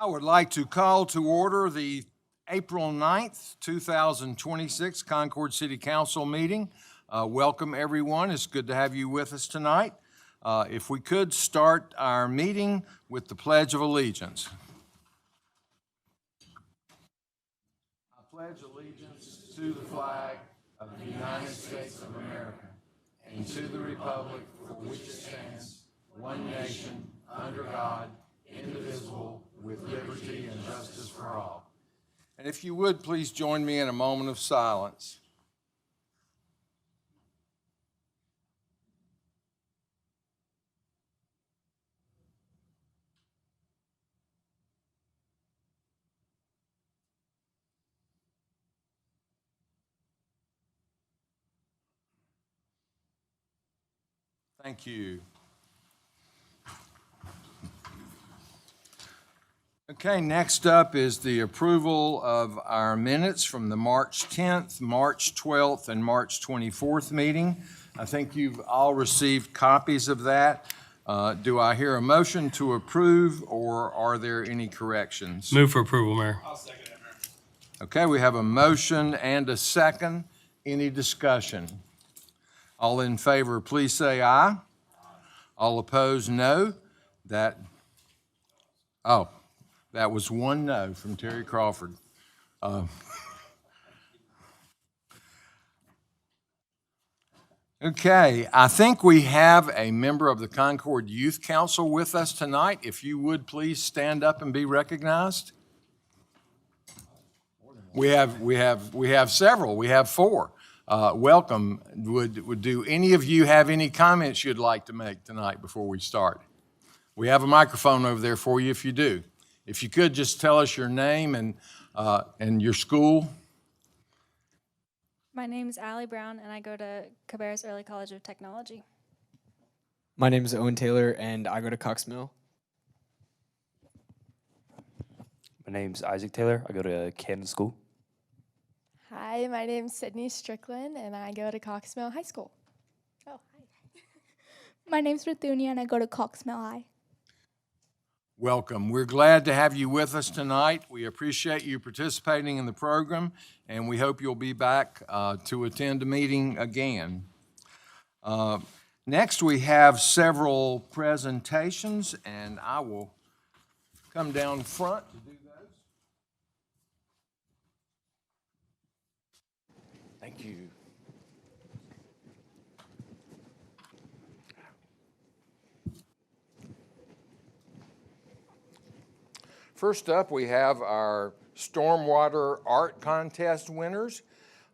I would like to call to order the April 9th, 2026 Concord City Council meeting. Welcome, everyone. It's good to have you with us tonight. If we could start our meeting with the Pledge of Allegiance. I pledge allegiance to the flag of the United States of America and to the republic for which it stands, one nation, under God, indivisible, with liberty and justice for all. And if you would, please join me in a moment of silence. Thank you. Okay, next up is the approval of our minutes from the March 10th, March 12th, and March 24th meeting. I think you've all received copies of that. Do I hear a motion to approve, or are there any corrections? Move for approval, Mayor. I'll second it, Mayor. Okay, we have a motion and a second. Any discussion? All in favor, please say aye. All opposed, no. That was one no from Terry Crawford. Okay, I think we have a member of the Concord Youth Council with us tonight. If you would please stand up and be recognized. We have several. We have four. Welcome. Do any of you have any comments you'd like to make tonight before we start? We have a microphone over there for you if you do. If you could just tell us your name and your school. My name is Allie Brown, and I go to Cabarrus Early College of Technology. My name is Owen Taylor, and I go to Cox Mill. My name's Isaac Taylor. I go to Canton School. Hi, my name's Sydney Strickland, and I go to Cox Mill High School. Oh, hi. My name's Rithunia, and I go to Cox Mill High. Welcome. We're glad to have you with us tonight. We appreciate you participating in the program, and we hope you'll be back to attend a meeting again. Next, we have several presentations, and I will come down front to do those. Thank you. First up, we have our Stormwater Art Contest winners.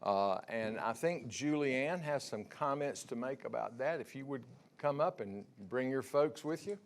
And I think Julianne has some comments to make about that. If you would come up and bring your folks with you.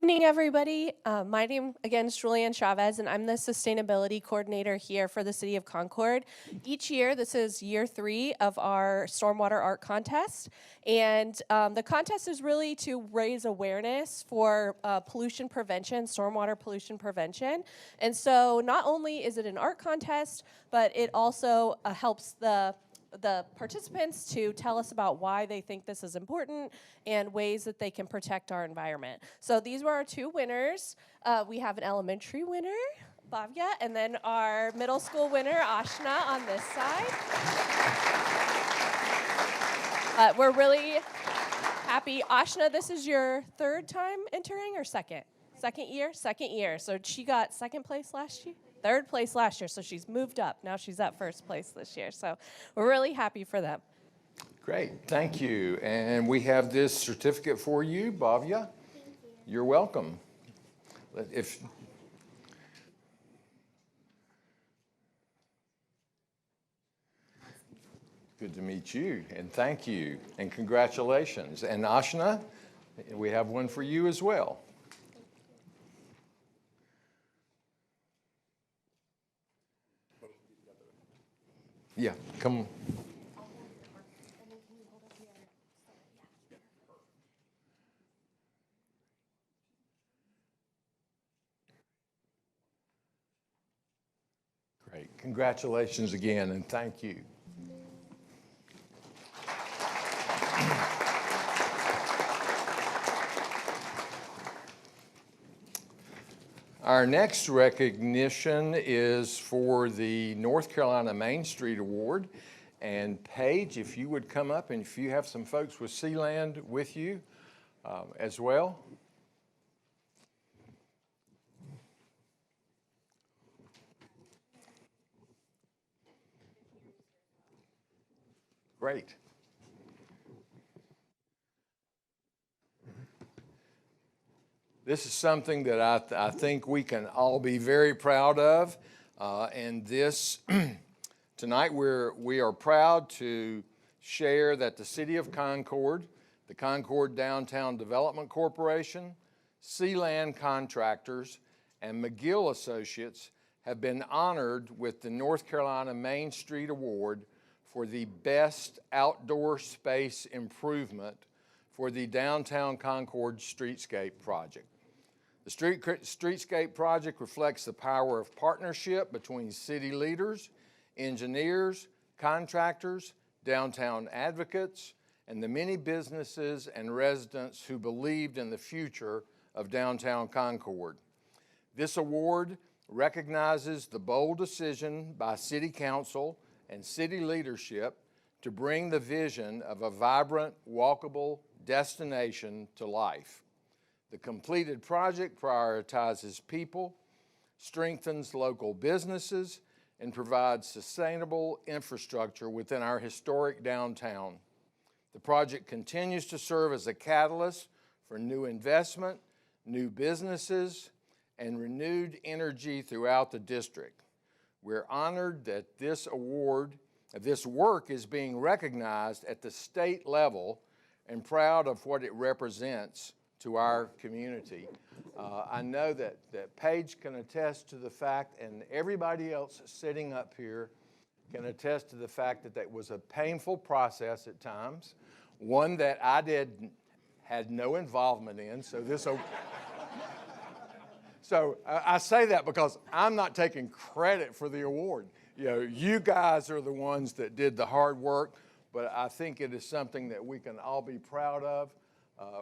Good evening, everybody. My name, again, is Julianne Chavez, and I'm the Sustainability Coordinator here for the City of Concord. Each year, this is year 3 of our Stormwater Art Contest, and the contest is really to raise awareness for pollution prevention, stormwater pollution prevention. And so not only is it an art contest, but it also helps the participants to tell us about why they think this is important and ways that they can protect our environment. So these were our 2 winners. We have an elementary winner, Bhavya, and then our middle school winner, Ashna, on this side. We're really happy. Ashna, this is your 3rd time entering or second? Second year. So she got 2nd place last year? 3rd place last year, so she's moved up. Now she's at 1st place this year. So we're really happy for them. Great, thank you. And we have this certificate for you, Bhavya. Thank you. You're welcome. Good to meet you, and thank you, and congratulations. And Ashna, we have one for you as well. Yeah, come. Great. Congratulations again, and thank you. Our next recognition is for the North Carolina Main Street Award. And Paige, if you would come up, and if you have some folks with Sealand with you as well. Great. This is something that I think we can all be very proud of. And this, tonight we are proud to share that the City of Concord, the Concord Downtown Development Corporation, Sealand Contractors, and McGill Associates have been honored with the North Carolina Main Street Award for the Best Outdoor Space Improvement for the Downtown Concord Streetscape Project. The Streetscape Project reflects the power of partnership between city leaders, engineers, contractors, downtown advocates, and the many businesses and residents who believed in the future of downtown Concord. This award recognizes the bold decision by City Council and city leadership to bring the vision of a vibrant, walkable destination to life. The completed project prioritizes people, strengthens local businesses, and provides sustainable infrastructure within our historic downtown. The project continues to serve as a catalyst for new investment, new businesses, and renewed energy throughout the district. We're honored that this work is being recognized at the state level and proud of what it represents to our community. I know that Paige can attest to the fact, and everybody else sitting up here can attest to the fact that that was a painful process at times, one that I had no involvement in, So I say that because I'm not taking credit for the award. You know, you guys are the ones that did the hard work, but I think it is something that we can all be proud of.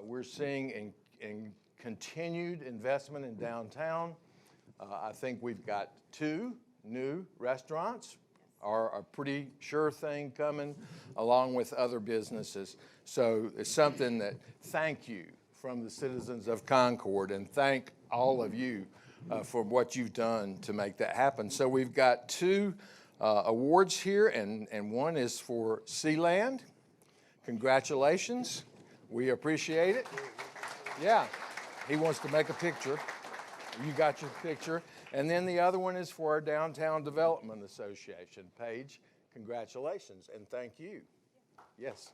We're seeing in continued investment in downtown. I think we've got 2 new restaurants, are a pretty sure thing coming, along with other businesses. So it's something that, thank you from the citizens of Concord, and thank all of you for what you've done to make that happen. So we've got 2 awards here, and one is for Sealand. Congratulations. We appreciate it. Yeah, he wants to make a picture. You got your picture. And then the other one is for our Downtown Development Association. Paige, congratulations, and thank you. Yes.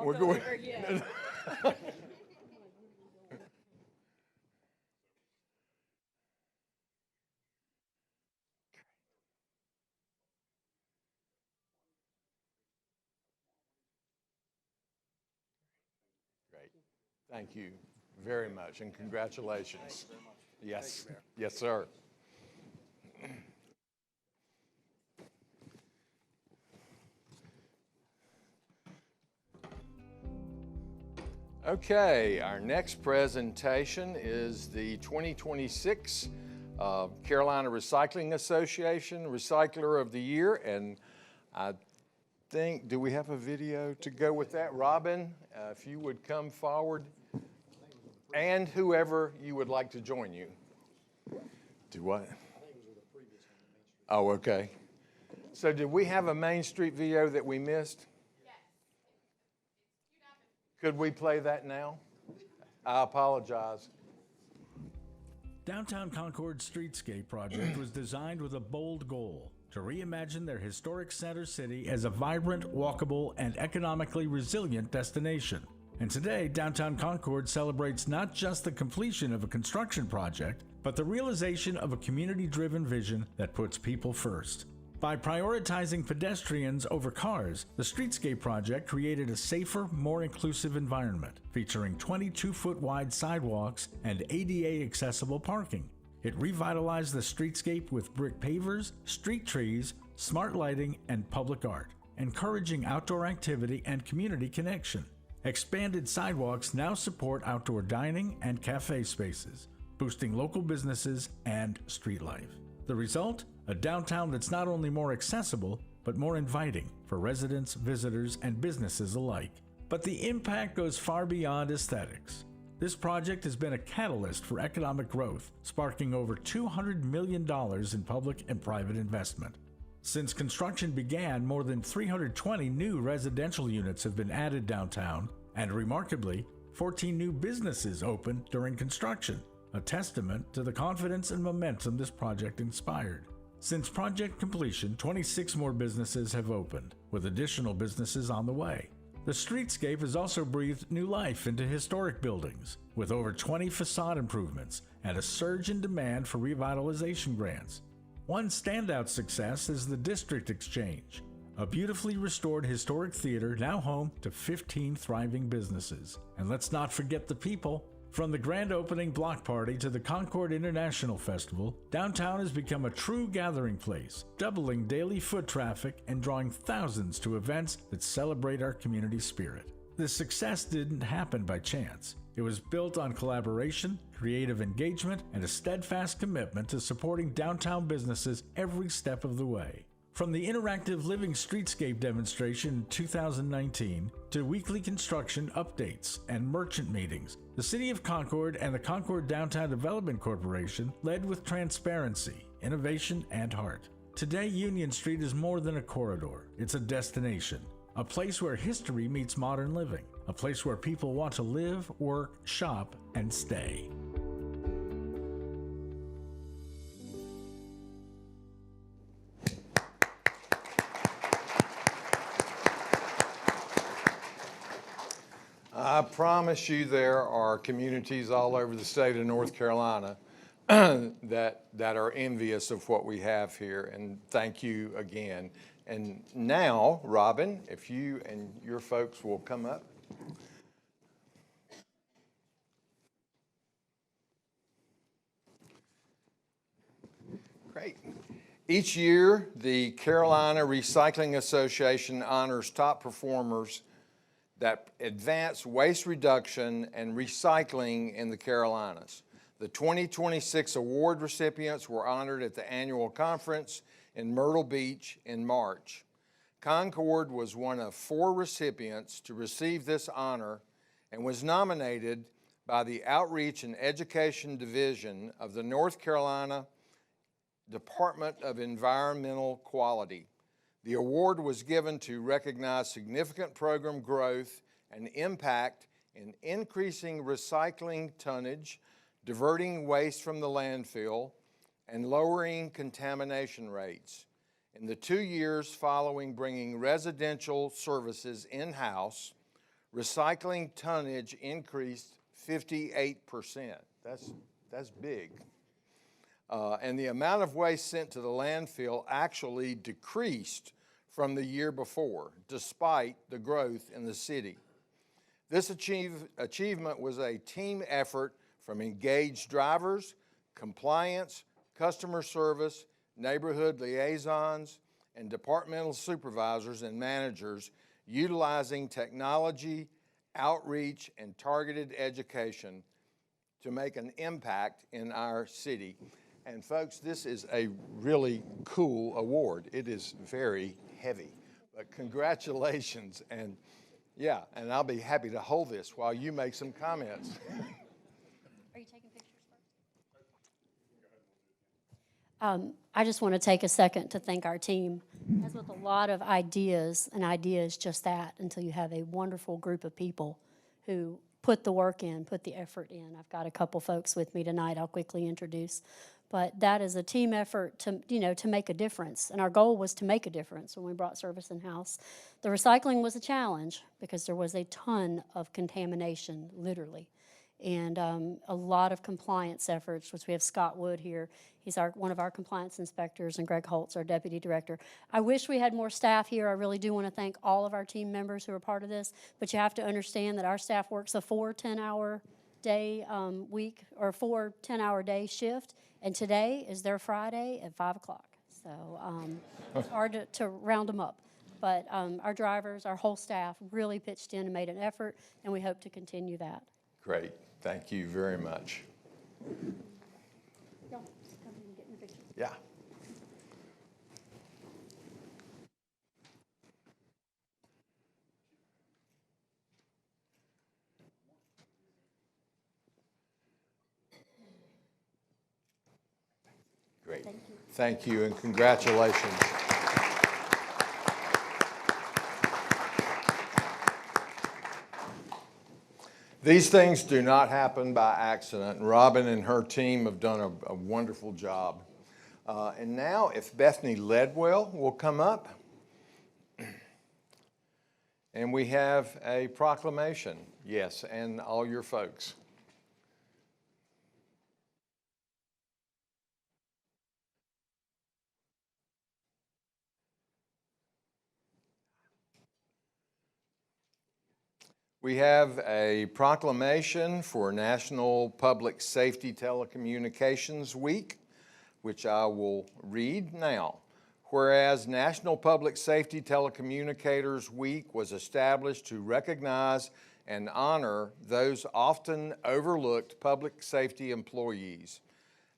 We're going. Great. Thank you very much, and congratulations. Yes. Yes, sir. Okay, our next presentation is the 2026 Carolina Recycling Association Recycler of the Year, and I think, do we have a video to go with that? Robin, if you would come forward, and whoever you would like to join you. Do what? Oh, okay. So did we have a Main Street video that we missed? Could we play that now? I apologize. Downtown Concord's Streetscape project was designed with a bold goal: to reimagine their historic center city as a vibrant, walkable, and economically resilient destination. And today, Downtown Concord celebrates not just the completion of a construction project, but the realization of a community-driven vision that puts people first. By prioritizing pedestrians over cars, the Streetscape project created a safer, more inclusive environment, featuring 22-foot wide sidewalks and ADA-accessible parking. It revitalized the streetscape with brick pavers, street trees, smart lighting, and public art, encouraging outdoor activity and community connection. Expanded sidewalks now support outdoor dining and cafe spaces, boosting local businesses and street life. The result? A downtown that's not only more accessible, but more inviting for residents, visitors, and businesses alike. But the impact goes far beyond aesthetics. This project has been a catalyst for economic growth, sparking over $200 million in public and private investment. Since construction began, more than 320 new residential units have been added downtown, and remarkably, 14 new businesses opened during construction, a testament to the confidence and momentum this project inspired. Since project completion, 26 more businesses have opened, with additional businesses on the way. The streetscape has also breathed new life into historic buildings, with over 20 facade improvements and a surge in demand for revitalization grants. One standout success is the District Exchange, a beautifully restored historic theater now home to 15 thriving businesses. And let's not forget the people. From the grand opening block party to the Concord International Festival, downtown has become a true gathering place, doubling daily foot traffic and drawing thousands to events that celebrate our community spirit. This success didn't happen by chance. It was built on collaboration, creative engagement, and a steadfast commitment to supporting downtown businesses every step of the way. From the interactive Living Streetscape demonstration in 2019 to weekly construction updates and merchant meetings, the City of Concord and the Concord Downtown Development Corporation led with transparency, innovation, and heart. Today, Union Street is more than a corridor. It's a destination, a place where history meets modern living, a place where people want to live, work, shop, and stay. I promise you there are communities all over the state of North Carolina that are envious of what we have here, and thank you again. And now, Robin, if you and your folks will come up. Great. Each year, the Carolina Recycling Association honors top performers that advance waste reduction and recycling in the Carolinas. The 2026 award recipients were honored at the annual conference in Myrtle Beach in March. Concord was one of 4 recipients to receive this honor and was nominated by the Outreach and Education Division of the North Carolina Department of Environmental Quality. The award was given to recognize significant program growth and impact in increasing recycling tonnage, diverting waste from the landfill, and lowering contamination rates. In the 2 years following bringing residential services in-house, recycling tonnage increased 58%. That's big. And the amount of waste sent to the landfill actually decreased from the year before, despite the growth in the city. This achievement was a team effort from engaged drivers, compliance, customer service, neighborhood liaisons, and departmental supervisors and managers utilizing technology, outreach, and targeted education to make an impact in our city. And folks, this is a really cool award. It is very heavy, but congratulations. And yeah, and I'll be happy to hold this while you make some comments. Are you taking pictures first? I just want to take a second to thank our team. As with a lot of ideas, an idea is just that until you have a wonderful group of people who put the work in, put the effort in. I've got a couple folks with me tonight I'll quickly introduce. But that is a team effort to, to make a difference. And our goal was to make a difference when we brought service in-house. The recycling was a challenge because there was a ton of contamination, literally. and a lot of compliance efforts, which we have Scott Wood here. He's one of our compliance inspectors, and Greg Holtz, our deputy director. I wish we had more staff here. I really do want to thank all of our team members who are part of this, but you have to understand that our staff works a 4 10-hour day week, or 4 10-hour day shift, and today is their Friday at 5 o'clock. So it's hard to round them up. But our drivers, our whole staff really pitched in and made an effort, and we hope to continue that. Great. Thank you very much. Y'all, just come in and get in the picture. Yeah. Great. Thank you. Thank you, and congratulations. These things do not happen by accident. Robin and her team have done a wonderful job. And now, if Bethany Ledwell will come up. And we have a proclamation. Yes, and all your folks. We have a proclamation for National Public Safety Telecommunications Week, which I will read now. Whereas National Public Safety Telecommunicators Week was established to recognize and honor those often overlooked public safety employees.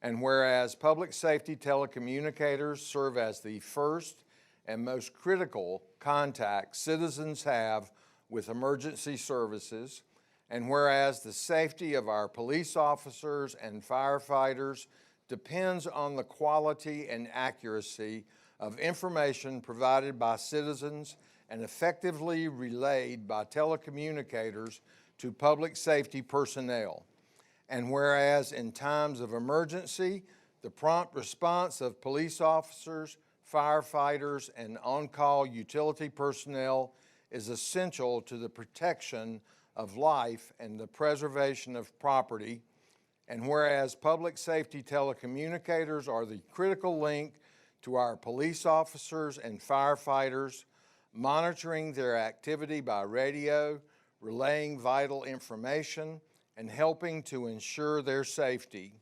And whereas public safety telecommunicators serve as the first and most critical contact citizens have with emergency services, and whereas the safety of our police officers and firefighters depends on the quality and accuracy of information provided by citizens and effectively relayed by telecommunicators to public safety personnel. And whereas in times of emergency, the prompt response of police officers, firefighters, and on-call utility personnel is essential to the protection of life and the preservation of property. And whereas public safety telecommunicators are the critical link to our police officers and firefighters, monitoring their activity by radio, relaying vital information, and helping to ensure their safety.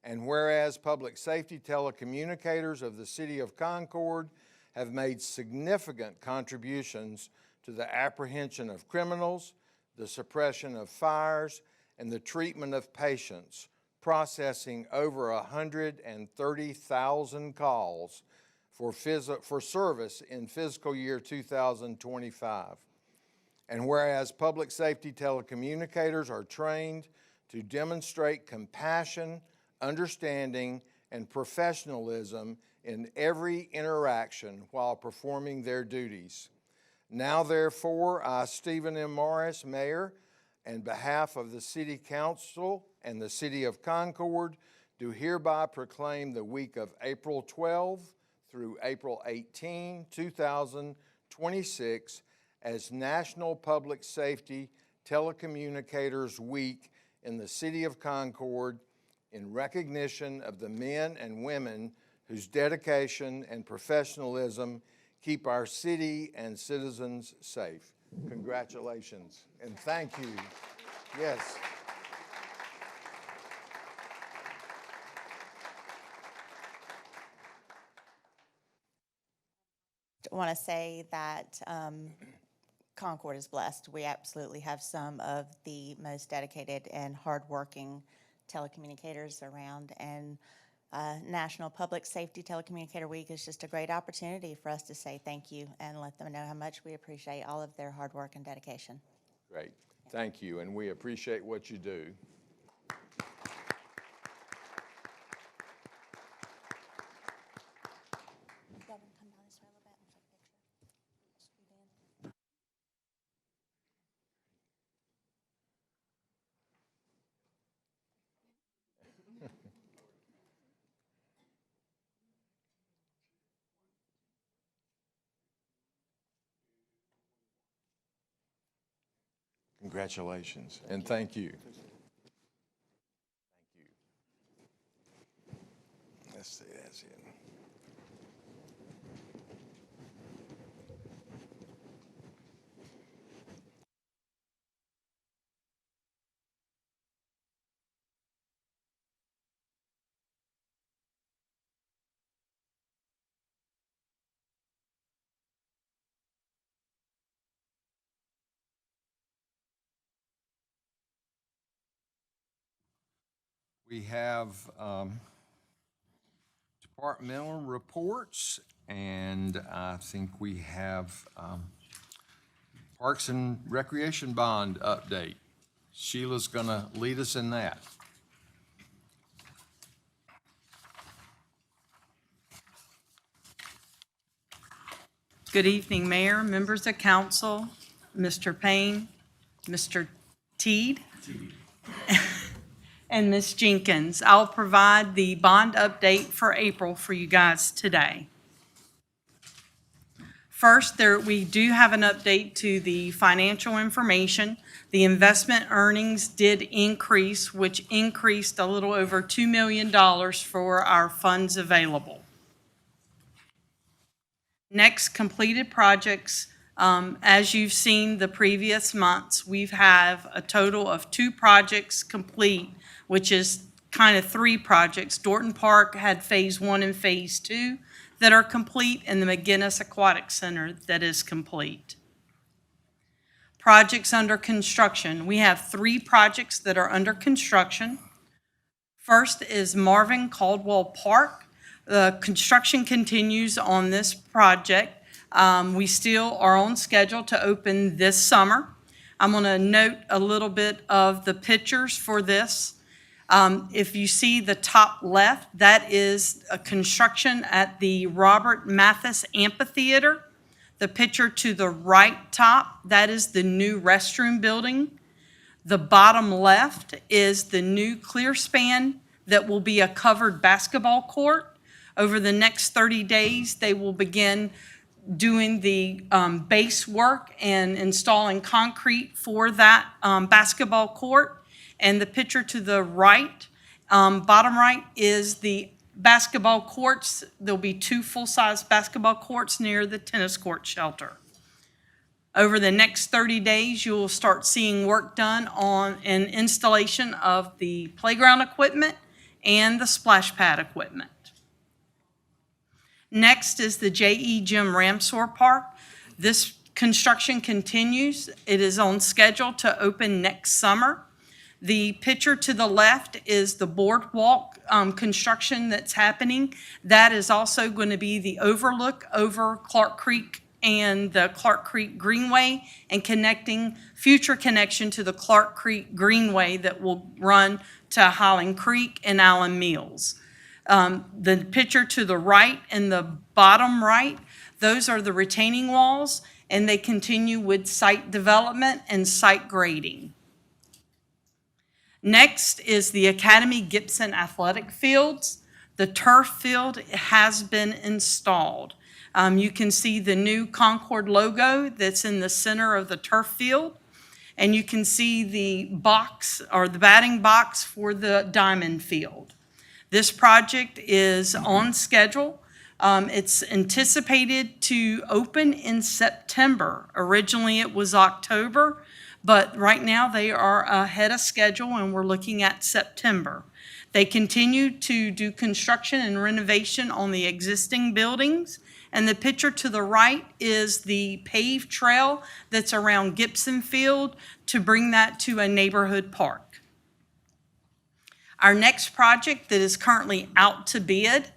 And whereas public safety telecommunicators of the City of Concord have made significant contributions to the apprehension of criminals, the suppression of fires, and the treatment of patients, processing over 130,000 calls for service in fiscal year 2025. And whereas public safety telecommunicators are trained to demonstrate compassion, understanding, and professionalism in every interaction while performing their duties. Now, therefore, I, Stephen M. Morris, Mayor, on behalf of the City Council and the City of Concord, do hereby proclaim the week of April 12 through April 18, 2026 as National Public Safety Telecommunicators Week in the City of Concord in recognition of the men and women whose dedication and professionalism keep our city and citizens safe. Congratulations and thank you. Yes. I want to say that Concord is blessed. We absolutely have some of the most dedicated and hardworking telecommunicators around, and National Public Safety Telecommunicator Week is just a great opportunity for us to say thank you and let them know how much we appreciate all of their hard work and dedication. Great. Thank you, and we appreciate what you do. Congratulations, and thank you. Let's see, that's it. We have departmental reports, and I think we have Parks and Recreation Bond update. Sheila's gonna lead us in that. Good evening, Mayor, members of council, Mr. Payne, Mr. Teed, and Ms. Jenkins. I'll provide the bond update for April for you guys today. First, we do have an update to the financial information. The investment earnings did increase, which increased a little over $2 million for our funds available. Next, completed projects. As you've seen the previous months, we've have a total of 2 projects complete, which is kind of 3 projects. Dorton Park had Phase 1 and Phase 2 that are complete, and the McGinnis Aquatic Center that is complete. Projects under construction. We have 3 projects that are under construction. First is Marvin Caldwell Park. The construction continues on this project. We still are on schedule to open this summer. I'm going to note a little bit of the pictures for this. If you see the top left, that is a construction at the Robert Mathis Amphitheater. The picture to the right top, that is the new restroom building. The bottom left is the new clear span that will be a covered basketball court. Over the next 30 days, they will begin doing the base work and installing concrete for that basketball court. And the picture to the right, bottom right, is the basketball courts. There'll be 2 full-size basketball courts near the tennis court shelter. Over the next 30 days, you'll start seeing work done on an installation of the playground equipment and the splash pad equipment. Next is the J.E. Jim Ramsor Park. This construction continues. It is on schedule to open next summer. The picture to the left is the boardwalk construction that's happening. That is also going to be the overlook over Clark Creek and the Clark Creek Greenway, and future connection to the Clark Creek Greenway that will run to Highland Creek and Allen Mills. The picture to the right and the bottom right, those are the retaining walls, and they continue with site development and site grading. Next is the Academy Gibson Athletic Fields. The turf field has been installed. You can see the new Concord logo that's in the center of the turf field, and you can see the box or the batting box for the diamond field. This project is on schedule. It's anticipated to open in September. Originally, it was October, but right now they are ahead of schedule, and we're looking at September. They continue to do construction and renovation on the existing buildings, and the picture to the right is the paved trail that's around Gibson Field to bring that to a neighborhood park. Our next project that is currently out to bid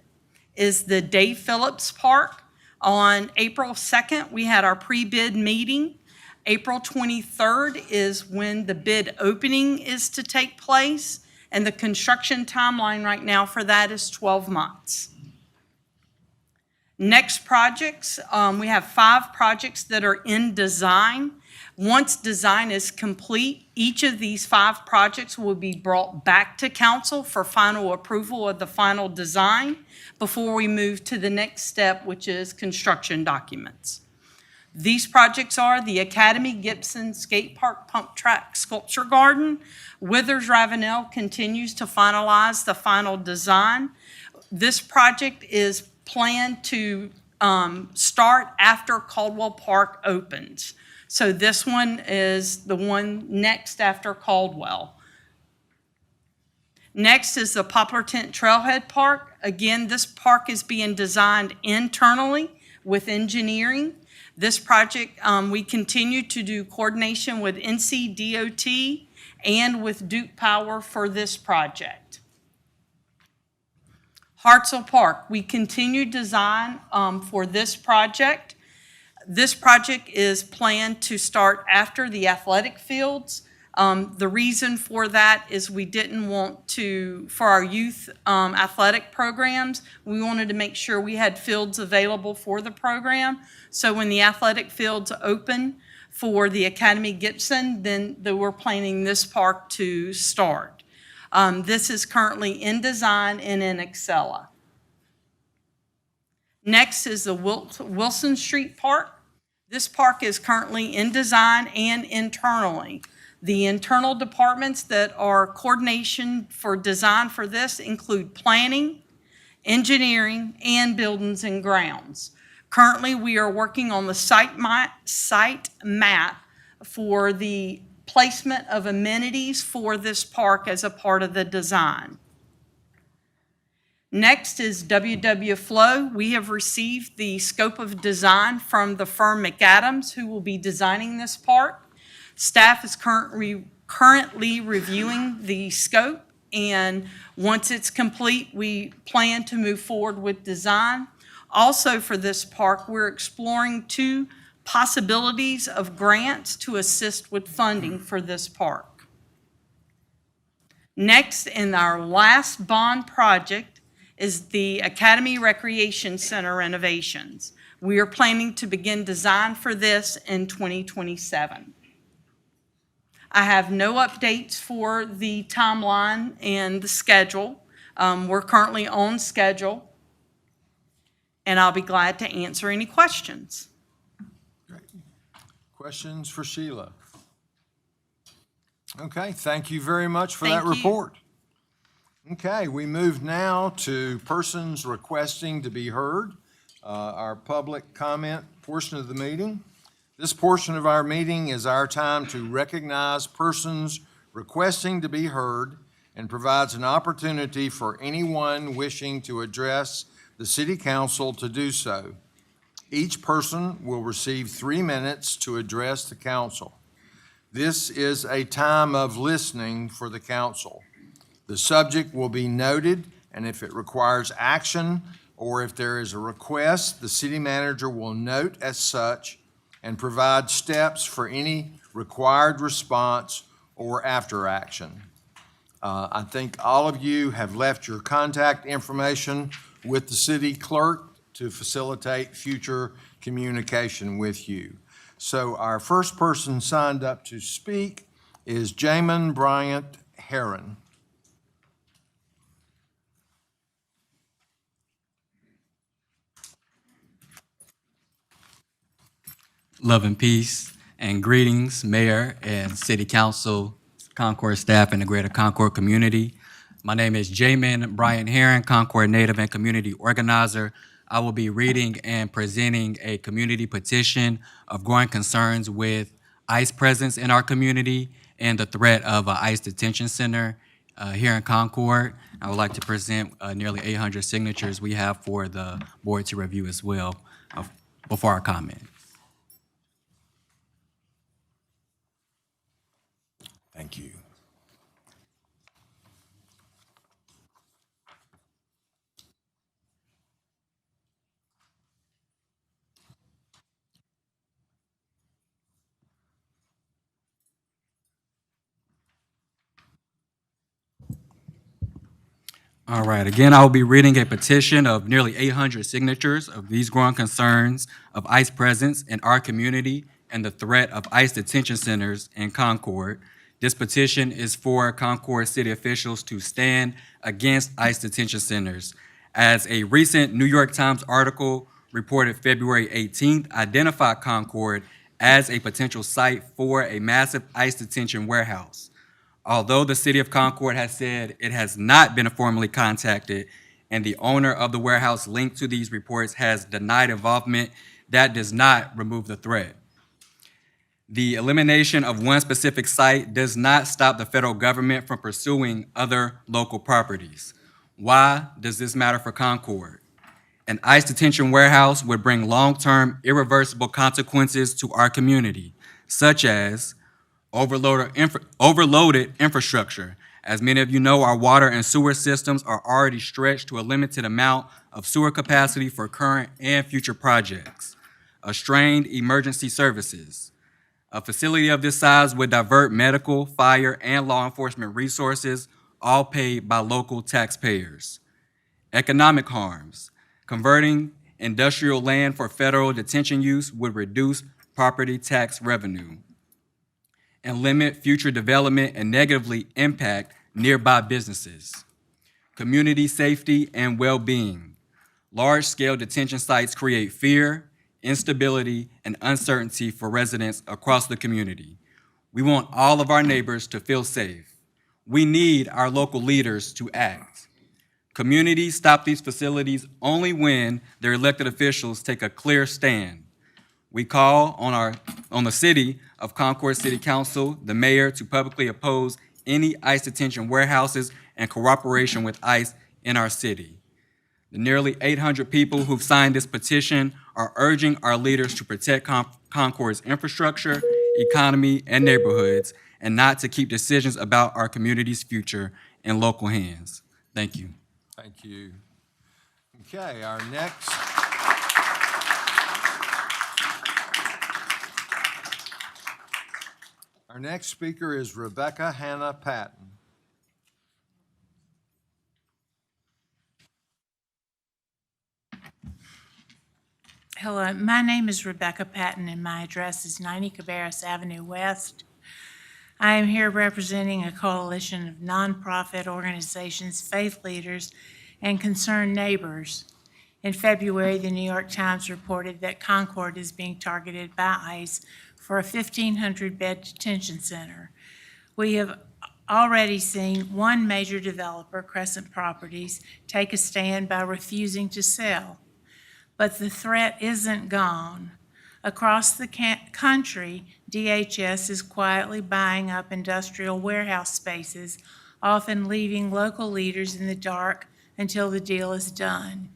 is the Dave Phillips Park. On April 2nd, we had our pre-bid meeting. April 23rd is when the bid opening is to take place, and the construction timeline right now for that is 12 months. Next projects, we have 5 projects that are in design. Once design is complete, each of these 5 projects will be brought back to council for final approval of the final design before we move to the next step, which is construction documents. These projects are the Academy Gibson Skate Park Pump Track Sculpture Garden. Withers Ravenel continues to finalize the final design. this project is planned to start after Caldwell Park opens. So this one is the one next after Caldwell. Next is the Poplar Tent Trailhead Park. Again, this park is being designed internally with engineering. This project, we continue to do coordination with NCDOT and with Duke Power for this project. Hartselle Park, we continue design for this project. This project is planned to start after the athletic fields. The reason for that is we didn't want to, for our youth athletic programs, we wanted to make sure we had fields available for the program. So when the athletic fields open for the Academy Gibson, then we're planning this park to start. This is currently in design and in Excella. Next is the Wilson Street Park. This park is currently in design and internally. The internal departments that are coordination for design for this include planning, engineering, and buildings and grounds. Currently, we are working on the site map for the placement of amenities for this park as a part of the design. Next is WW Flow. We have received the scope of design from the firm McAdams, who will be designing this park. Staff is currently reviewing the scope, and once it's complete, we plan to move forward with design. Also for this park, we're exploring 2 possibilities of grants to assist with funding for this park. Next, in our last bond project, is the Academy Recreation Center renovations. We are planning to begin design for this in 2027. I have no updates for the timeline and the schedule. We're currently on schedule, and I'll be glad to answer any questions. Great. Questions for Sheila? Okay, thank you very much for that Thank you. report. Okay, we move now to persons requesting to be heard, our public comment portion of the meeting. This portion of our meeting is our time to recognize persons requesting to be heard and provides an opportunity for anyone wishing to address the City Council to do so. Each person will receive 3 minutes to address the council. This is a time of listening for the council. The subject will be noted, and if it requires action or if there is a request, the city manager will note as such and provide steps for any required response or after action. I think all of you have left your contact information with the city clerk to facilitate future communication with you. So our first person signed up to speak is Jamin Bryant Heron. Love and peace and greetings, Mayor and City Council, Concord staff, and the greater Concord community. My name is Jamin Bryant Heron, Concord native and community organizer. I will be reading and presenting a community petition of growing concerns with ICE presence in our community and the threat of an ICE detention center here in Concord. I would like to present nearly 800 signatures we have for the board to review as well before our comment. Thank you. All right, again, I will be reading a petition of nearly 800 signatures of these growing concerns of ICE presence in our community and the threat of ICE detention centers in Concord. This petition is for Concord city officials to stand against ICE detention centers. As a recent New York Times article reported February 18th identified Concord as a potential site for a massive ICE detention warehouse. Although the city of Concord has said it has not been formally contacted, and the owner of the warehouse linked to these reports has denied involvement, that does not remove the threat. The elimination of one specific site does not stop the federal government from pursuing other local properties. Why does this matter for Concord? An ICE detention warehouse would bring long-term irreversible consequences to our community, such as overloaded infrastructure. As many of you know, our water and sewer systems are already stretched to a limited amount of sewer capacity for current and future projects. Strained emergency services. A facility of this size would divert medical, fire, and law enforcement resources, all paid by local taxpayers. Economic harms. Converting industrial land for federal detention use would reduce property tax revenue and limit future development and negatively impact nearby businesses. Community safety and well-being. Large-scale detention sites create fear, instability, and uncertainty for residents across the community. We want all of our neighbors to feel safe. We need our local leaders to act. Communities stop these facilities only when their elected officials take a clear stand. We call on the City of Concord City Council, the mayor, to publicly oppose any ICE detention warehouses and cooperation with ICE in our city. The nearly 800 people who've signed this petition are urging our leaders to protect Concord's infrastructure, economy, and neighborhoods, and not to keep decisions about our community's future in local hands. Thank you. Thank you. Okay, our next speaker is Rebecca Hannah Patton. Hello, my name is Rebecca Patton and my address is 90 Cabarrus Avenue West. I am here representing a coalition of nonprofit organizations, faith leaders, and concerned neighbors. In February, the New York Times reported that Concord is being targeted by ICE for a 1,500-bed detention center. We have already seen one major developer, Crescent Properties, take a stand by refusing to sell. But the threat isn't gone. Across the country, DHS is quietly buying up industrial warehouse spaces, often leaving local leaders in the dark until the deal is done.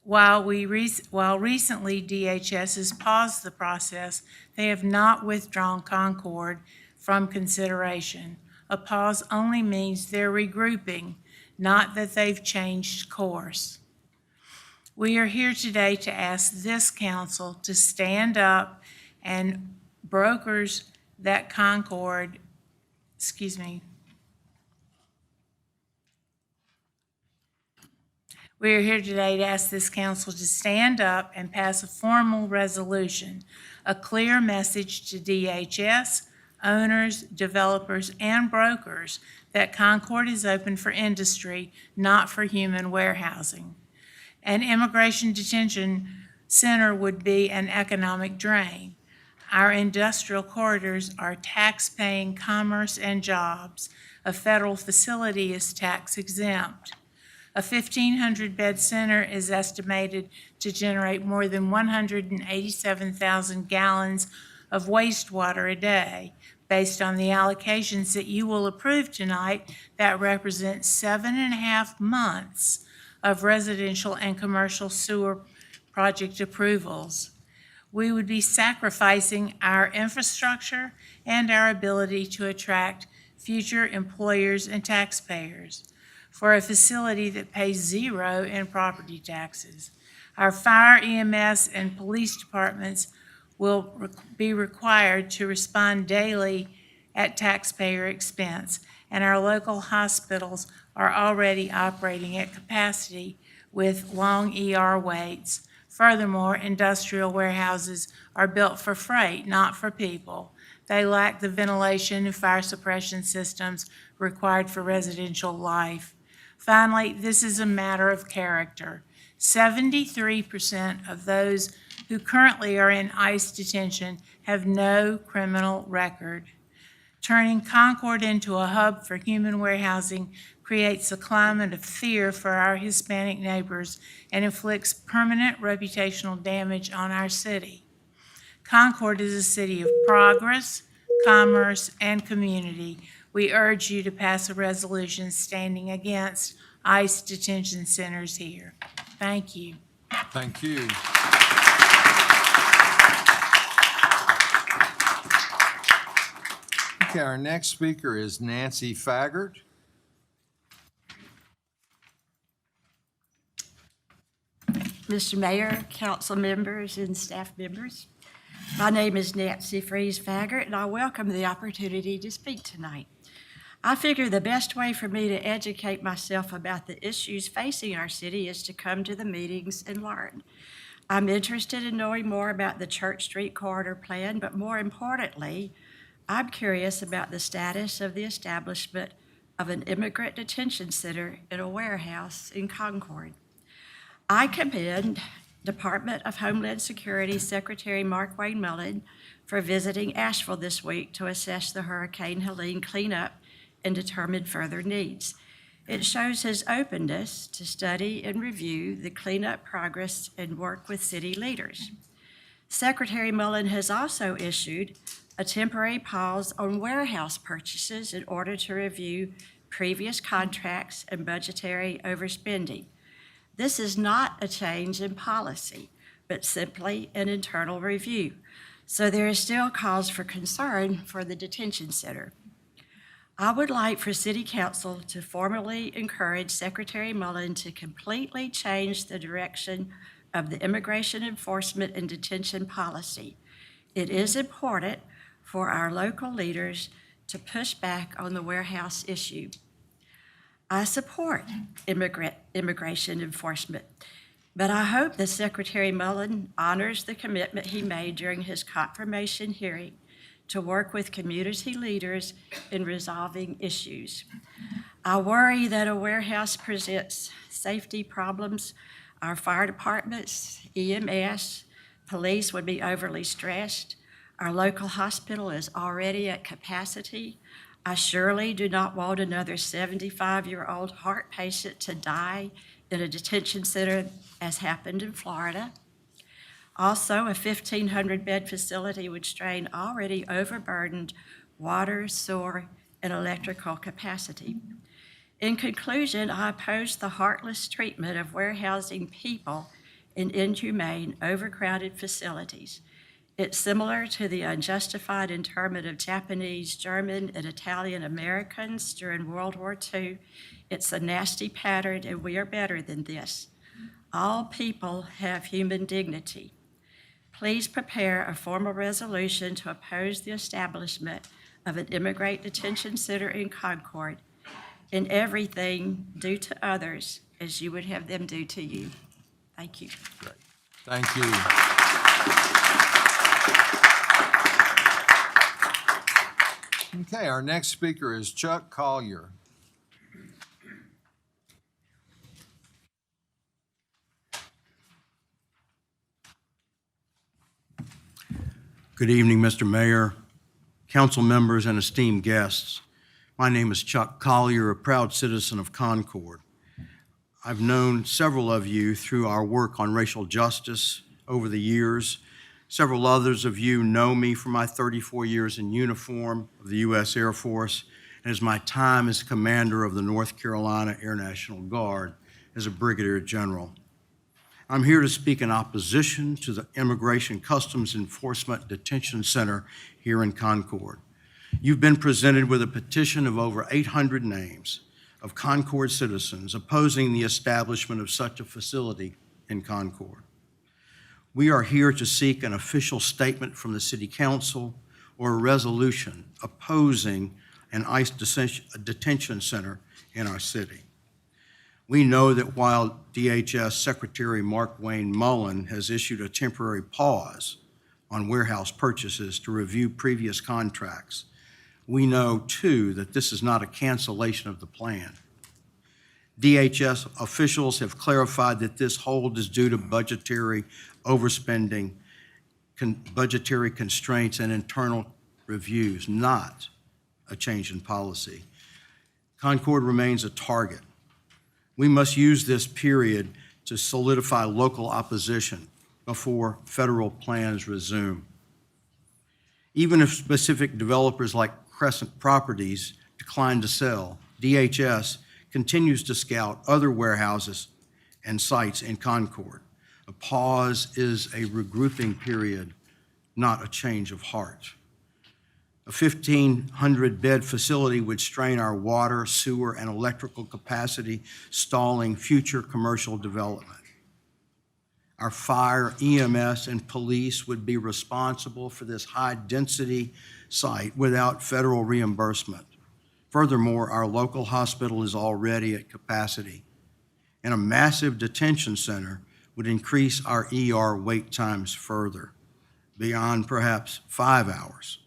While recently DHS has paused the process, they have not withdrawn Concord from consideration. A pause only means they're regrouping, not that they've changed course. We are here today to ask this council to stand up and brokers that Concord, We are here today to ask this council to stand up and pass a formal resolution, a clear message to DHS, owners, developers, and brokers that Concord is open for industry, not for human warehousing. An immigration detention center would be an economic drain. Our industrial corridors are tax-paying commerce and jobs. A federal facility is tax exempt. A 1,500-bed center is estimated to generate more than 187,000 gallons of wastewater a day. Based on the allocations that you will approve tonight, that represents 7.5 months of residential and commercial sewer project approvals. We would be sacrificing our infrastructure and our ability to attract future employers and taxpayers for a facility that pays zero in property taxes. Our fire, EMS, and police departments will be required to respond daily at taxpayer expense, and our local hospitals are already operating at capacity with long ER waits. Furthermore, industrial warehouses are built for freight, not for people. They lack the ventilation and fire suppression systems required for residential life. Finally, this is a matter of character. 73% of those who currently are in ICE detention have no criminal record. Turning Concord into a hub for human warehousing creates a climate of fear for our Hispanic neighbors, and inflicts permanent reputational damage on our city. Concord is a city of progress, commerce, and community. We urge you to pass a resolution standing against ICE detention centers here. Thank you. Thank you. Okay, our next speaker is Nancy Faggart. Mr. Mayor, council members, and staff members, my name is Nancy Freeze Faggart, and I welcome the opportunity to speak tonight. I figure the best way for me to educate myself about the issues facing our city is to come to the meetings and learn. I'm interested in knowing more about the Church Street Corridor Plan, but more importantly, I'm curious about the status of the establishment of an immigrant detention center in a warehouse in Concord. I commend Department of Homeland Security Secretary Mark Wayne Mullen for visiting Asheville this week to assess the Hurricane Helene cleanup and determine further needs. It shows his openness to study and review the cleanup progress and work with city leaders. Secretary Mullen has also issued a temporary pause on warehouse purchases in order to review previous contracts and budgetary overspending. This is not a change in policy, but simply an internal review. So there is still cause for concern for the detention center. I would like for City Council to formally encourage Secretary Mullen to completely change the direction of the immigration enforcement and detention policy. It is important for our local leaders to push back on the warehouse issue. I support immigration enforcement, but I hope that Secretary Mullen honors the commitment he made during his confirmation hearing to work with community leaders in resolving issues. I worry that a warehouse presents safety problems. Our fire departments, EMS, police would be overly stressed. Our local hospital is already at capacity. I surely do not want another 75-year-old heart patient to die in a detention center as happened in Florida. Also, a 1,500-bed facility would strain already overburdened water, sewer, and electrical capacity. In conclusion, I oppose the heartless treatment of warehousing people in inhumane, overcrowded facilities. It's similar to the unjustified internment of Japanese, German, and Italian Americans during World War II. It's a nasty pattern, and we are better than this. All people have human dignity. Please prepare a formal resolution to oppose the establishment of an immigrant detention center in Concord. In everything, do to others as you would have them do to you. Thank you. Great. Thank you. Okay, our next speaker is Chuck Collier. Good evening, Mr. Mayor, council members, and esteemed guests. My name is Chuck Collier, a proud citizen of Concord. I've known several of you through our work on racial justice over the years. Several others of you know me from my 34 years in uniform of the U.S. Air Force and as my time as commander of the North Carolina Air National Guard as a brigadier general. I'm here to speak in opposition to the Immigration Customs Enforcement Detention Center here in Concord. You've been presented with a petition of over 800 names of Concord citizens opposing the establishment of such a facility in Concord. We are here to seek an official statement from the City Council or a resolution opposing an ICE detention center in our city. We know that while DHS Secretary Mark Wayne Mullen has issued a temporary pause on warehouse purchases to review previous contracts, we know too that this is not a cancellation of the plan. DHS officials have clarified that this hold is due to budgetary overspending, budgetary constraints, and internal reviews, not a change in policy. Concord remains a target. We must use this period to solidify local opposition before federal plans resume. Even if specific developers like Crescent Properties decline to sell, DHS continues to scout other warehouses and sites in Concord. A pause is a regrouping period, not a change of heart. A 1,500-bed facility would strain our water, sewer, and electrical capacity, stalling future commercial development. Our fire, EMS, and police would be responsible for this high-density site without federal reimbursement. Furthermore, our local hospital is already at capacity, and a massive detention center would increase our ER wait times further, beyond perhaps 5 hours.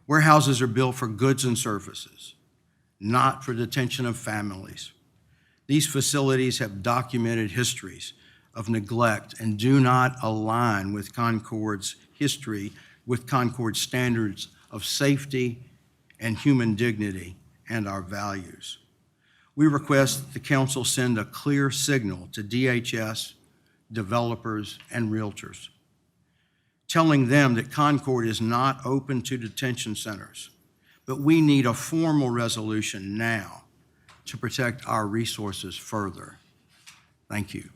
Warehouses are built for goods and services, not for detention of families. These facilities have documented histories of neglect and do not align with Concord's history, with Concord's standards of safety and human dignity and our values. We request that the council send a clear signal to DHS, developers, and realtors, telling them that Concord is not open to detention centers, but we need a formal resolution now to protect our resources further. Thank you.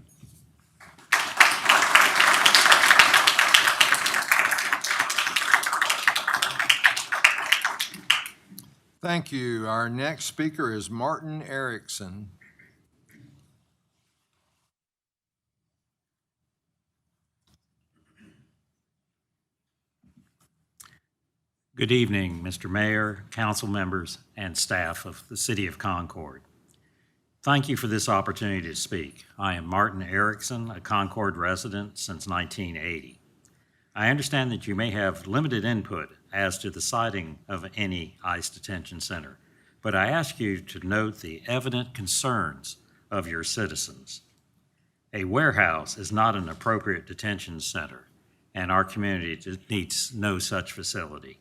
Thank you. Our next speaker is Martin Erickson. Good evening, Mr. Mayor, council members, and staff of the City of Concord. Thank you for this opportunity to speak. I am Martin Erickson, a Concord resident since 1980. I understand that you may have limited input as to the siting of any ICE detention center, but I ask you to note the evident concerns of your citizens. A warehouse is not an appropriate detention center, and our community needs no such facility.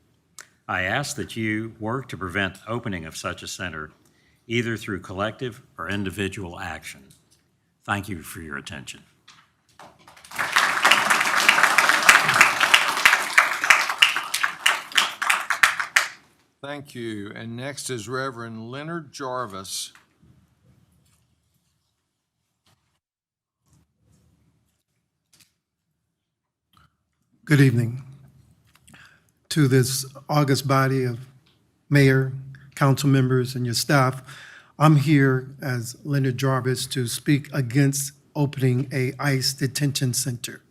I ask that you work to prevent opening of such a center, either through collective or individual action. Thank you for your attention. Thank you. And next is Reverend Leonard Jarvis. Good evening to this august body of mayor, council members, and your staff. I'm here as Leonard Jarvis to speak against opening a ICE detention center.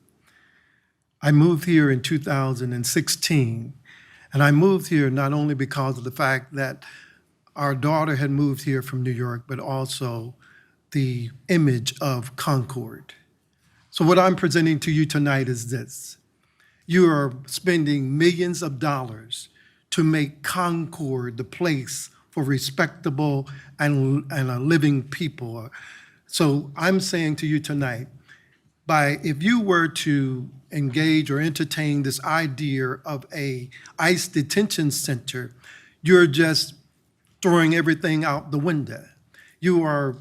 I moved here in 2016, and I moved here not only because of the fact that our daughter had moved here from New York, but also the image of Concord. So what I'm presenting to you tonight is this. You are spending millions of dollars to make Concord the place for respectable and a living people. So I'm saying to you tonight, if you were to engage or entertain this idea of a ICE detention center, you're just throwing everything out the window. You are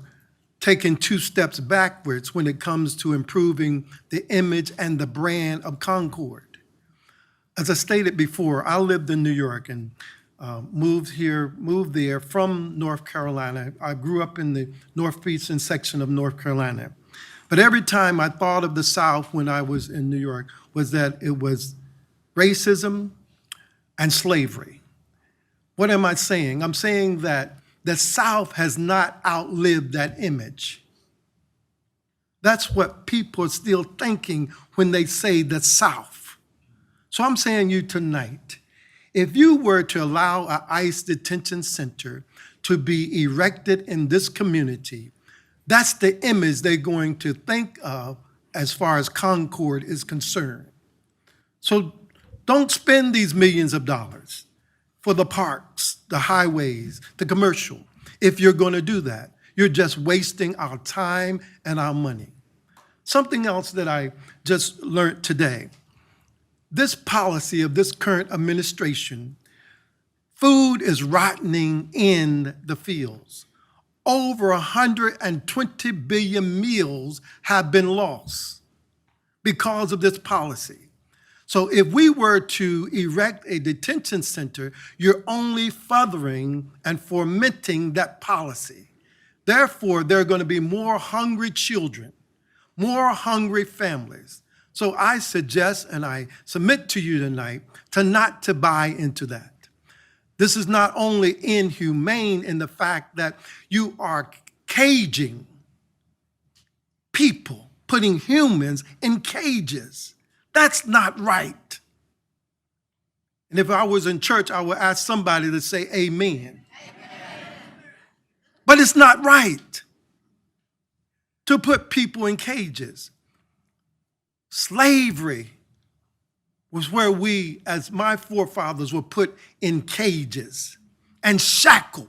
taking 2 steps backwards when it comes to improving the image and the brand of Concord. As I stated before, I lived in New York and moved there from North Carolina. I grew up in the northeastern section of North Carolina. But every time I thought of the South when I was in New York was that it was racism and slavery. What am I saying? I'm saying that the South has not outlived that image. That's what people are still thinking when they say the South. So I'm saying to you tonight, if you were to allow an ICE detention center to be erected in this community, that's the image they're going to think of as far as Concord is concerned. So don't spend these millions of dollars for the parks, the highways, the commercial. If you're going to do that, you're just wasting our time and our money. Something else that I just learned today. This policy of this current administration Food is rotting in the fields. Over 120 billion meals have been lost because of this policy. So if we were to erect a detention center, you're only furthering and fomenting that policy. Therefore, there are going to be more hungry children, more hungry families. So I suggest and I submit to you tonight to not to buy into that. This is not only inhumane in the fact that you are caging people, putting humans in cages. That's not right. And if I was in church, I would ask somebody to say amen. But it's not right to put people in cages. Slavery was where we, as my forefathers, were put in cages and shackled.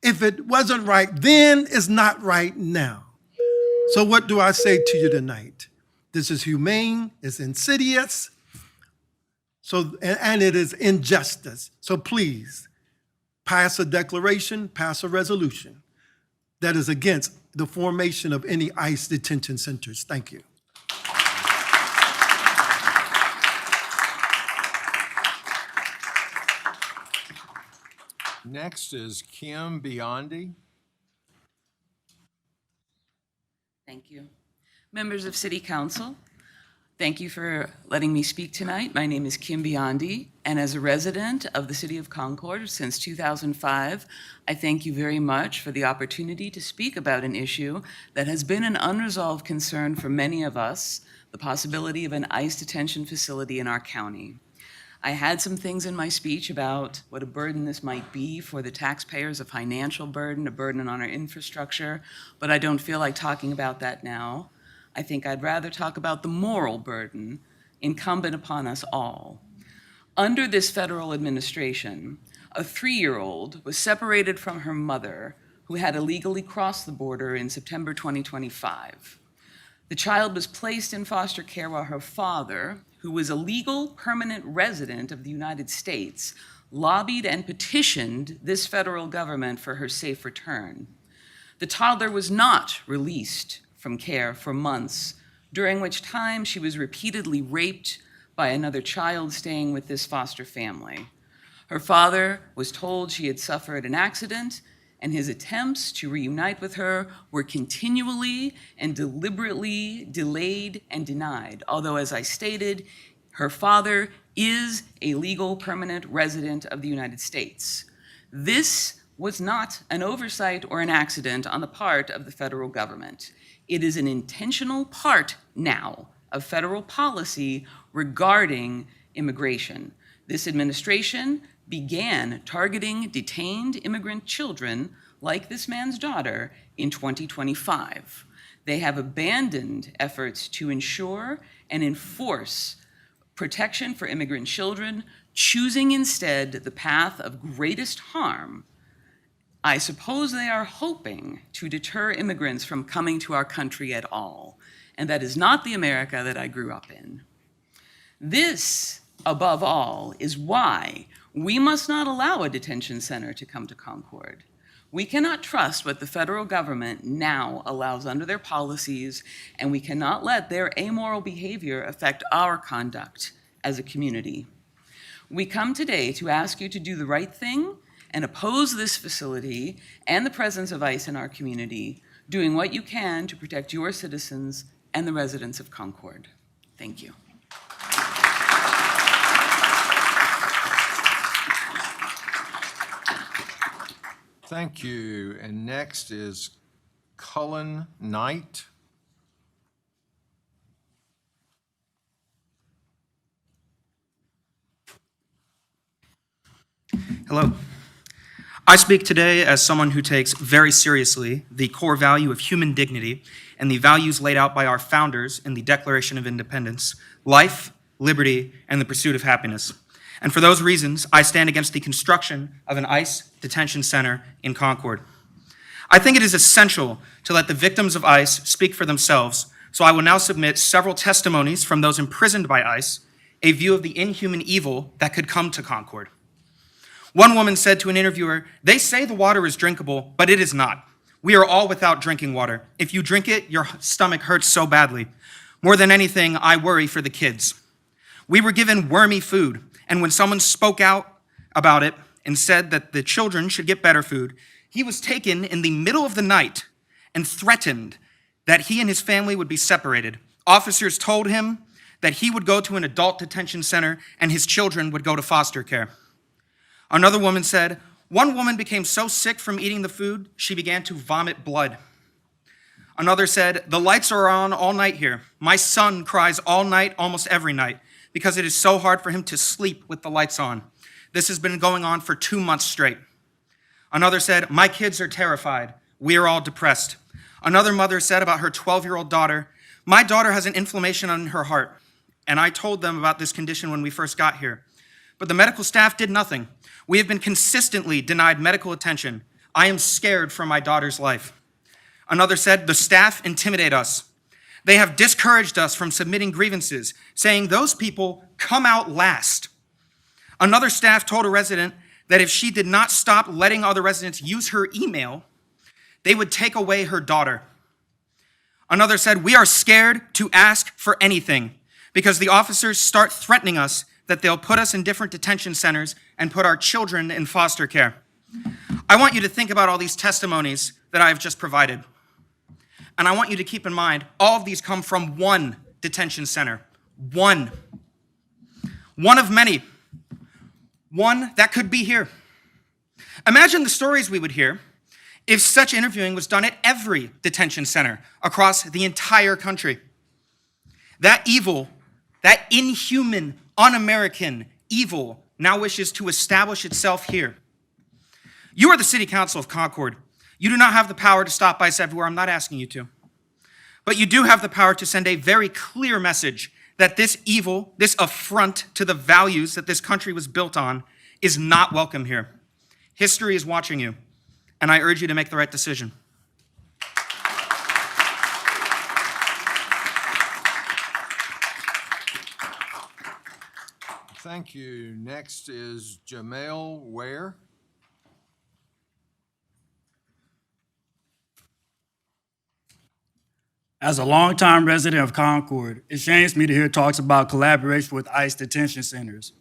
If it wasn't right then, it's not right now. So what do I say to you tonight? This is humane, it's insidious, and it is injustice. So please, pass a declaration, pass a resolution that is against the formation of any ICE detention centers. Thank you. Next is Kim Biondi. Thank you. Members of City Council, thank you for letting me speak tonight. My name is Kim Biondi, and as a resident of the City of Concord since 2005, I thank you very much for the opportunity to speak about an issue that has been an unresolved concern for many of us, the possibility of an ICE detention facility in our county. I had some things in my speech about what a burden this might be for the taxpayers, a financial burden, a burden on our infrastructure, but I don't feel like talking about that now. I think I'd rather talk about the moral burden incumbent upon us all. Under this federal administration, a 3-year-old was separated from her mother, who had illegally crossed the border in September 2025. The child was placed in foster care while her father, who was a legal permanent resident of the United States, lobbied and petitioned this federal government for her safe return. The toddler was not released from care for months, during which time she was repeatedly raped by another child staying with this foster family. Her father was told she had suffered an accident, and his attempts to reunite with her were continually and deliberately delayed and denied, although, as I stated, her father is a legal permanent resident of the United States. This was not an oversight or an accident on the part of the federal government. It is an intentional part now of federal policy regarding immigration. This administration began targeting detained immigrant children like this man's daughter in 2025. They have abandoned efforts to ensure and enforce protection for immigrant children, choosing instead the path of greatest harm. I suppose they are hoping to deter immigrants from coming to our country at all, and that is not the America that I grew up in. This, above all, is why we must not allow a detention center to come to Concord. We cannot trust what the federal government now allows under their policies, and we cannot let their amoral behavior affect our conduct as a community. We come today to ask you to do the right thing and oppose this facility and the presence of ICE in our community, doing what you can to protect your citizens and the residents of Concord. Thank you. Thank you. And next is Cullen Knight. Hello. I speak today as someone who takes very seriously the core value of human dignity and the values laid out by our founders in the Declaration of Independence: life, liberty, and the pursuit of happiness. And for those reasons, I stand against the construction of an ICE detention center in Concord. I think it is essential to let the victims of ICE speak for themselves, so I will now submit several testimonies from those imprisoned by ICE, a view of the inhuman evil that could come to Concord. One woman said to an interviewer, "They say the water is drinkable, but it is not. We are all without drinking water. If you drink it, your stomach hurts so badly. More than anything, I worry for the kids." We were given wormy food, and when someone spoke out about it and said that the children should get better food, he was taken in the middle of the night and threatened that he and his family would be separated. Officers told him that he would go to an adult detention center and his children would go to foster care. Another woman said, "One woman became so sick from eating the food, she began to vomit blood." Another said, "The lights are on all night here. My son cries all night, almost every night, because it is so hard for him to sleep with the lights on. This has been going on for 2 months straight." Another said, "My kids are terrified. We are all depressed." Another mother said about her 12-year-old daughter, "My daughter has an inflammation on her heart, and I told them about this condition when we first got here. But the medical staff did nothing. We have been consistently denied medical attention. I am scared for my daughter's life." Another said, "The staff intimidate us. They have discouraged us from submitting grievances, saying those people come out last." Another staff told a resident that if she did not stop letting other residents use her email, they would take away her daughter. Another said, "We are scared to ask for anything because the officers start threatening us that they'll put us in different detention centers and put our children in foster care." I want you to think about all these testimonies that I have just provided. And I want you to keep in mind, all of these come from one detention center. One. One of many. One that could be here. Imagine the stories we would hear if such interviewing was done at every detention center across the entire country. That evil, that inhuman, un-American evil now wishes to establish itself here. You are the City Council of Concord. You do not have the power to stop ICE everywhere. I'm not asking you to. But you do have the power to send a very clear message that this evil, this affront to the values that this country was built on, is not welcome here. History is watching you, and I urge you to make the right decision. Thank you. Next is Jamel Ware. As a longtime resident of Concord, it shames me to hear talks about collaboration with ICE detention centers.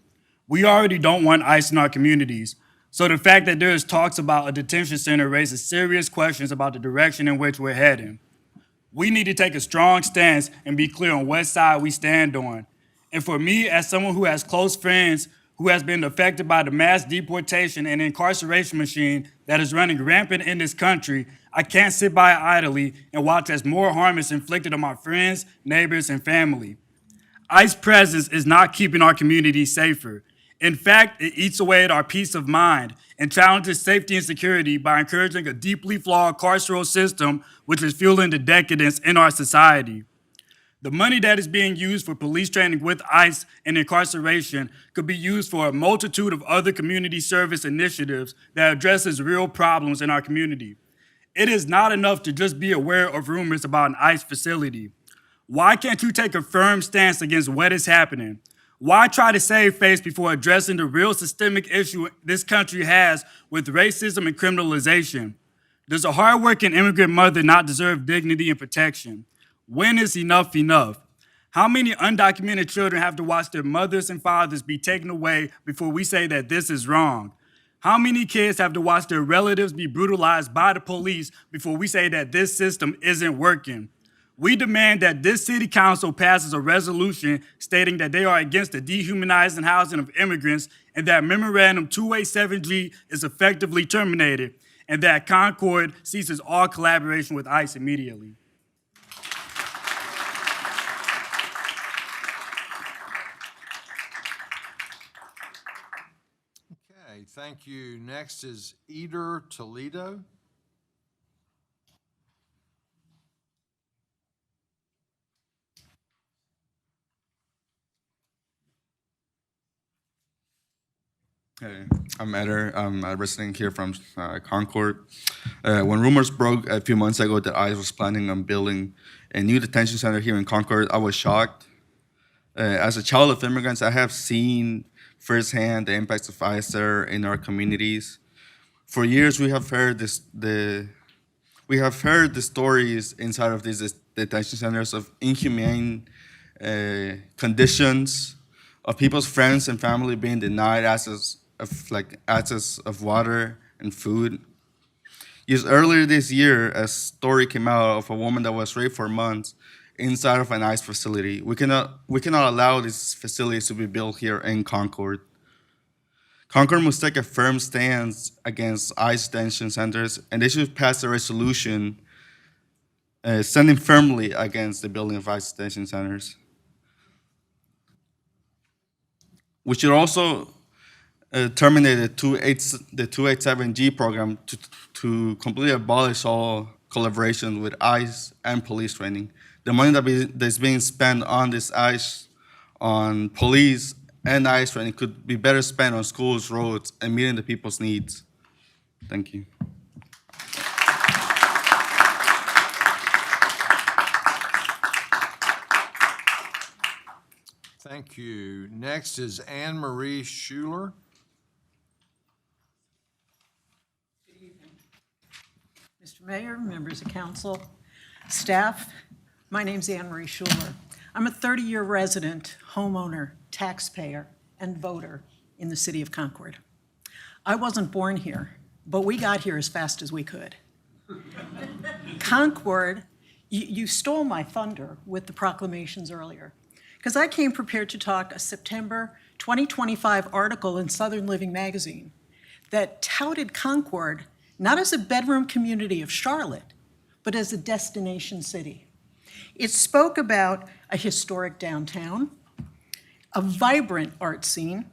We already don't want ICE in our communities, so the fact that there is talks about a detention center raises serious questions about the direction in which we're heading. We need to take a strong stance and be clear on what side we stand on. And for me, as someone who has close friends who has been affected by the mass deportation and incarceration machine that is running rampant in this country, I can't sit by idly and watch as more harm is inflicted on my friends, neighbors, and family. ICE presence is not keeping our community safer. In fact, it eats away at our peace of mind and challenges safety and security by encouraging a deeply flawed carceral system which is fueling the decadence in our society. The money that is being used for police training with ICE and incarceration could be used for a multitude of other community service initiatives that addresses real problems in our community. It is not enough to just be aware of rumors about an ICE facility. Why can't you take a firm stance against what is happening? Why try to save face before addressing the real systemic issue this country has with racism and criminalization? Does a hardworking immigrant mother not deserve dignity and protection? When is enough enough? How many undocumented children have to watch their mothers and fathers be taken away before we say that this is wrong? How many kids have to watch their relatives be brutalized by the police before we say that this system isn't working? We demand that this city council passes a resolution stating that they are against the dehumanizing housing of immigrants and that Memorandum 287G is effectively terminated and that Concord ceases all collaboration with ICE immediately. Okay, thank you. Next is Eder Toledo. Hey, I'm Eder. I'm a resident here from Concord. When rumors broke a few months ago that ICE was planning on building a new detention center here in Concord, I was shocked. As a child of immigrants, I have seen firsthand the impacts of ICER in our communities. For years, we have heard the stories inside of these detention centers of inhumane conditions, of people's friends and family being denied access of water and food. Just earlier this year, a story came out of a woman that was raped for months inside of an ICE facility. We cannot allow these facilities to be built here in Concord. Concord must take a firm stance against ICE detention centers, and they should pass a resolution standing firmly against the building of ICE detention centers. We should also terminate the 287G program to completely abolish all collaboration with ICE and police training. The money that's being spent on this ICE, on police and ICE training could be better spent on schools, roads, and meeting the people's needs. Thank you. Thank you. Next is Anne Marie Schuler. Mr. Mayor, members of council, staff, my name's Anne Marie Schuler. I'm a 30-year resident, homeowner, taxpayer, and voter in the city of Concord. I wasn't born here, but we got here as fast as we could. Concord, you stole my thunder with the proclamations earlier, because I came prepared to talk a September 2025 article in Southern Living magazine that touted Concord not as a bedroom community of Charlotte, but as a destination city. It spoke about a historic downtown, a vibrant art scene,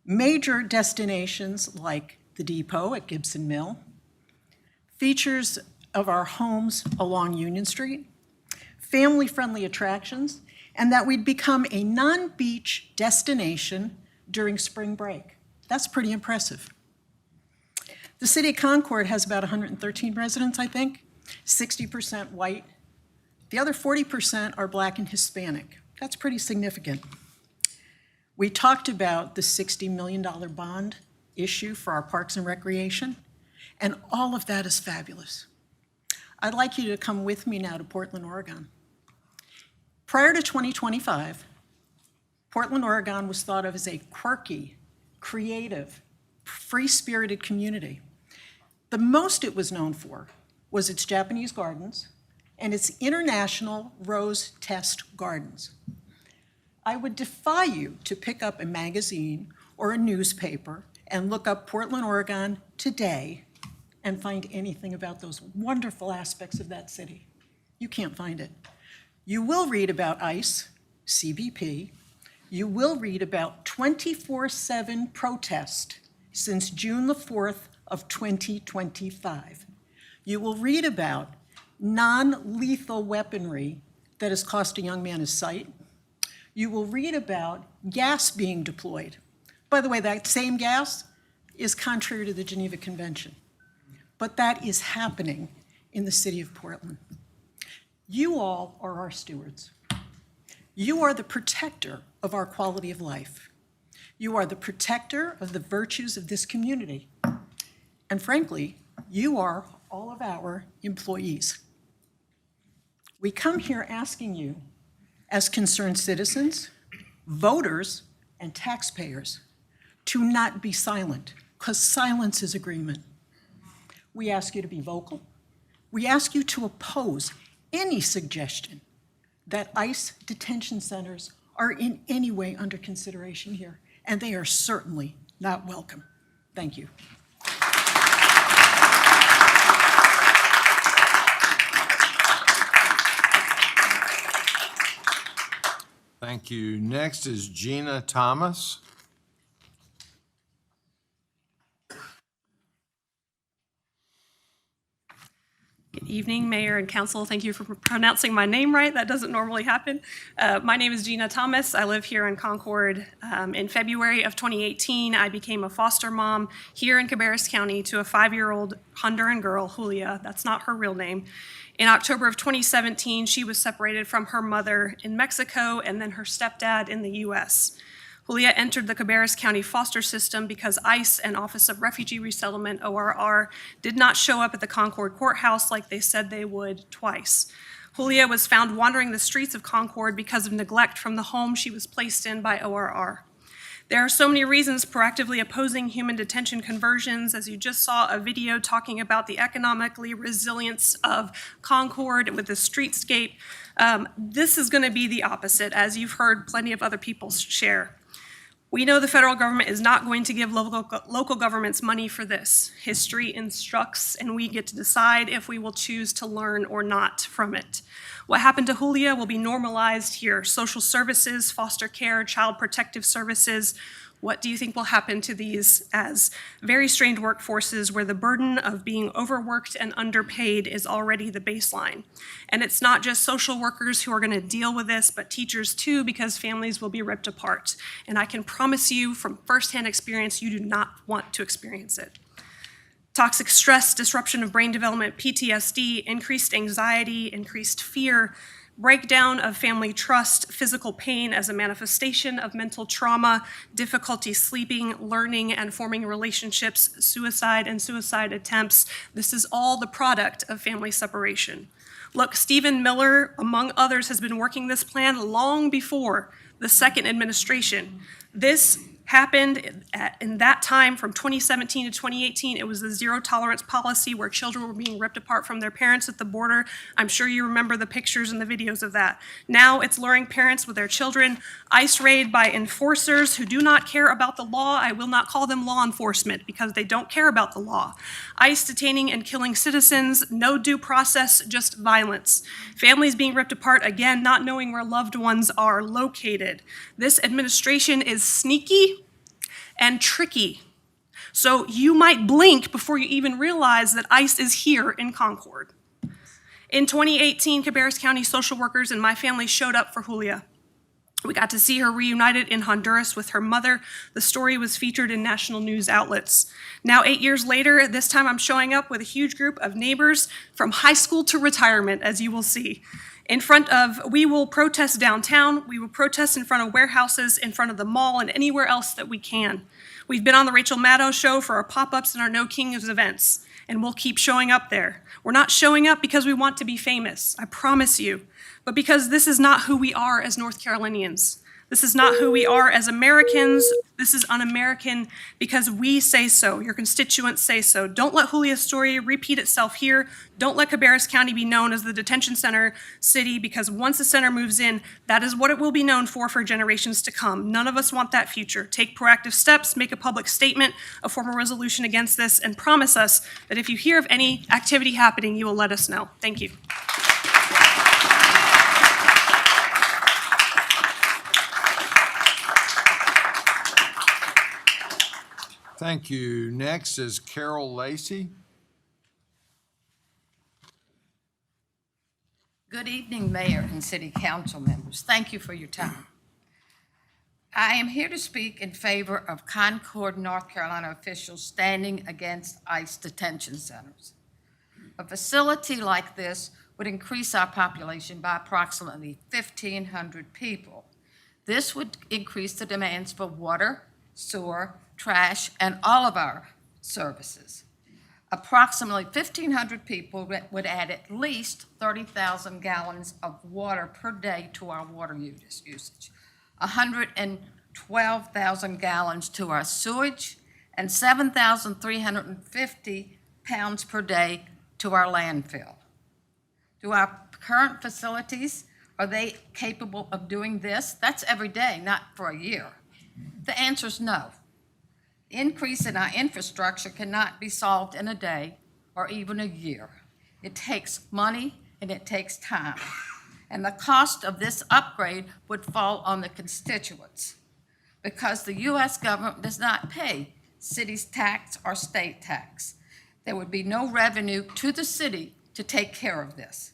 major destinations like the Depot at Gibson Mill, features of our homes along Union Street, family-friendly attractions, and that we'd become a non-beach destination during spring break. That's pretty impressive. The city of Concord has about 113 residents, I think, 60% white. The other 40% are Black and Hispanic. That's pretty significant. We talked about the $60 million bond issue for our parks and recreation, and all of that is fabulous. I'd like you to come with me now to Portland, Oregon. Prior to 2025, Portland, Oregon was thought of as a quirky, creative, free-spirited community. The most it was known for was its Japanese gardens and its international rose test gardens. I would defy you to pick up a magazine or a newspaper and look up Portland, Oregon today and find anything about those wonderful aspects of that city. You can't find it. You will read about ICE, CBP. You will read about 24/7 protest since June the 4th of 2025. You will read about non-lethal weaponry that has cost a young man his sight. You will read about gas being deployed. By the way, that same gas is contrary to the Geneva Convention, but that is happening in the city of Portland. You all are our stewards. You are the protector of our quality of life. You are the protector of the virtues of this community. And frankly, you are all of our employees. We come here asking you, as concerned citizens, voters, and taxpayers, to not be silent, because silence is agreement. We ask you to be vocal. We ask you to oppose any suggestion that ICE detention centers are in any way under consideration here, and they are certainly not welcome. Thank you. Thank you. Next is Gina Thomas. Good evening, Mayor and Council. Thank you for pronouncing my name right. That doesn't normally happen. My name is Gina Thomas. I live here in Concord. In February of 2018, I became a foster mom here in Cabarrus County to a 5-year-old Honduran girl, Julia. That's not her real name. In October of 2017, she was separated from her mother in Mexico and then her stepdad in the U.S. Julia entered the Cabarrus County foster system because ICE and Office of Refugee Resettlement, ORR, did not show up at the Concord courthouse like they said they would twice. Julia was found wandering the streets of Concord because of neglect from the home she was placed in by ORR. There are so many reasons proactively opposing human detention conversions, as you just saw a video talking about the economically resilience of Concord with the streetscape. This is going to be the opposite, as you've heard plenty of other people share. We know the federal government is not going to give local governments money for this. History instructs, and we get to decide if we will choose to learn or not from it. What happened to Julia will be normalized here. Social services, foster care, child protective services. What do you think will happen to these as very strained workforces where the burden of being overworked and underpaid is already the baseline? And it's not just social workers who are going to deal with this, but teachers too, because families will be ripped apart. And I can promise you from firsthand experience, you do not want to experience it. Toxic stress, disruption of brain development, PTSD, increased anxiety, increased fear, breakdown of family trust, physical pain as a manifestation of mental trauma, difficulty sleeping, learning, and forming relationships, suicide and suicide attempts. This is all the product of family separation. Look, Stephen Miller, among others, has been working this plan long before the second administration. This happened in that time from 2017 to 2018. It was the zero tolerance policy where children were being ripped apart from their parents at the border. I'm sure you remember the pictures and the videos of that. Now it's luring parents with their children. ICE raid by enforcers who do not care about the law. I will not call them law enforcement because they don't care about the law. ICE detaining and killing citizens, no due process, just violence. Families being ripped apart, again, not knowing where loved ones are located. This administration is sneaky and tricky. So you might blink before you even realize that ICE is here in Concord. In 2018, Cabarrus County social workers and my family showed up for Julia. We got to see her reunited in Honduras with her mother. The story was featured in national news outlets. Now, 8 years later, this time I'm showing up with a huge group of neighbors from high school to retirement, as you will see. We will protest downtown, we will protest in front of warehouses, in front of the mall, and anywhere else that we can. We've been on the Rachel Maddow show for our pop-ups and our No Kings events, and we'll keep showing up there. We're not showing up because we want to be famous, I promise you, but because this is not who we are as North Carolinians. This is not who we are as Americans. This is un-American because we say so. Your constituents say so. Don't let Julia's story repeat itself here. Don't let Cabarrus County be known as the detention center city, because once the center moves in, that is what it will be known for generations to come. None of us want that future. Take proactive steps, make a public statement, a formal resolution against this, and promise us that if you hear of any activity happening, you will let us know. Thank you. Thank you. Next is Carol Lacey. Good evening, Mayor and City Council members. Thank you for your time. I am here to speak in favor of Concord, North Carolina officials standing against ICE detention centers. A facility like this would increase our population by approximately 1,500 people. This would increase the demands for water, sewer, trash, and all of our services. Approximately 1,500 people would add at least 30,000 gallons of water per day to our water usage, 112,000 gallons to our sewage, and 7,350 pounds per day to our landfill. Do our current facilities, are they capable of doing this? That's every day, not for a year. The answer is no. Increase in our infrastructure cannot be solved in a day or even a year. It takes money and it takes time. And the cost of this upgrade would fall on the constituents because the U.S. government does not pay city's tax or state tax. There would be no revenue to the city to take care of this.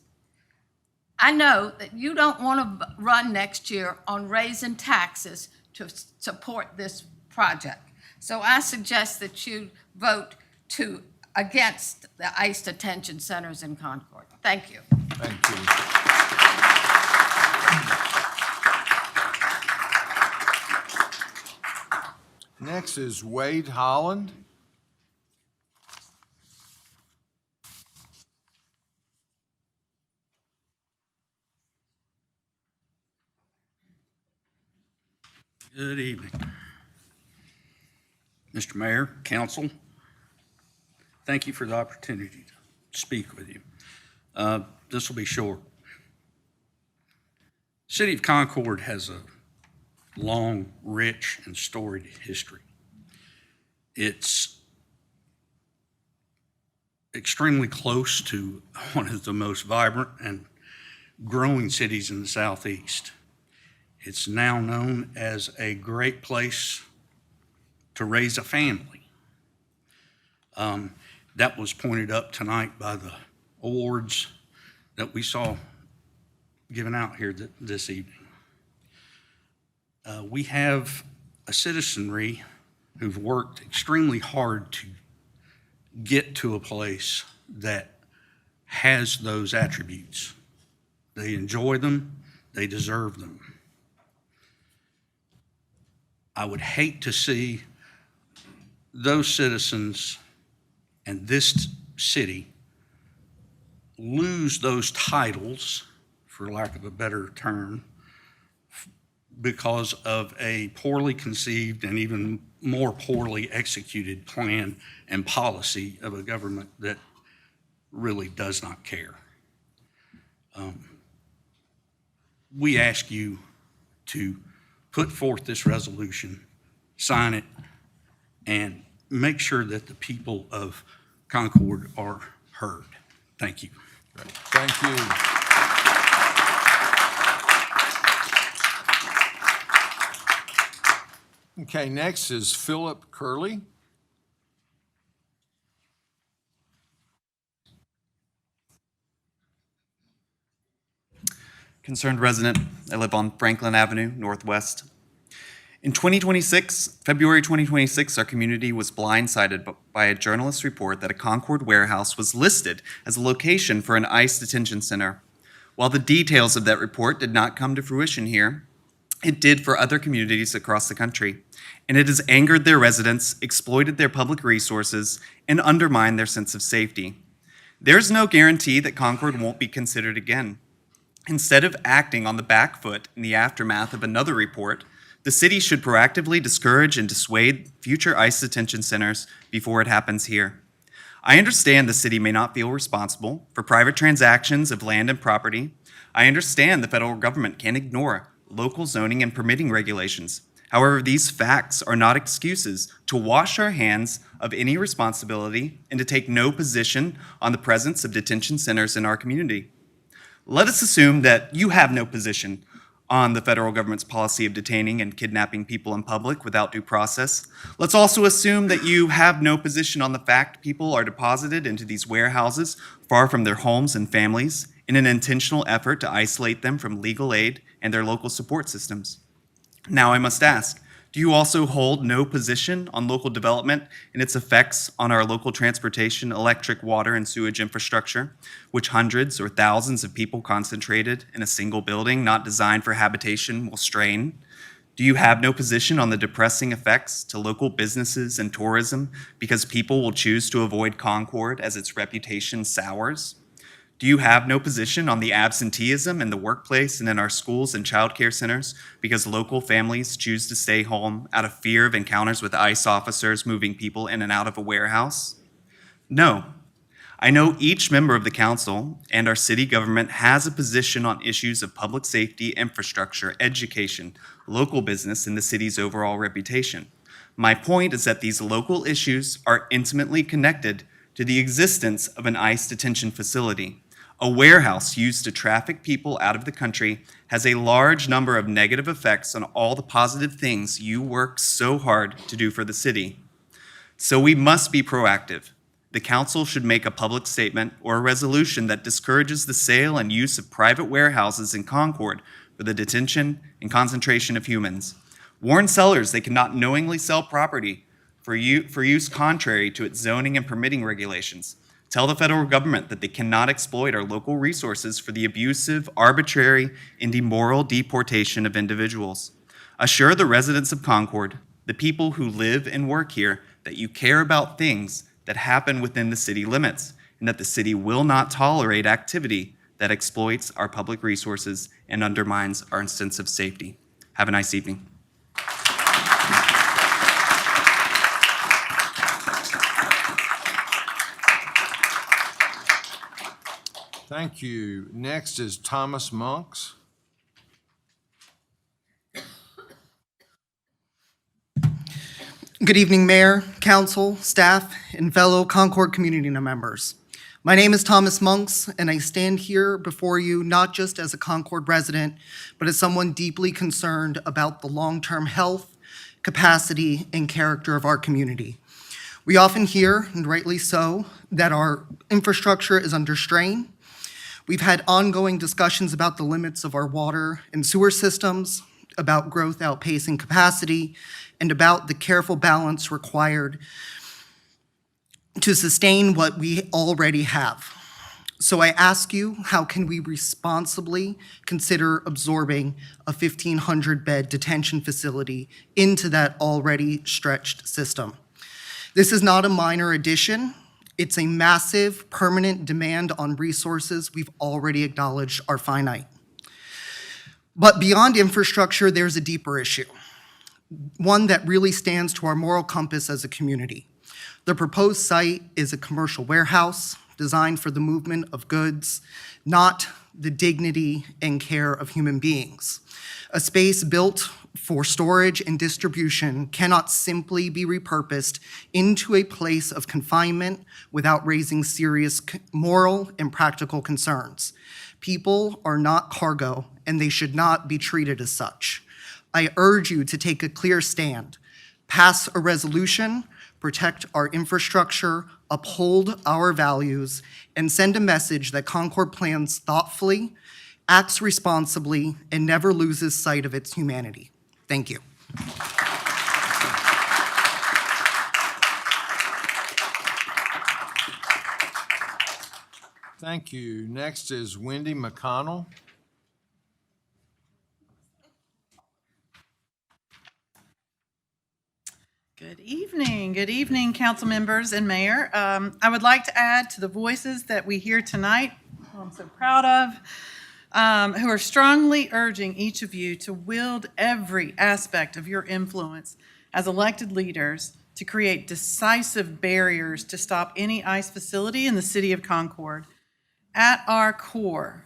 I know that you don't want to run next year on raising taxes to support this project. So I suggest that you vote against the ICE detention centers in Concord. Thank you. Thank you. Next is Wade Holland. Good evening. Mr. Mayor, Council, thank you for the opportunity to speak with you. This will be short. The City of Concord has a long, rich, and storied history. It's extremely close to one of the most vibrant and growing cities in the Southeast. It's now known as a great place to raise a family. That was pointed up tonight by the awards that we saw given out here this evening. We have a citizenry who've worked extremely hard to get to a place that has those attributes. They enjoy them, they deserve them. I would hate to see those citizens and this city lose those titles, for lack of a better term, because of a poorly conceived and even more poorly executed plan and policy of a government that really does not care. We ask you to put forth this resolution, sign it, and make sure that the people of Concord are heard. Thank you. Thank you. Okay, next is Philip Curley. Concerned resident. I live on Franklin Avenue, Northwest. In February 2026, our community was blindsided by a journalist report that a Concord warehouse was listed as a location for an ICE detention center. While the details of that report did not come to fruition here, it did for other communities across the country, and it has angered their residents, exploited their public resources, and undermined their sense of safety. There's no guarantee that Concord won't be considered again. Instead of acting on the back foot in the aftermath of another report, the city should proactively discourage and dissuade future ICE detention centers before it happens here. I understand the city may not feel responsible for private transactions of land and property. I understand the federal government can't ignore local zoning and permitting regulations. However, these facts are not excuses to wash our hands of any responsibility and to take no position on the presence of detention centers in our community. Let us assume that you have no position on the federal government's policy of detaining and kidnapping people in public without due process. Let's also assume that you have no position on the fact people are deposited into these warehouses far from their homes and families in an intentional effort to isolate them from legal aid and their local support systems. Now I must ask, do you also hold no position on local development and its effects on our local transportation, electric, water, and sewage infrastructure, which hundreds or thousands of people concentrated in a single building not designed for habitation will strain? Do you have no position on the depressing effects to local businesses and tourism because people will choose to avoid Concord as its reputation sours? Do you have no position on the absenteeism in the workplace and in our schools and childcare centers because local families choose to stay home out of fear of encounters with ICE officers moving people in and out of a warehouse? No. I know each member of the council and our city government has a position on issues of public safety, infrastructure, education, local business, and the city's overall reputation. My point is that these local issues are intimately connected to the existence of an ICE detention facility. A warehouse used to traffic people out of the country has a large number of negative effects on all the positive things you work so hard to do for the city. So we must be proactive. The council should make a public statement or a resolution that discourages the sale and use of private warehouses in Concord for the detention and concentration of humans. Warn sellers they cannot knowingly sell property for use contrary to its zoning and permitting regulations. Tell the federal government that they cannot exploit our local resources for the abusive, arbitrary, and immoral deportation of individuals. Assure the residents of Concord the people who live and work here, that you care about things that happen within the city limits, and that the city will not tolerate activity that exploits our public resources and undermines our sense of safety. Have a nice evening. Thank you. Next is Thomas Monks. Good evening, Mayor, Council, staff, and fellow Concord community members. My name is Thomas Monks, and I stand here before you not just as a Concord resident, but as someone deeply concerned about the long-term health, capacity, and character of our community. We often hear, and rightly so, that our infrastructure is under strain. We've had ongoing discussions about the limits of our water and sewer systems, about growth outpacing capacity, and about the careful balance required to sustain what we already have. So I ask you, how can we responsibly consider absorbing a 1,500-bed detention facility into that already stretched system? This is not a minor addition. It's a massive, permanent demand on resources we've already acknowledged are finite. But beyond infrastructure, there's a deeper issue, one that really stands to our moral compass as a community. The proposed site is a commercial warehouse designed for the movement of goods, not the dignity and care of human beings. A space built for storage and distribution cannot simply be repurposed into a place of confinement without raising serious moral and practical concerns. People are not cargo, and they should not be treated as such. I urge you to take a clear stand, pass a resolution, protect our infrastructure, uphold our values, and send a message that Concord plans thoughtfully, acts responsibly, and never loses sight of its humanity. Thank you. Thank you. Next is Wendy McConnell. Good evening, council members and mayor. I would like to add to the voices that we hear tonight, who I'm so proud of, who are strongly urging each of you to wield every aspect of your influence as elected leaders to create decisive barriers to stop any ICE facility in the city of Concord. At our core,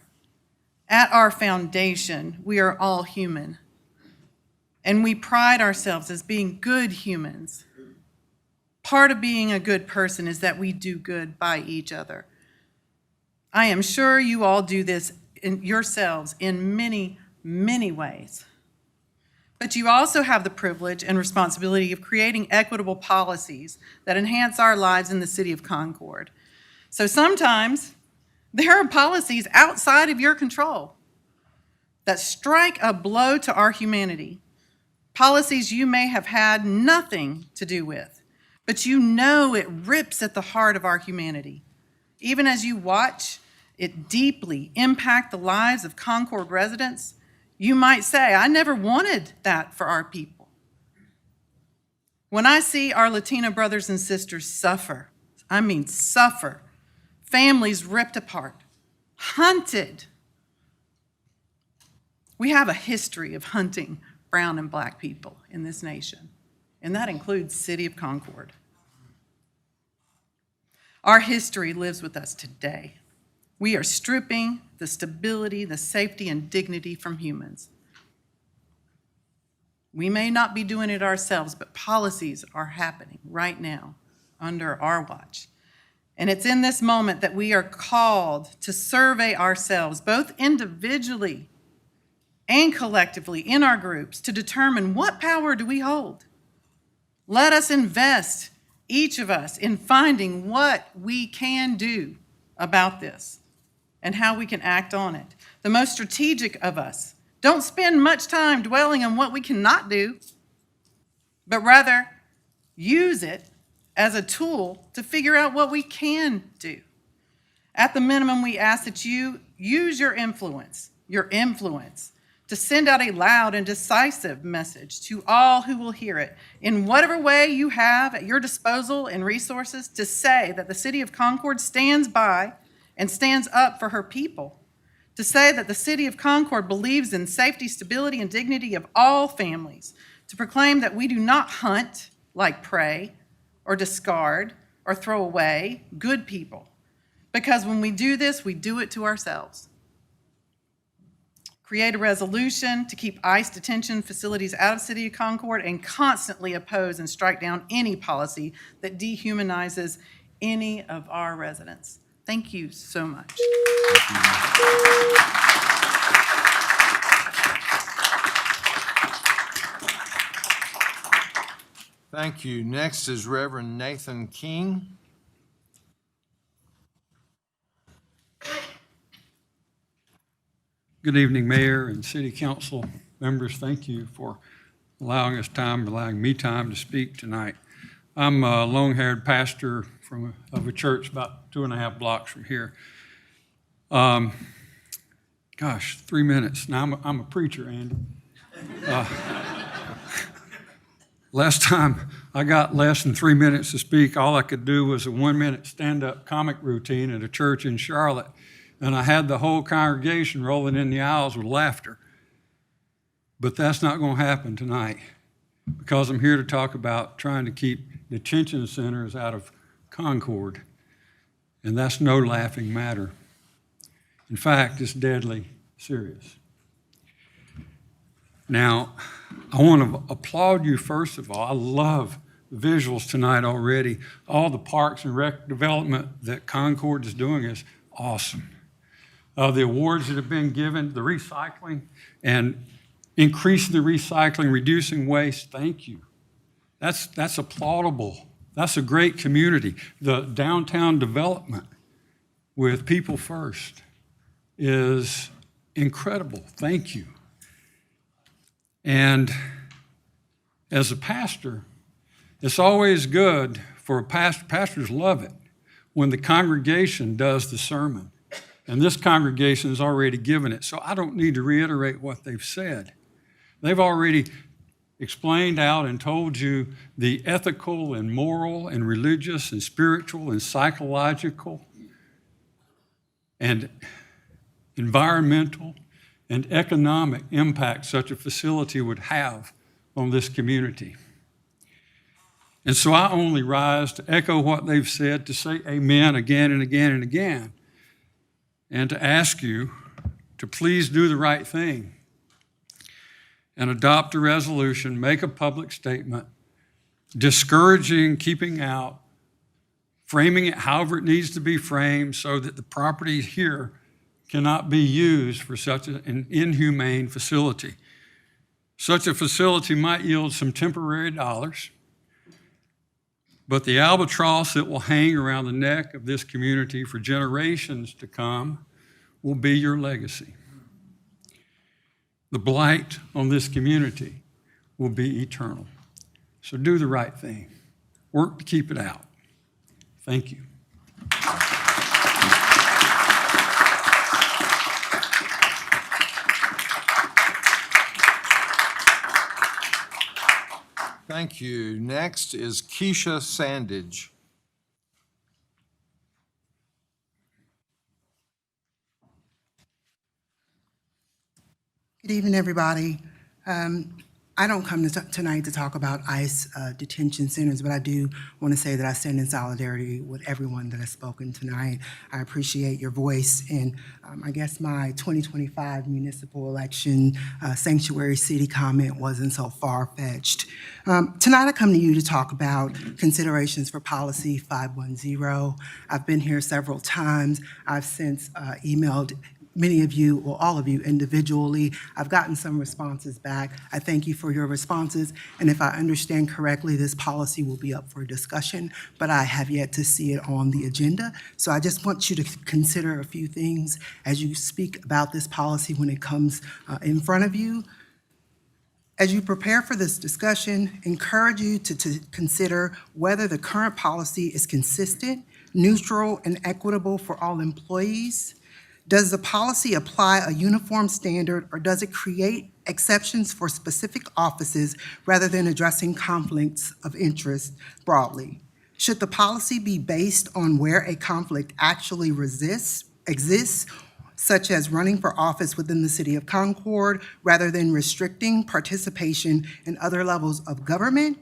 at our foundation, we are all human. And we pride ourselves as being good humans. Part of being a good person is that we do good by each other. I am sure you all do this yourselves in many, many ways. But you also have the privilege and responsibility of creating equitable policies that enhance our lives in the city of Concord. So sometimes there are policies outside of your control that strike a blow to our humanity. Policies you may have had nothing to do with, but you know it rips at the heart of our humanity. Even as you watch it deeply impact the lives of Concord residents, you might say, I never wanted that for our people. When I see our Latino brothers and sisters suffer, I mean suffer, families ripped apart, hunted. We have a history of hunting brown and black people in this nation, and that includes City of Concord. Our history lives with us today. We are stripping the stability, the safety, and dignity from humans. We may not be doing it ourselves, but policies are happening right now under our watch. And it's in this moment that we are called to survey ourselves, both individually and collectively in our groups, to determine what power do we hold. Let us invest, each of us, in finding what we can do about this and how we can act on it. The most strategic of us don't spend much time dwelling on what we cannot do, but rather use it as a tool to figure out what we can do. At the minimum, we ask that you use your influence to send out a loud and decisive message to all who will hear it in whatever way you have at your disposal and resources, to say that the City of Concord stands by and stands up for her people, to say that the City of Concord believes in safety, stability, and dignity of all families, to proclaim that we do not hunt like prey or discard or throw away good people, because when we do this, we do it to ourselves. Create a resolution to keep ICE detention facilities out of City of Concord, and constantly oppose and strike down any policy that dehumanizes any of our residents. Thank you so much. Thank you. Next is Reverend Nathan King. Good evening, Mayor and City Council members. Thank you for allowing me time to speak tonight. I'm a long-haired pastor of a church about 2.5 blocks from here. 3 minutes. Now, I'm a preacher, Andy. Last time I got less than 3 minutes to speak, all I could do was a 1-minute stand-up comic routine at a church in Charlotte. And I had the whole congregation rolling in the aisles with laughter. But that's not going to happen tonight, because I'm here to talk about trying to keep detention centers out of Concord. And that's no laughing matter. In fact, it's deadly serious. Now, I want to applaud you, first of all. I love the visuals tonight already. All the parks and rec development that Concord is doing is awesome. The awards that have been given, the recycling and increasing the recycling, reducing waste, thank you. That's applaudable. That's a great community. The downtown development with People First is incredible. Thank you. And as a pastor, it's always good for a pastor, pastors love it, when the congregation does the sermon. And this congregation has already given it, so I don't need to reiterate what they've said. They've already explained out and told you the ethical and moral and religious and spiritual and psychological and environmental and economic impact such a facility would have on this community. And so I only rise to echo what they've said, to say amen again and again and again, and to ask you to please do the right thing and adopt a resolution, make a public statement, discouraging keeping out, framing it however it needs to be framed so that the property here cannot be used for such an inhumane facility. Such a facility might yield some temporary dollars, but the albatross that will hang around the neck of this community for generations to come will be your legacy. The blight on this community will be eternal. So do the right thing. Work to keep it out. Thank you. Thank you. Next is Keisha Sandage. Good evening, everybody. I don't come tonight to talk about ICE detention centers, but I do want to say that I stand in solidarity with everyone that has spoken tonight. I appreciate your voice, and I guess my 2025 municipal election sanctuary city comment wasn't so far-fetched. Tonight I come to you to talk about considerations for policy 510. I've been here several times. I've since emailed many of you, or all of you individually. I've gotten some responses back. I thank you for your responses, and if I understand correctly, this policy will be up for discussion, but I have yet to see it on the agenda. So I just want you to consider a few things as you speak about this policy when it comes in front of you. As you prepare for this discussion, encourage you to consider whether the current policy is consistent, neutral, and equitable for all employees. Does the policy apply a uniform standard, or does it create exceptions for specific offices rather than addressing conflicts of interest broadly? Should the policy be based on where a conflict actually exists, such as running for office within the City of Concord, rather than restricting participation in other levels of government?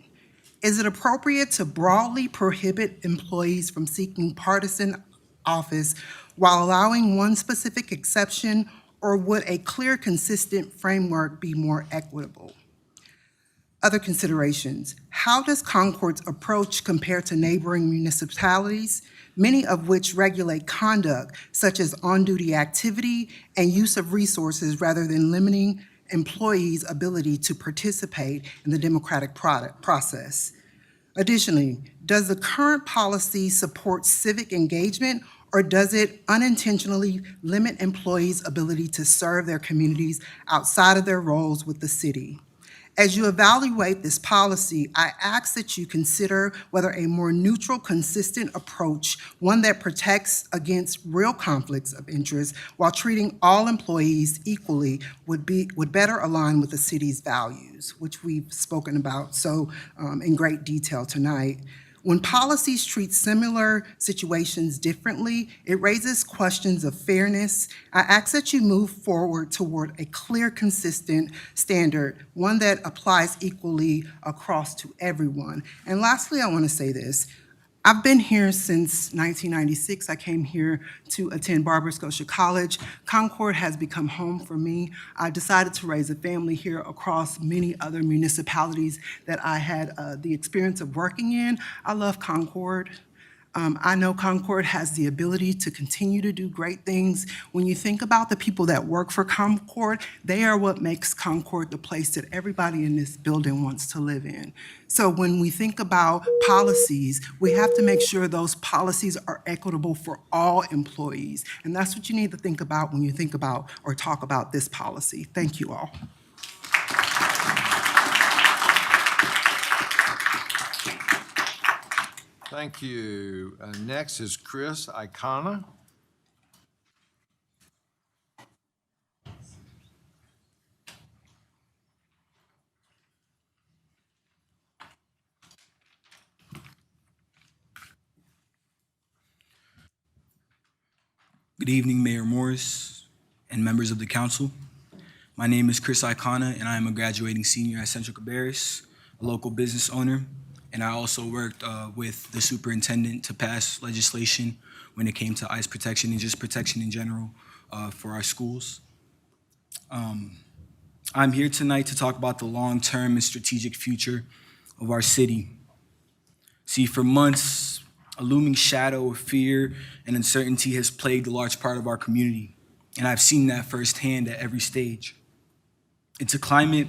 Is it appropriate to broadly prohibit employees from seeking partisan office while allowing one specific exception, or would a clear, consistent framework be more equitable? Other considerations. How does Concord's approach compare to neighboring municipalities, many of which regulate conduct such as on-duty activity and use of resources rather than limiting employees' ability to participate in the democratic process? Additionally, does the current policy support civic engagement, or does it unintentionally limit employees' ability to serve their communities outside of their roles with the city? As you evaluate this policy, I ask that you consider whether a more neutral, consistent approach, one that protects against real conflicts of interest while treating all employees equally, would better align with the city's values, which we've spoken about in great detail tonight. When policies treat similar situations differently, it raises questions of fairness. I ask that you move forward toward a clear, consistent standard, one that applies equally across to everyone. And lastly, I want to say this. I've been here since 1996. I came here to attend Barbara Scotia College. Concord has become home for me. I decided to raise a family here across many other municipalities that I had the experience of working in. I love Concord. I know Concord has the ability to continue to do great things. When you think about the people that work for Concord, they are what makes Concord the place that everybody in this building wants to live in. So when we think about policies, we have to make sure those policies are equitable for all employees. And that's what you need to think about when you think about or talk about this policy. Thank you all. Thank you. Next is Chris Icona. Good evening, Mayor Morris and members of the council. My name is Chris Icona, and I am a graduating senior at Central Cabarrus, a local business owner. And I also worked with the superintendent to pass legislation when it came to ICE protection and just protection in general for our schools. I'm here tonight to talk about the long-term and strategic future of our city. See, for months, a looming shadow of fear and uncertainty has plagued a large part of our community, and I've seen that firsthand at every stage. It's a climate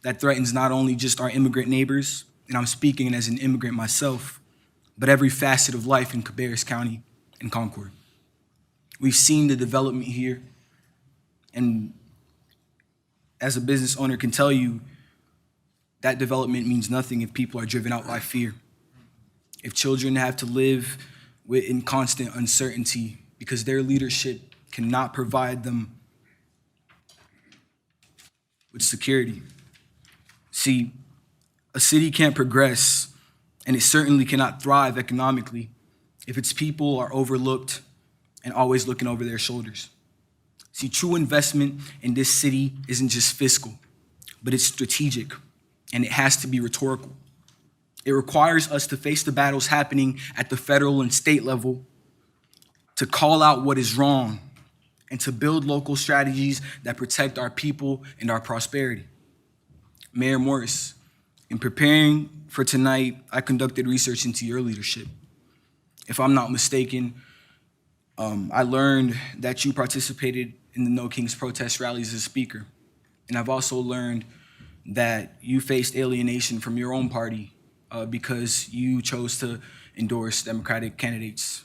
that threatens not only just our immigrant neighbors, and I'm speaking as an immigrant myself, but every facet of life in Cabarrus County and Concord. We've seen the development here, and as a business owner can tell you, that development means nothing if people are driven out by fear. If children have to live in constant uncertainty because their leadership cannot provide them with security. See, a city can't progress, and it certainly cannot thrive economically if its people are overlooked and always looking over their shoulders. See, true investment in this city isn't just fiscal, but it's strategic, and it has to be rhetorical. It requires us to face the battles happening at the federal and state level, to call out what is wrong, and to build local strategies that protect our people and our prosperity. Mayor Morris, in preparing for tonight, I conducted research into your leadership. If I'm not mistaken, I learned that you participated in the No Kings protest rallies as a speaker. And I've also learned that you faced alienation from your own party because you chose to endorse Democratic candidates.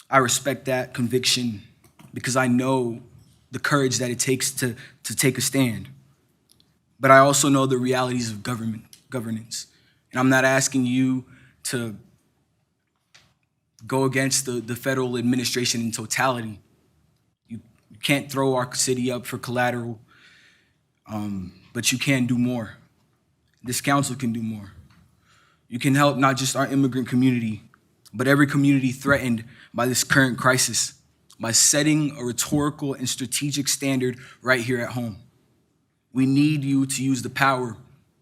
I respect that conviction because I know the courage that it takes to take a stand. But I also know the realities of governance. And I'm not asking you to go against the federal administration in totality. You can't throw our city up for collateral, but you can do more. This council can do more. You can help not just our immigrant community, but every community threatened by this current crisis by setting a rhetorical and strategic standard right here at home. We need you to use the power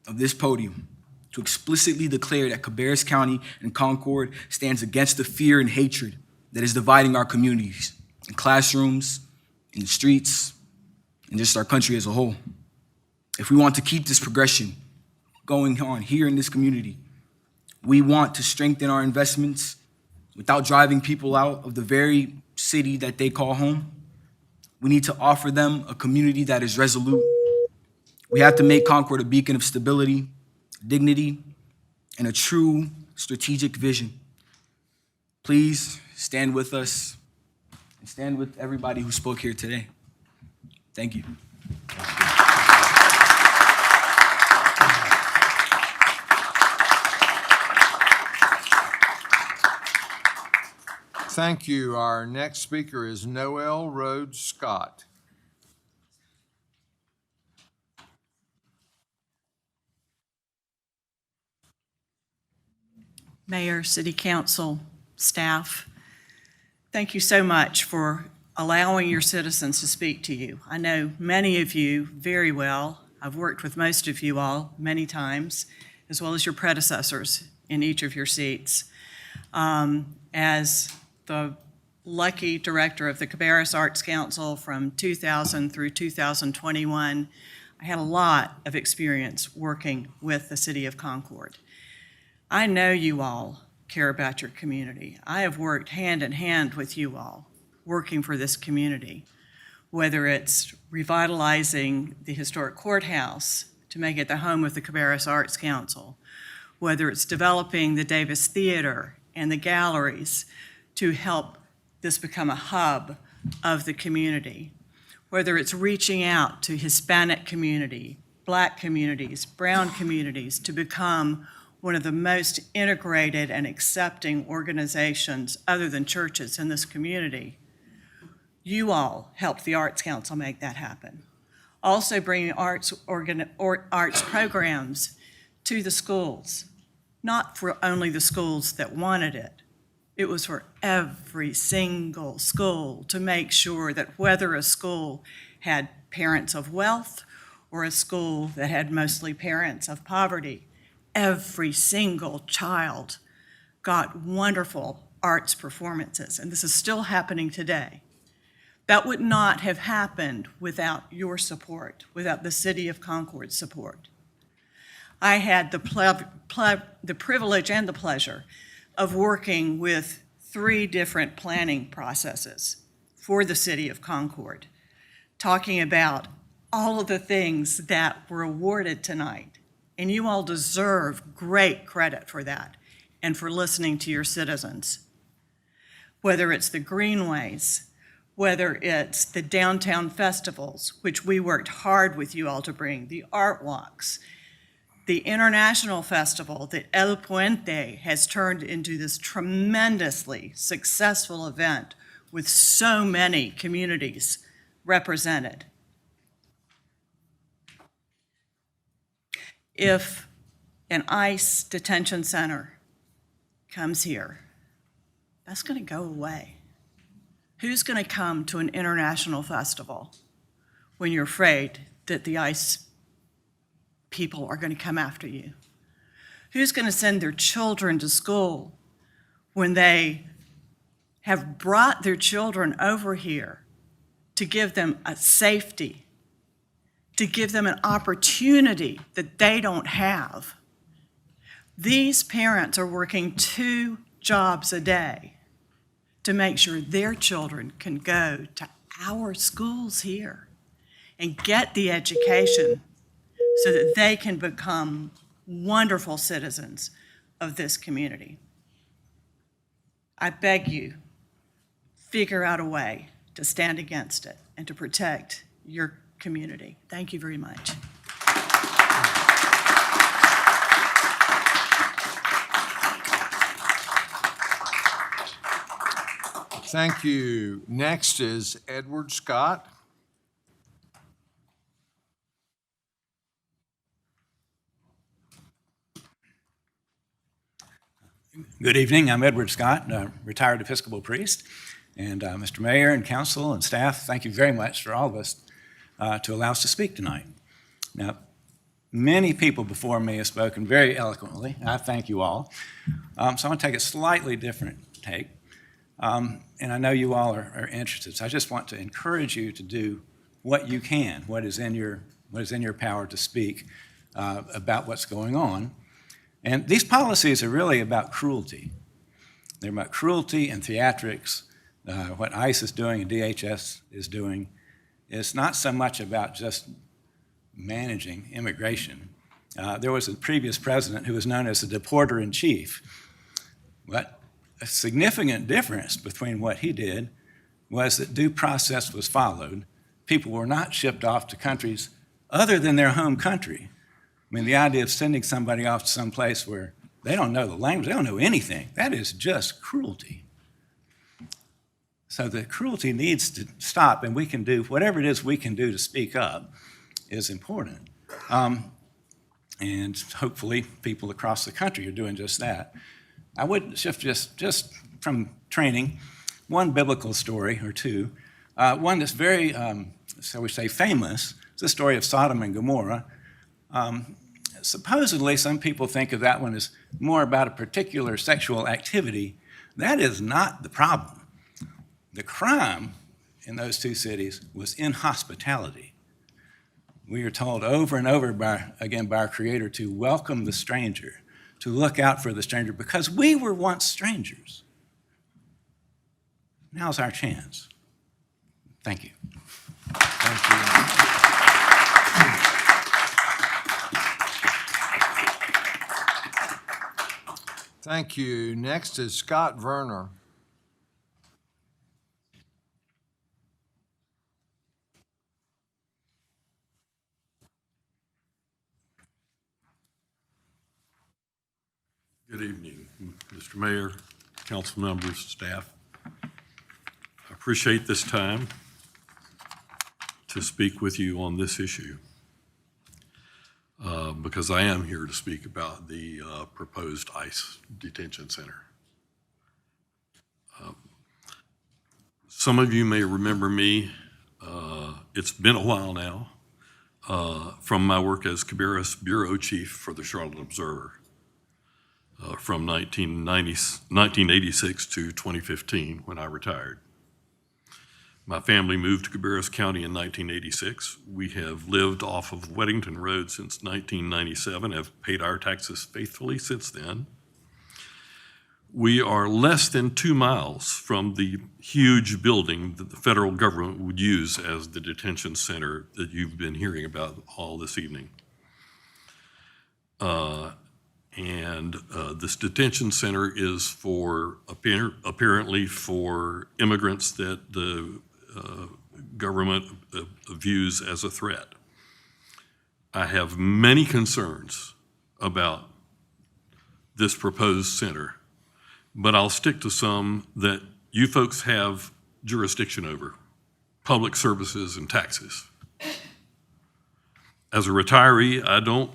of this podium to explicitly declare that Cabarrus County and Concord stands against the fear and hatred that is dividing our communities, in classrooms, in the streets, and just our country as a whole. If we want to keep this progression going on here in this community, we want to strengthen our investments without driving people out of the very city that they call home. We need to offer them a community that is resolute. We have to make Concord a beacon of stability, dignity, and a true strategic vision. Please stand with us and stand with everybody who spoke here today. Thank you. Thank you. Our next speaker is Noel Rhodes Scott. Mayor, City Council, staff, thank you so much for allowing your citizens to speak to you. I know many of you very well. I've worked with most of you all many times, as well as your predecessors in each of your seats. As the lucky director of the Cabarrus Arts Council from 2000 through 2021, I had a lot of experience working with the City of Concord. I know you all care about your community. I have worked hand in hand with you all, working for this community, whether it's revitalizing the historic courthouse to make it the home of the Cabarrus Arts Council, whether it's developing the Davis Theater and the galleries to help this become a hub of the community, whether it's reaching out to Hispanic community, Black communities, brown communities to become one of the most integrated and accepting organizations other than churches in this community. You all helped the Arts Council make that happen. Also bringing arts programs to the schools, not for only the schools that wanted it. It was for every single school to make sure that whether a school had parents of wealth or a school that had mostly parents of poverty, every single child got wonderful arts performances, and this is still happening today. That would not have happened without your support, without the City of Concord's support. I had the privilege and the pleasure of working with 3 different planning processes for the City of Concord, talking about all of the things that were awarded tonight. And you all deserve great credit for that and for listening to your citizens. Whether it's the greenways, whether it's the downtown festivals, which we worked hard with you all to bring, the art walks, the international festival that El Puente has turned into this tremendously successful event with so many communities represented. If an ICE detention center comes here, that's going to go away. Who's going to come to an international festival when you're afraid that the ICE people are going to come after you? Who's going to send their children to school when they have brought their children over here to give them a safety, to give them an opportunity that they don't have? These parents are working 2 jobs a day to make sure their children can go to our schools here and get the education so that they can become wonderful citizens of this community. I beg you, figure out a way to stand against it and to protect your community. Thank you very much. Thank you. Next is Edward Scott. Good evening. I'm Edward Scott, retired Episcopal priest. And Mr. Mayor and council and staff, thank you very much for all of us to allow us to speak tonight. Now, many people before me have spoken very eloquently. I thank you all. So I'm going to take a slightly different take. And I know you all are interested. So I just want to encourage you to do what you can, what is in your power to speak about what's going on. And these policies are really about cruelty. They're about cruelty and theatrics. What ICE is doing and DHS is doing is not so much about just managing immigration. There was a previous president who was known as the deporter-in-chief. But a significant difference between what he did was that due process was followed. People were not shipped off to countries other than their home country. I mean, the idea of sending somebody off to some place where they don't know the language, they don't know anything, that is just cruelty. So the cruelty needs to stop, and we can do whatever it is we can do to speak up is important. And hopefully people across the country are doing just that. I would shift just from training, one biblical story or two. One that's very, shall we say, famous. It's the story of Sodom and Gomorrah. Supposedly, some people think of that one as more about a particular sexual activity. That is not the problem. The crime in those two cities was inhospitality. We are told over and over again by our Creator to welcome the stranger, to look out for the stranger, because we were once strangers. Now's our chance. Thank you. Thank you. Thank you. Next is Scott Werner. Good evening, Mr. Mayor, council members, staff. I appreciate this time to speak with you on this issue because I am here to speak about the proposed ICE detention center. Some of you may remember me. It's been a while now from my work as Cabarrus Bureau Chief for the Charlotte Observer. From 1986 to 2015 when I retired. My family moved to Cabarrus County in 1986. We have lived off of Weddington Road since 1997, have paid our taxes faithfully since then. We are less than 2 miles from the huge building that the federal government would use as the detention center that you've been hearing about all this evening. This detention center is for, apparently for immigrants that the government views as a threat. I have many concerns about this proposed center, but I'll stick to some that you folks have jurisdiction over: public services and taxes. As a retiree, I don't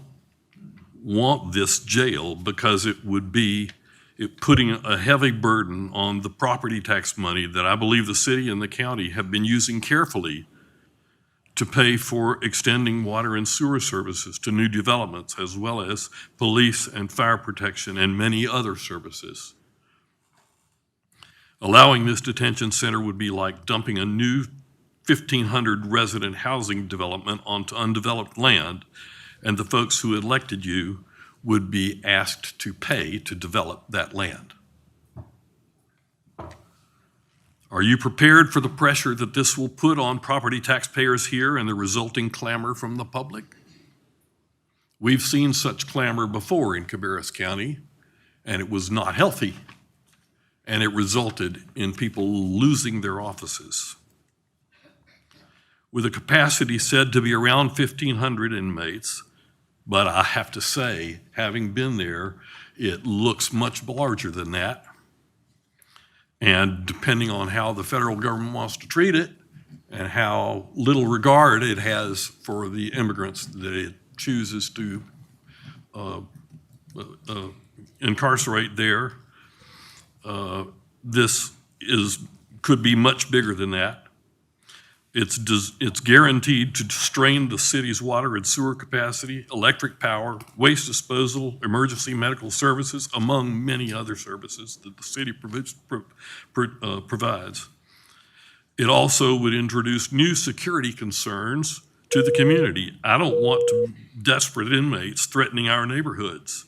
want this jail because it would be putting a heavy burden on the property tax money that I believe the city and the county have been using carefully to pay for extending water and sewer services to new developments, as well as police and fire protection and many other services. Allowing this detention center would be like dumping a new 1,500 resident housing development onto undeveloped land, and the folks who elected you would be asked to pay to develop that land. Are you prepared for the pressure that this will put on property taxpayers here and the resulting clamor from the public? We've seen such clamor before in Cabarrus County, and it was not healthy, and it resulted in people losing their offices. With a capacity said to be around 1,500 inmates, but I have to say, having been there, it looks much larger than that. And depending on how the federal government wants to treat it and how little regard it has for the immigrants that it chooses to incarcerate there, this could be much bigger than that. It's guaranteed to strain the city's water and sewer capacity, electric power, waste disposal, emergency medical services, among many other services that the city provides. It also would introduce new security concerns to the community. I don't want desperate inmates threatening our neighborhoods.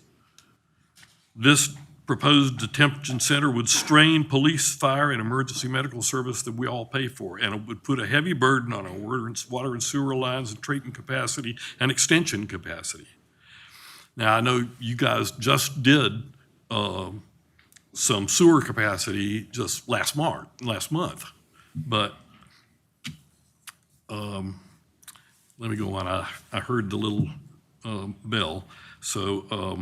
This proposed detention center would strain police, fire, and emergency medical service that we all pay for, and it would put a heavy burden on our water and sewer lines and treatment capacity and extension capacity. Now, I know you guys just did some sewer capacity just last month, but let me go on. I heard the little bell. So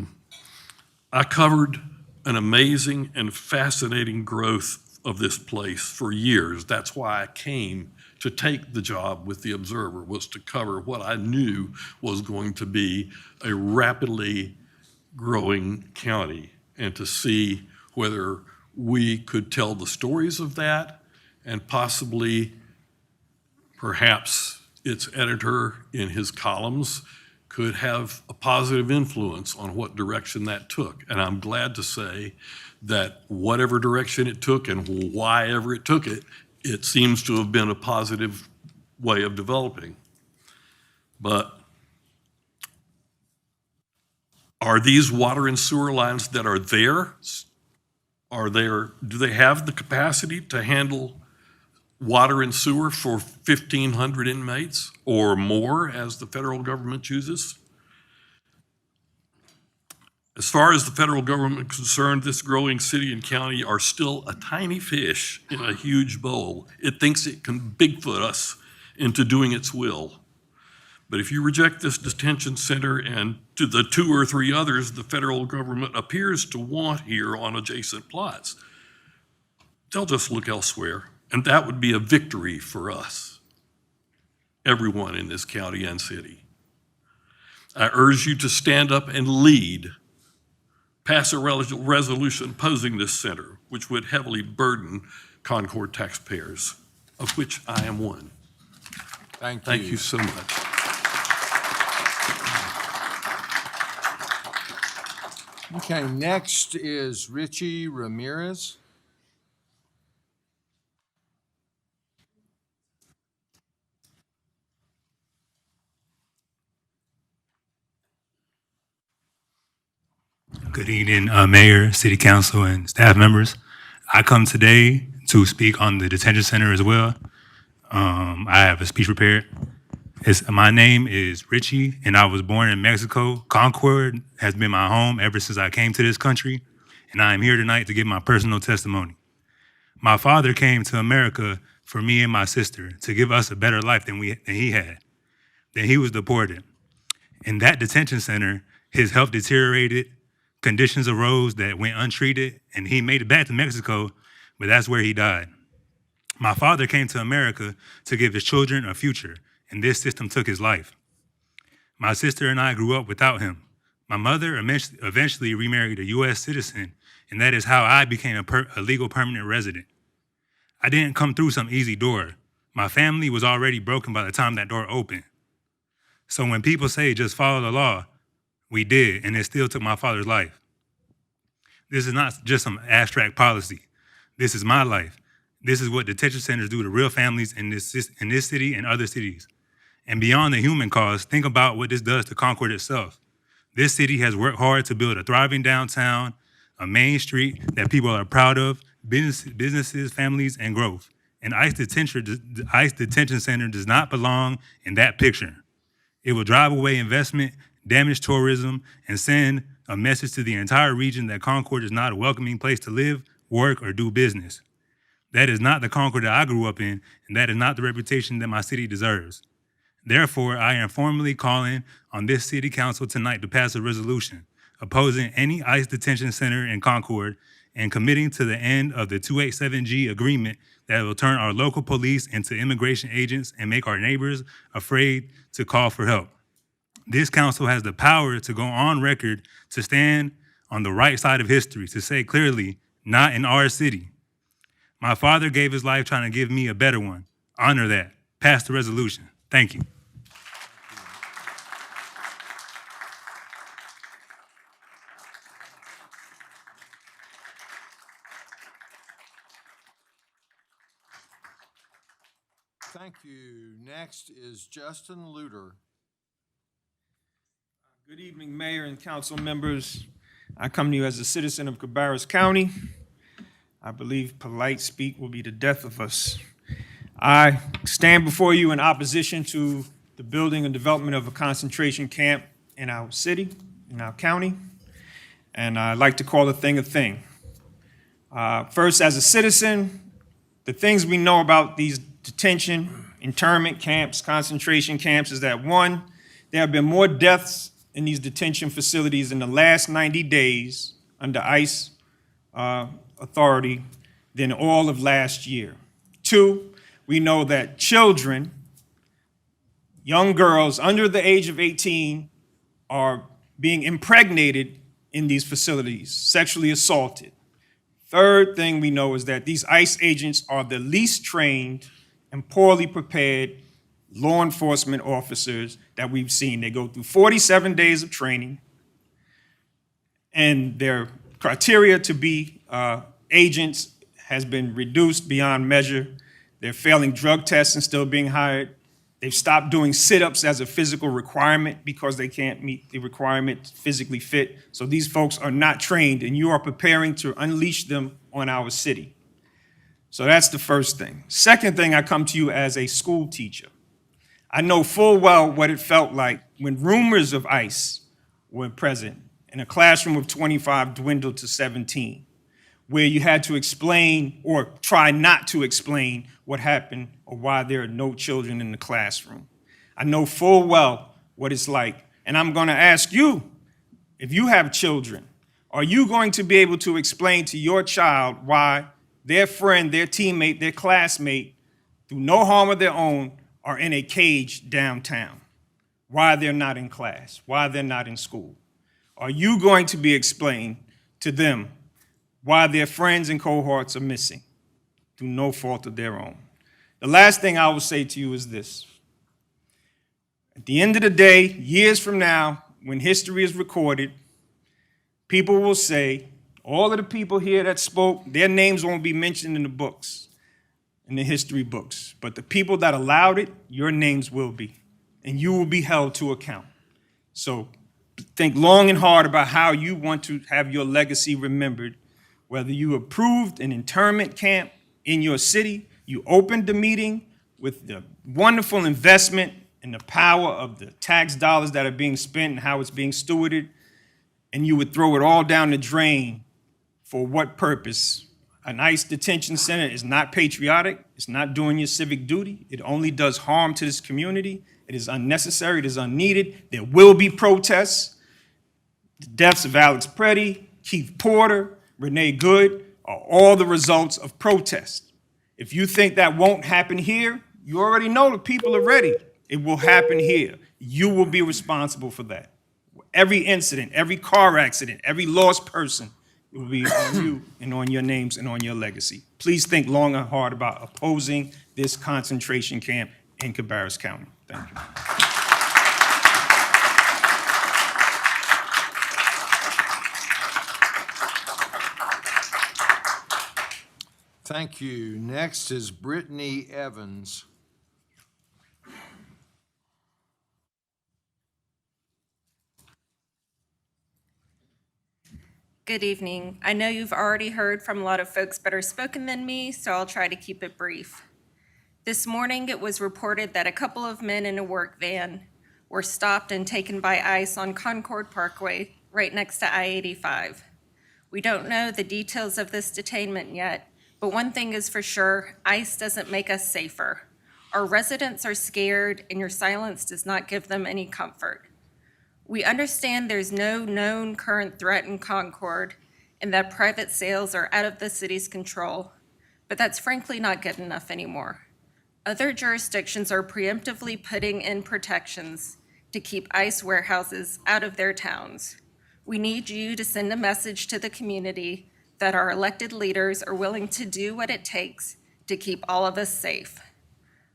I covered an amazing and fascinating growth of this place for years. That's why I came to take the job with the Observer, was to cover what I knew was going to be a rapidly growing county and to see whether we could tell the stories of that and possibly perhaps its editor in his columns could have a positive influence on what direction that took. And I'm glad to say that whatever direction it took and why ever it took it, it seems to have been a positive way of developing. But are these water and sewer lines that are there, do they have the capacity to handle water and sewer for 1,500 inmates or more as the federal government chooses? As far as the federal government is concerned, this growing city and county are still a tiny fish in a huge bowl. It thinks it can Bigfoot us into doing its will. But if you reject this detention center and to the 2 or 3 others the federal government appears to want here on adjacent plots, they'll just look elsewhere. And that would be a victory for us, everyone in this county and city. I urge you to stand up and lead, pass a resolution opposing this center, which would heavily burden Concord taxpayers, of which I am one. Thank you. Thank you so much. Okay, next is Richie Ramirez. Good evening, Mayor, City Council, and staff members. I come today to speak on the detention center as well. I have a speech prepared. My name is Richie, and I was born in Mexico. Concord has been my home ever since I came to this country, and I am here tonight to give my personal testimony. My father came to America for me and my sister to give us a better life than he had. Then he was deported. In that detention center, his health deteriorated, conditions arose that went untreated, and he made it back to Mexico, but that's where he died. My father came to America to give his children a future, and this system took his life. My sister and I grew up without him. My mother eventually remarried a U.S. citizen, and that is how I became a legal permanent resident. I didn't come through some easy door. My family was already broken by the time that door opened. So when people say just follow the law, we did, and it still took my father's life. This is not just some abstract policy. This is my life. This is what detention centers do to real families in this city and other cities. And beyond the human cost, think about what this does to Concord itself. This city has worked hard to build a thriving downtown, a main street that people are proud of, businesses, families, and growth. And ICE detention center does not belong in that picture. It will drive away investment, damage tourism, and send a message to the entire region that Concord is not a welcoming place to live, work, or do business. That is not the Concord that I grew up in, and that is not the reputation that my city deserves. Therefore, I am formally calling on this city council tonight to pass a resolution opposing any ICE detention center in Concord and committing to the end of the 287G agreement that will turn our local police into immigration agents and make our neighbors afraid to call for help. This council has the power to go on record to stand on the right side of history, to say clearly, not in our city. My father gave his life trying to give me a better one. Honor that. Pass the resolution. Thank you. Thank you. Next is Justin Luter. Good evening, Mayor and council members. I come to you as a citizen of Cabarrus County. I believe polite speak will be the death of us. I stand before you in opposition to the building and development of a concentration camp in our city, in our county, and I like to call a thing a thing. First, as a citizen, the things we know about these detention, internment camps, concentration camps is that, one, there have been more deaths in these detention facilities in the last 90 days under ICE authority than all of last year. Two, we know that children, young girls under the age of 18 are being impregnated in these facilities, sexually assaulted. Third thing we know is that these ICE agents are the least trained and poorly prepared law enforcement officers that we've seen. They go through 47 days of training, and their criteria to be agents has been reduced beyond measure. They're failing drug tests and still being hired. They've stopped doing sit-ups as a physical requirement because they can't meet the requirement physically fit. So these folks are not trained, and you are preparing to unleash them on our city. So that's the first thing. Second thing, I come to you as a school teacher. I know full well what it felt like when rumors of ICE were present and a classroom of 25 dwindled to 17, where you had to explain or try not to explain what happened or why there are no children in the classroom. I know full well what it's like. And I'm going to ask you, if you have children, are you going to be able to explain to your child why their friend, their teammate, their classmate, through no harm of their own, are in a cage downtown? Why they're not in class, why they're not in school? Are you going to be explaining to them why their friends and cohorts are missing through no fault of their own? The last thing I will say to you is this. At the end of the day, years from now, when history is recorded, people will say, all of the people here that spoke, their names won't be mentioned in the books, in the history books. But the people that allowed it, your names will be, and you will be held to account. So think long and hard about how you want to have your legacy remembered, whether you approved an internment camp in your city, you opened the meeting with the wonderful investment and the power of the tax dollars that are being spent and how it's being stewarded, and you would throw it all down the drain. For what purpose? An ICE detention center is not patriotic. It's not doing your civic duty. It only does harm to this community. It is unnecessary. It is unneeded. There will be protests. The deaths of Alex Preddy, Keith Porter, Renee Good are all the results of protest. If you think that won't happen here, you already know the people are ready. It will happen here. You will be responsible for that. Every incident, every car accident, every lost person, it will be on you and on your names and on your legacy. Please think long and hard about opposing this concentration camp in Cabarrus County. Thank you. Thank you. Next is Brittany Evans. Good evening. I know you've already heard from a lot of folks better spoken than me, so I'll try to keep it brief. This morning, it was reported that a couple of men in a work van were stopped and taken by ICE on Concord Parkway, right next to I-85. We don't know the details of this detainment yet, but one thing is for sure, ICE doesn't make us safer. Our residents are scared, and your silence does not give them any comfort. We understand there's no known current threat in Concord, and that private sales are out of the city's control, but that's frankly not good enough anymore. Other jurisdictions are preemptively putting in protections to keep ICE warehouses out of their towns. We need you to send a message to the community that our elected leaders are willing to do what it takes to keep all of us safe.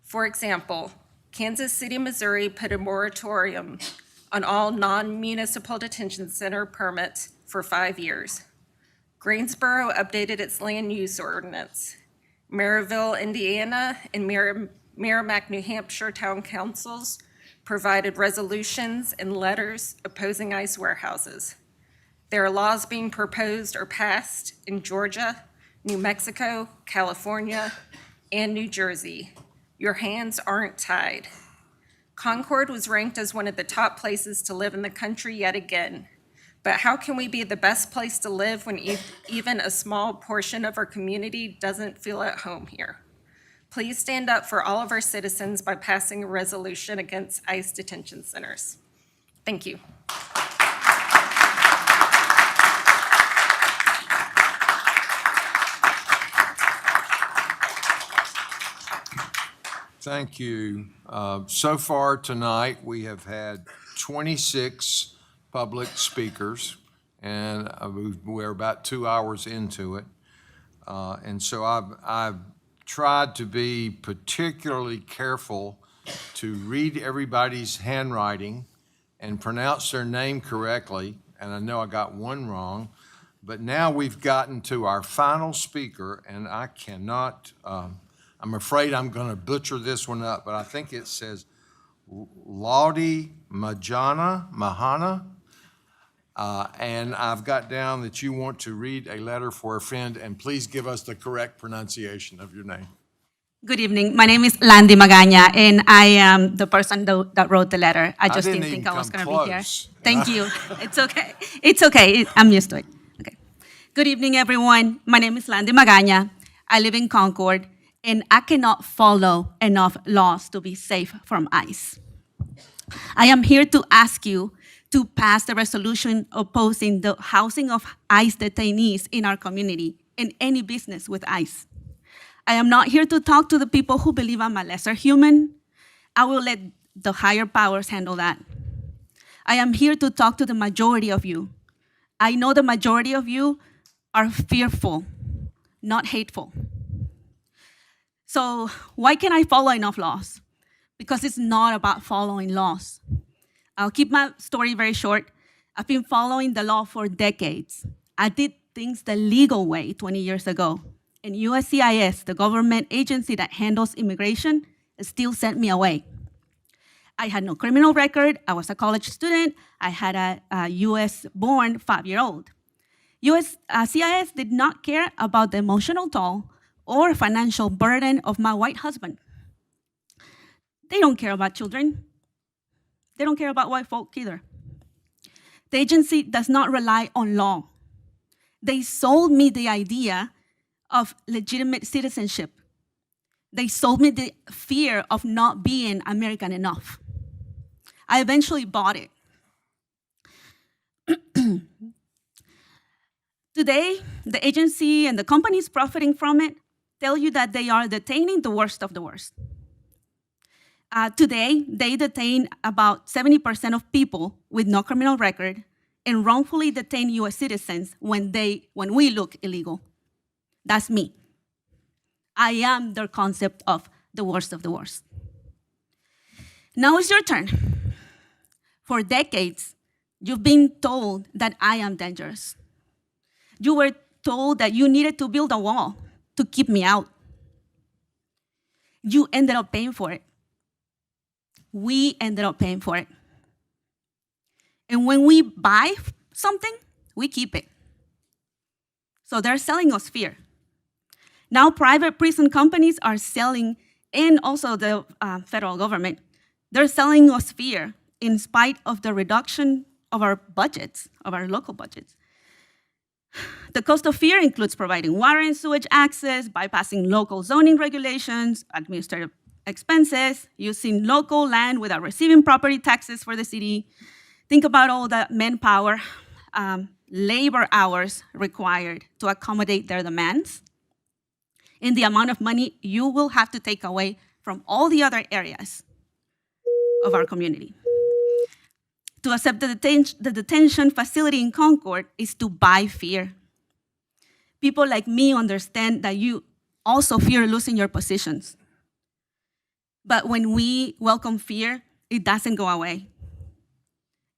For example, Kansas City, Missouri put a moratorium on all non-municipal detention center permits for 5 years. Greensboro updated its land use ordinance. Maryville, Indiana, and Merrimack, New Hampshire town councils provided resolutions and letters opposing ICE warehouses. There are laws being proposed or passed in Georgia, New Mexico, California, and New Jersey. Your hands aren't tied. Concord was ranked as one of the top places to live in the country yet again. But how can we be the best place to live when even a small portion of our community doesn't feel at home here? Please stand up for all of our citizens by passing a resolution against ICE detention centers. Thank you. Thank you. So far tonight, we have had 26 public speakers, and we're about 2 hours into it. And so I've tried to be particularly careful to read everybody's handwriting and pronounce their name correctly, and I know I got one wrong, but now we've gotten to our final speaker, and I cannot, I'm afraid I'm going to butcher this one up, but I think it says Laudi Mahana. And I've got down that you want to read a letter for a friend, and please give us the correct pronunciation of your name. Good evening. My name is Landy Magaña, and I am the person that wrote the letter. I just didn't think I was going to be here. Thank you. It's okay. It's okay. I'm used to it. Okay. Good evening, everyone. My name is Landy Magaña. I live in Concord, and I cannot follow enough laws to be safe from ICE. I am here to ask you to pass the resolution opposing the housing of ICE detainees in our community and any business with ICE. I am not here to talk to the people who believe I'm a lesser human. I will let the higher powers handle that. I am here to talk to the majority of you. I know the majority of you are fearful, not hateful. So why can't I follow enough laws? Because it's not about following laws. I'll keep my story very short. I've been following the law for decades. I did things the legal way 20 years ago. And USCIS, the government agency that handles immigration, still sent me away. I had no criminal record. I was a college student. I had a US-born 5-year-old. USCIS did not care about the emotional toll or financial burden of my white husband. They don't care about children. They don't care about white folk either. The agency does not rely on law. They sold me the idea of legitimate citizenship. They sold me the fear of not being American enough. I eventually bought it. Today, the agency and the companies profiting from it tell you that they are detaining the worst of the worst. Today, they detain about 70% of people with no criminal record and wrongfully detain US citizens when we look illegal. That's me. I am their concept of the worst of the worst. Now it's your turn. For decades, you've been told that I am dangerous. You were told that you needed to build a wall to keep me out. You ended up paying for it. We ended up paying for it. And when we buy something, we keep it. So they're selling us fear. Now private prison companies are selling, and also the federal government, they're selling us fear in spite of the reduction of our budgets, of our local budgets. The cost of fear includes providing water and sewage access, bypassing local zoning regulations, administrative expenses, using local land without receiving property taxes for the city. Think about all that manpower labor hours required to accommodate their demands, and the amount of money you will have to take away from all the other areas of our community. To accept the detention facility in Concord is to buy fear. People like me understand that you also fear losing your positions. But when we welcome fear, it doesn't go away.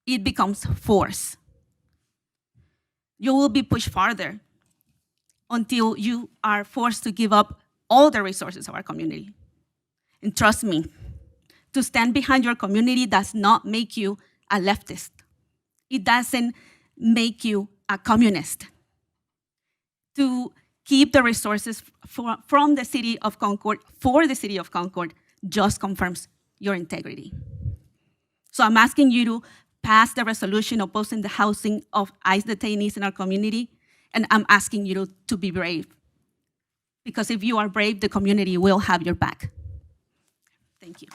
It becomes force. You will be pushed farther until you are forced to give up all the resources of our community. And trust me, to stand behind your community does not make you a leftist. It doesn't make you a communist. To keep the resources from the city of Concord, for the city of Concord, just confirms your integrity. So I'm asking you to pass the resolution opposing the housing of ICE detainees in our community, and I'm asking you to be brave. Because if you are brave, the community will have your back. Thank you.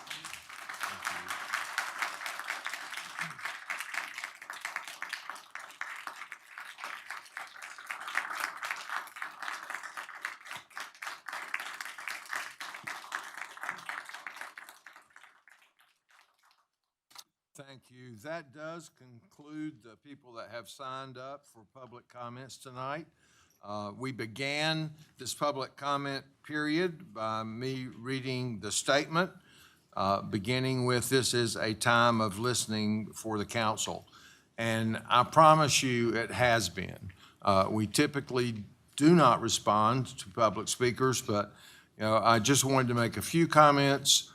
Thank you. That does conclude the people that have signed up for public comments tonight. We began this public comment period by me reading the statement, beginning with "This is a time of listening for the council." And I promise you it has been. We typically do not respond to public speakers, but I just wanted to make a few comments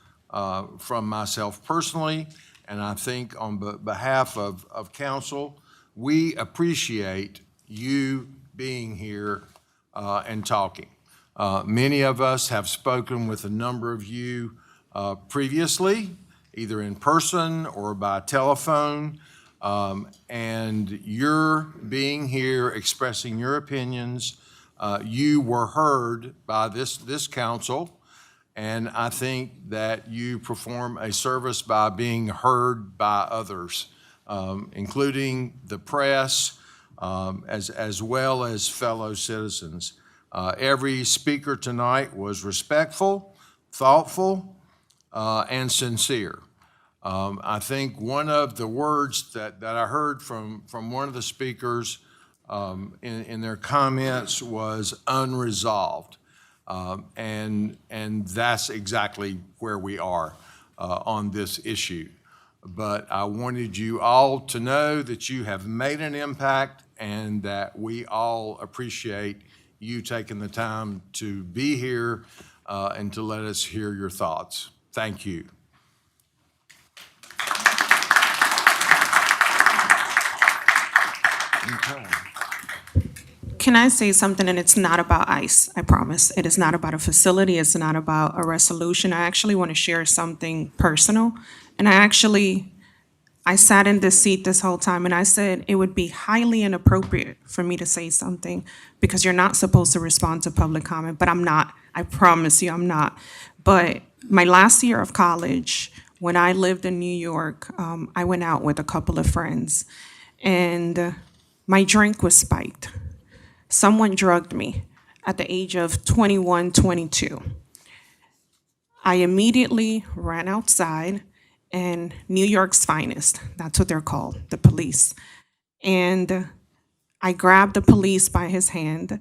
from myself personally, and I think on behalf of council. We appreciate you being here and talking. Many of us have spoken with a number of you previously, either in person or by telephone, and your being here, expressing your opinions, you were heard by this council. And I think that you perform a service by being heard by others, including the press, as well as fellow citizens. Every speaker tonight was respectful, thoughtful, and sincere. I think one of the words that I heard from one of the speakers in their comments was unresolved. And that's exactly where we are on this issue. But I wanted you all to know that you have made an impact and that we all appreciate you taking the time to be here and to let us hear your thoughts. Thank you. Okay. Can I say something? And it's not about ICE, I promise. It is not about a facility. It's not about a resolution. I actually want to share something personal. And I sat in this seat this whole time and I said it would be highly inappropriate for me to say something because you're not supposed to respond to public comment, but I'm not. I promise you I'm not. But my last year of college, when I lived in New York, I went out with a couple of friends and my drink was spiked. Someone drugged me at the age of 21, 22. I immediately ran outside, and New York's finest, that's what they're called, the police. And I grabbed the police by his hand.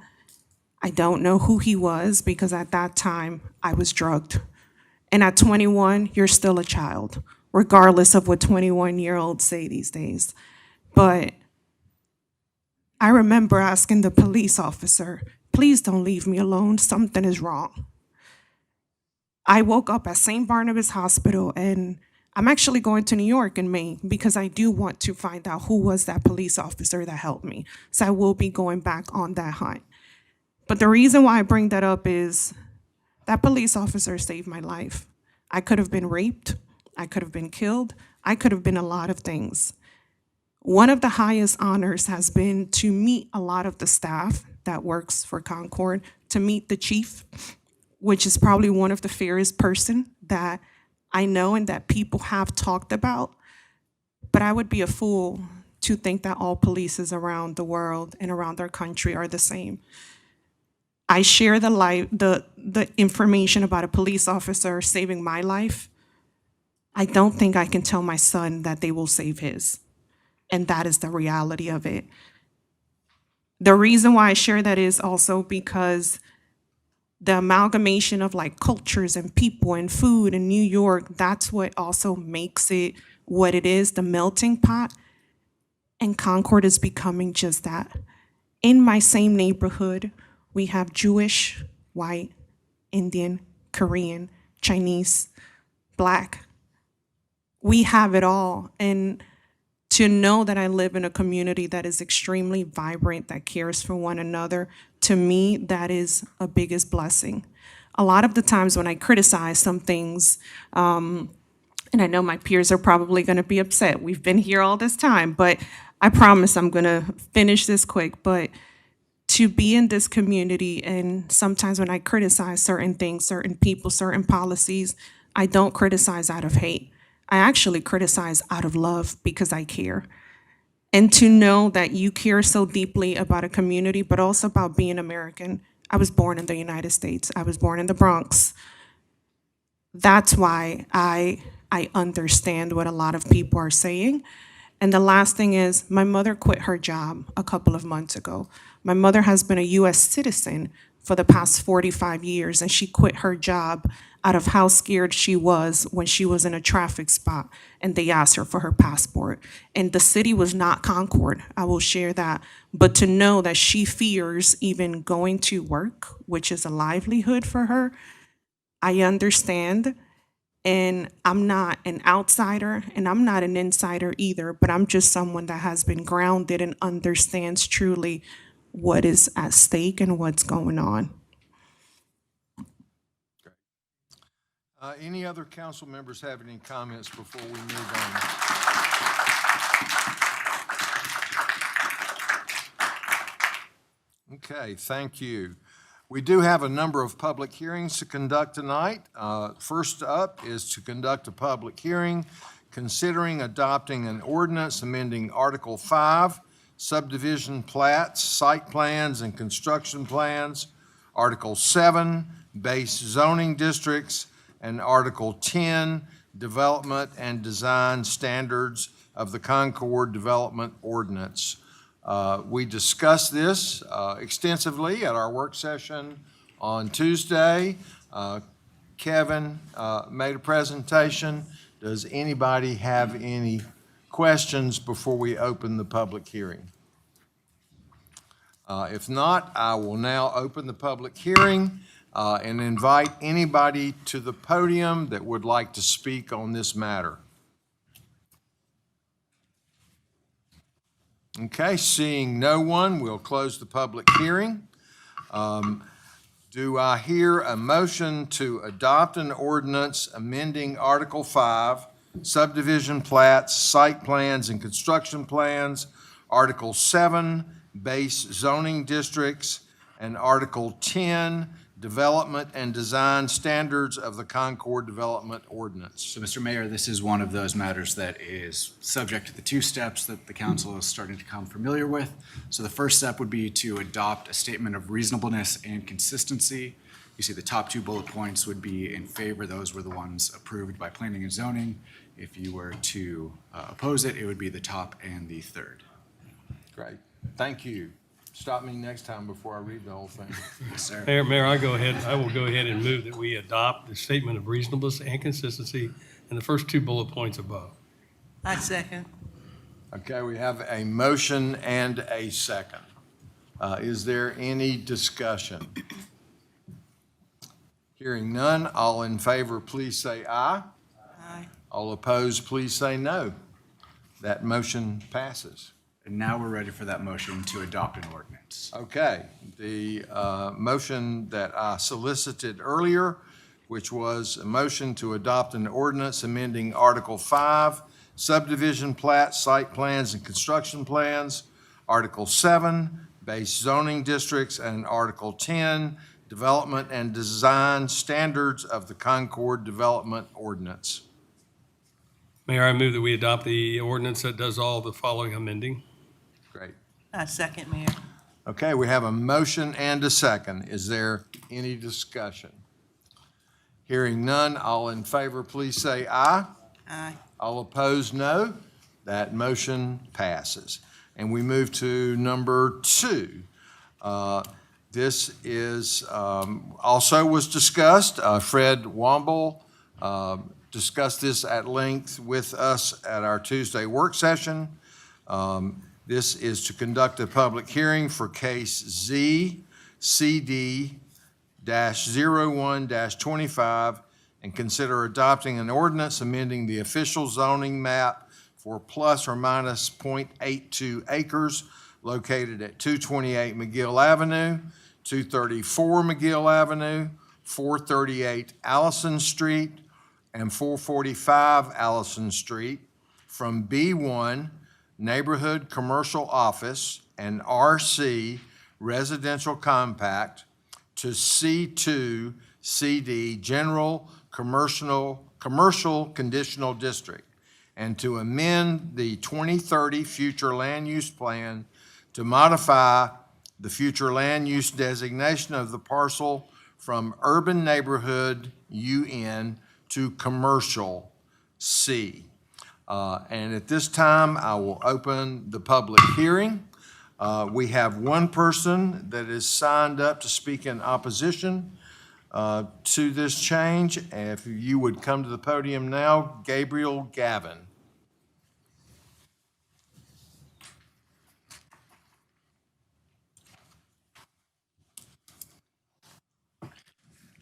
I don't know who he was because at that time I was drugged. And at 21, you're still a child, regardless of what 21-year-olds say these days. But I remember asking the police officer, please don't leave me alone, something is wrong. I woke up at St. Barnabas Hospital and I'm actually going to New York in May because I do want to find out who was that police officer that helped me. So I will be going back on that hunt. But the reason why I bring that up is that police officer saved my life. I could have been raped, I could have been killed, I could have been a lot of things. One of the highest honors has been to meet a lot of the staff that works for Concord, to meet the chief, which is probably one of the fairest person that I know and that people have talked about. But I would be a fool to think that all polices around the world and around our country are the same. I share the information about a police officer saving my life. I don't think I can tell my son that they will save his. And that is the reality of it. The reason why I share that is also because the amalgamation of like cultures and people and food in New York, that's what also makes it what it is, the melting pot. And Concord is becoming just that. In my same neighborhood, we have Jewish, white, Indian, Korean, Chinese, Black. We have it all. And to know that I live in a community that is extremely vibrant, that cares for one another, to me, that is a biggest blessing. A lot of the times when I criticize some things, and I know my peers are probably going to be upset. We've been here all this time, but I promise I'm going to finish this quick. But to be in this community, and sometimes when I criticize certain things, certain people, certain policies, I don't criticize out of hate. I actually criticize out of love because I care. And to know that you care so deeply about a community, but also about being American. I was born in the United States. I was born in the Bronx. That's why I understand what a lot of people are saying. And the last thing is, my mother quit her job a couple of months ago. My mother has been a US citizen for the past 45 years, and she quit her job out of how scared she was when she was in a traffic spot and they asked her for her passport. And the city was not Concord, I will share that. But to know that she fears even going to work, which is a livelihood for her, I understand. And I'm not an outsider and I'm not an insider either, but I'm just someone that has been grounded and understands truly what is at stake and what's going on. Any other council members have any comments before we move on? Okay, thank you. We do have a number of public hearings to conduct tonight. First up is to conduct a public hearing considering adopting an ordinance amending Article 5, subdivision plats, site plans, and construction plans, Article 7, base zoning districts, and Article 10, development and design standards of the Concord Development Ordinance. We discussed this extensively at our work session on Tuesday. Kevin made a presentation. Does anybody have any questions before we open the public hearing? If not, I will now open the public hearing and invite anybody to the podium that would like to speak on this matter. Okay, seeing no one, we'll close the public hearing. Do I hear a motion to adopt an ordinance amending Article 5, subdivision plats, site plans, and construction plans, Article 7, base zoning districts, and Article 10, development and design standards of the Concord Development Ordinance? So, Mr. Mayor, this is one of those matters that is subject to the two steps that the council is starting to become familiar with. So the first step would be to adopt a statement of reasonableness and consistency. You see the top two bullet points would be in favor. Those were the ones approved by planning and zoning. If you were to oppose it, it would be the top and the third. Great, thank you. Stop me next time before I read the whole thing. Yes, sir. Mayor, I will go ahead and move that we adopt the statement of reasonableness and consistency in the first two bullet points above. I second. Okay, we have a motion and a second. Is there any discussion? Hearing none, all in favor, please say aye. Aye. All opposed, please say no. That motion passes. And now we're ready for that motion to adopt an ordinance. Okay, the motion that I solicited earlier, which was a motion to adopt an ordinance amending Article 5, subdivision plats, site plans, and construction plans, Article 7, base zoning districts, and Article 10, development and design standards of the Concord Development Ordinance. Mayor, I move that we adopt the ordinance that does all the following amending. Great. I second, Mayor. Okay, we have a motion and a second. Is there any discussion? Hearing none, all in favor, please say aye. Aye. All opposed, no. That motion passes. And we move to number 2. This is, also was discussed. Fred Womble discussed this at length with us at our Tuesday work session. This is to conduct a public hearing for case ZCD-01-25 and consider adopting an ordinance amending the official zoning map for plus or minus .82 acres located at 228 McGill Avenue, 234 McGill Avenue, 438 Allison Street, and 445 Allison Street from B1 Neighborhood Commercial Office and RC Residential Compact to C2 CD General Commercial Conditional District, and to amend the 2030 Future Land Use Plan to modify the future land use designation of the parcel from Urban Neighborhood UN to Commercial C. And at this time, I will open the public hearing. We have one person that is signed up to speak in opposition to this change. If you would come to the podium now, Gabriel Gavin.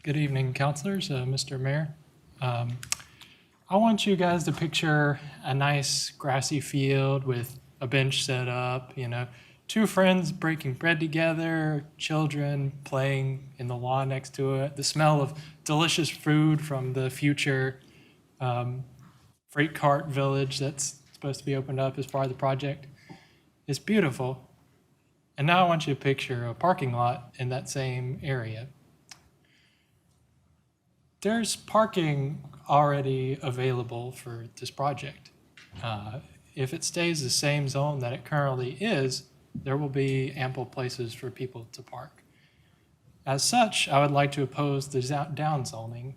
Good evening, councilors, Mr. Mayor. I want you guys to picture a nice grassy field with a bench set up, two friends breaking bread together, children playing in the lawn next to it, the smell of delicious food from the future freight cart village that's supposed to be opened up as part of the project. It's beautiful. And now I want you to picture a parking lot in that same area. There's parking already available for this project. If it stays the same zone that it currently is, there will be ample places for people to park. As such, I would like to oppose the downzoning,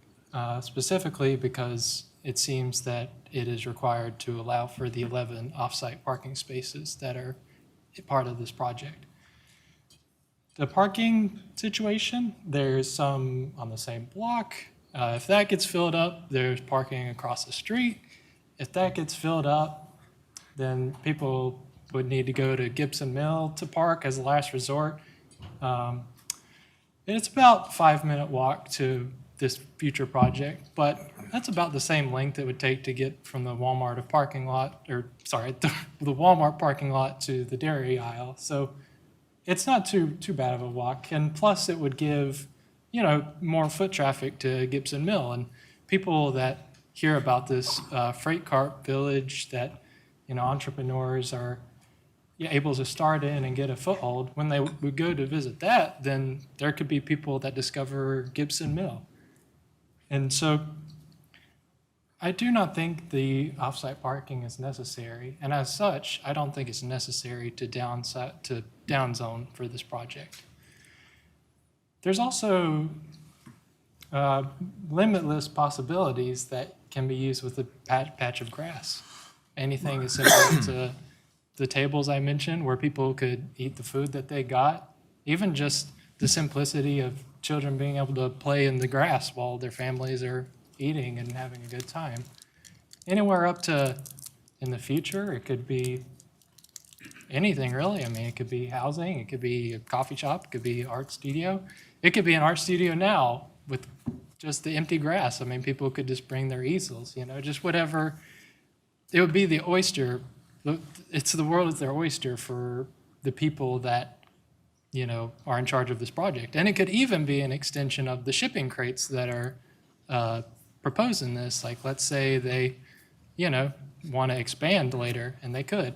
specifically because it seems that it is required to allow for the 11 off-site parking spaces that are part of this project. The parking situation, there's some on the same block. If that gets filled up, there's parking across the street. If that gets filled up, then people would need to go to Gibson Mill to park as a last resort. And it's about a 5-minute walk to this future project, but that's about the same length it would take to get from the Walmart parking lot, the Walmart parking lot to the dairy aisle. So it's not too bad of a walk. And plus it would give more foot traffic to Gibson Mill, and people that hear about this freight cart village that entrepreneurs are able to start in and get a foothold. When they would go to visit that, then there could be people that discover Gibson Mill, and so I do not think the off-site parking is necessary, and as such, I don't think it's necessary to downzone for this project. There's also limitless possibilities that can be used with a patch of grass. Anything as simple to the tables I mentioned where people could eat the food that they got, even just the simplicity of children being able to play in the grass while their families are eating and having a good time. Anywhere up to, in the future, it could be anything really. I mean, it could be housing, it could be a coffee shop, it could be an art studio. It could be an art studio now with just the empty grass. I mean, people could just bring their easels, just whatever. It would be the oyster. It's the world is their oyster for the people that, are in charge of this project. And it could even be an extension of the shipping crates that are proposing this. Like, let's say they, want to expand later, and they could.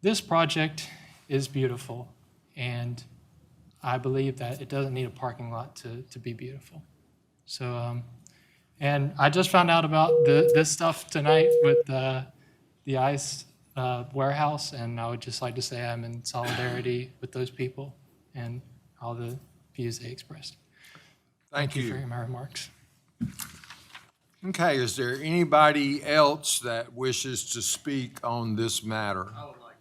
This project is beautiful, and I believe that it doesn't need a parking lot to be beautiful. So And I just found out about this stuff tonight with the ICE warehouse, and I would just like to say I'm in solidarity with those people and all the views they expressed. Thank you. For my remarks. Okay, is there anybody else that wishes to speak on this matter? I would like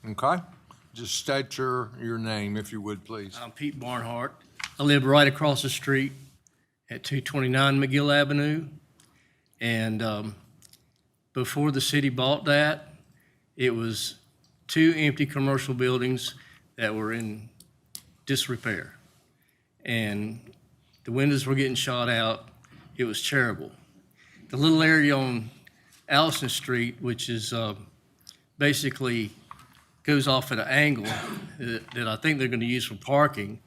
to. Okay, just state your name, if you would, please. I'm Pete Barnhart. I live right across the street at 229 McGill Avenue. And before the city bought that, it was 2 empty commercial buildings that were in disrepair. And the windows were getting shot out. It was terrible. The little area on Allison Street, which is basically goes off at an angle that I think they're going to use for parking,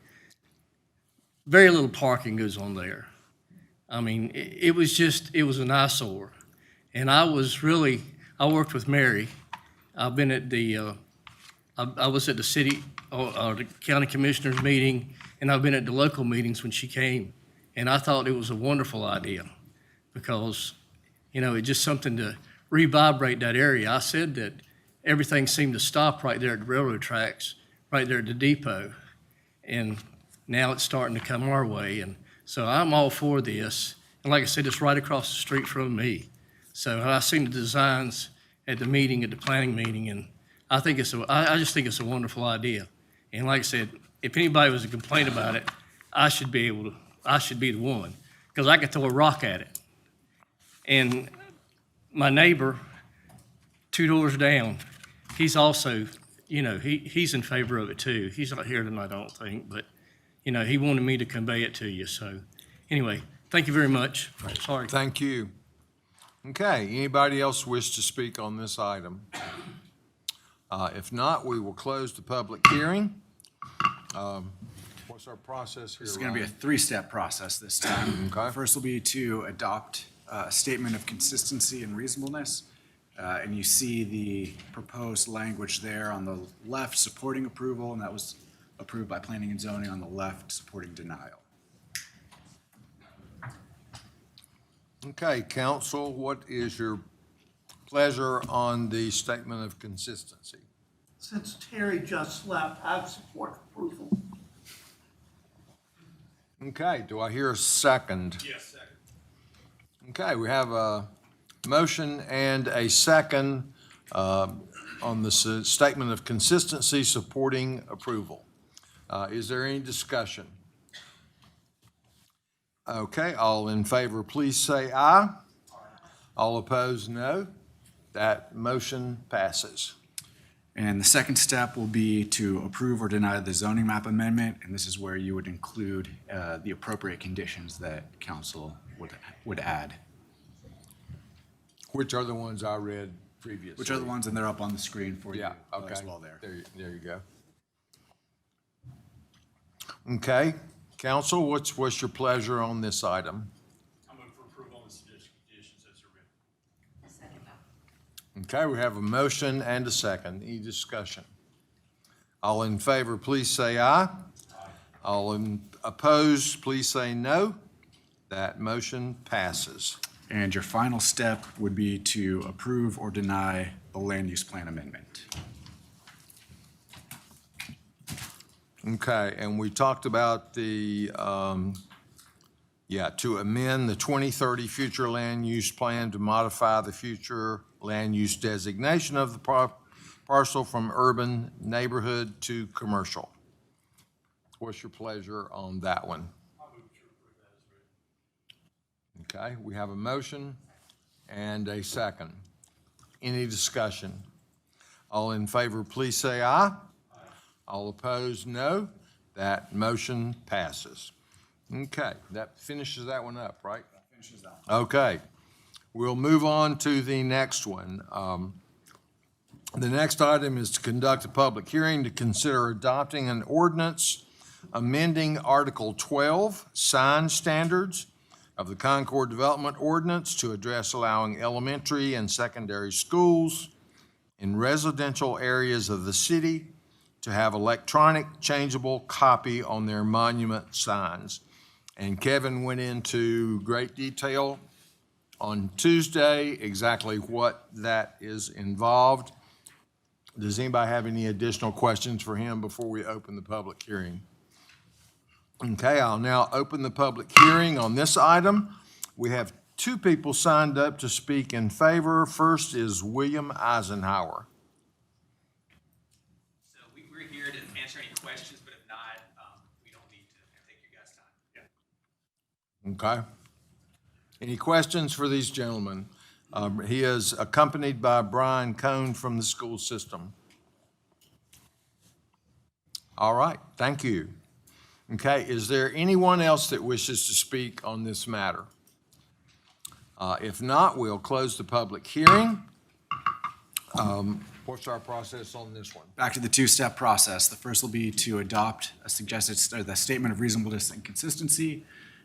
very little parking goes on there. I mean, it was an eyesore. And I worked with Mary. I've been at I was at the city, or the county commissioners meeting, and I've been at the local meetings when she came. And I thought it was a wonderful idea because, it's just something to revibrate that area. I said that everything seemed to stop right there at the railroad tracks, right there at the depot. And now it's starting to come our way. And so I'm all for this. And like I said, it's right across the street from me. So I seen the designs at the meeting, at the planning meeting, and I just think it's a wonderful idea. And like I said, if anybody was to complain about it, I should be the one, because I could throw a rock at it. And my neighbor, 2 doors down, he's also, he's in favor of it too. He's not here tonight, I don't think, but, he wanted me to convey it to you. So anyway, thank you very much. Sorry. Thank you. Okay, anybody else wish to speak on this item? If not, we will close the public hearing. What's our process here? This is going to be a 3-step process this time. Okay. First will be to adopt a statement of consistency and reasonableness. And you see the proposed language there on the left supporting approval, and that was approved by planning and zoning, on the left supporting denial. Okay, council, what is your pleasure on the statement of consistency? Since Terry just left, I support approval. Okay, do I hear a second? Yes, second. Okay, we have a motion and a second on the statement of consistency supporting approval. Is there any discussion? Okay, all in favor, please say aye. All opposed, no. That motion passes. And the second step will be to approve or deny the zoning map amendment, and this is where you would include the appropriate conditions that council would add. Which are the ones I read previously? Which are the ones, and they're up on the screen for you okay. as well there. There you go. Okay, council, what's your pleasure on this item? I'm moving for approval on the conditions as are written. Okay, we have a motion and a second. Any discussion? All in favor, please say aye. All opposed, please say no. That motion passes. And your final step would be to approve or deny the land use plan amendment. Okay, and we talked about to amend the 2030 future land use plan to modify the future land use designation of the parcel from urban neighborhood to commercial. What's your pleasure on that one? Okay, we have a motion and a second. Any discussion? All in favor, please say aye. All opposed, no. That motion passes. Okay, that finishes that one up, right? That finishes that one. Okay, we'll move on to the next one. The next item is to conduct a public hearing to consider adopting an ordinance amending Article 12, sign standards of the Concord Development Ordinance to address allowing elementary and secondary schools in residential areas of the city to have electronic changeable copy on their monument signs. And Kevin went into great detail on Tuesday, exactly what that is involved. Does anybody have any additional questions for him before we open the public hearing? Okay, I'll now open the public hearing on this item. We have two people signed up to speak in favor. First is William Eisenhower. So we're here to answer any questions, but if not, we don't need to take your guys' time. Okay. Any questions for these gentlemen? He is accompanied by Brian Cohn from the school system. All right, thank you. Okay, is there anyone else that wishes to speak on this matter? If not, we'll close the public hearing. What's our process on this one? Back to the two-step process. The first will be to adopt a the statement of reasonableness and consistency.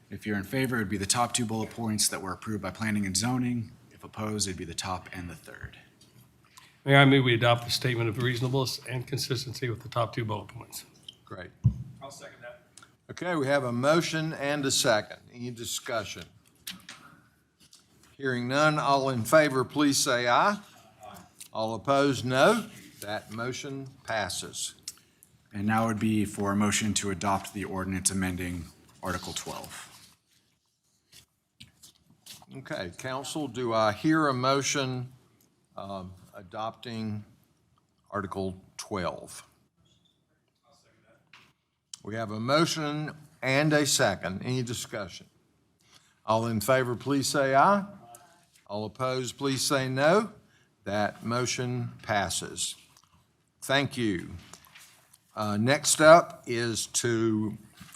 If you're in favor, it'd be the top two bullet points that were approved by planning and zoning. If opposed, it'd be the top and the third. Mayor, I move we adopt the statement of reasonableness and consistency with the top two bullet points. Great. I'll second that. Okay, we have a motion and a second. Any discussion? Hearing none, all in favor, please say aye. All opposed, no. That motion passes. And now would be for a motion to adopt the ordinance amending Article 12. Okay, council, do I hear a motion adopting Article 12? We have a motion and a second. Any discussion? All in favor, please say aye. All opposed, please say no. That motion passes. Thank you. Next up is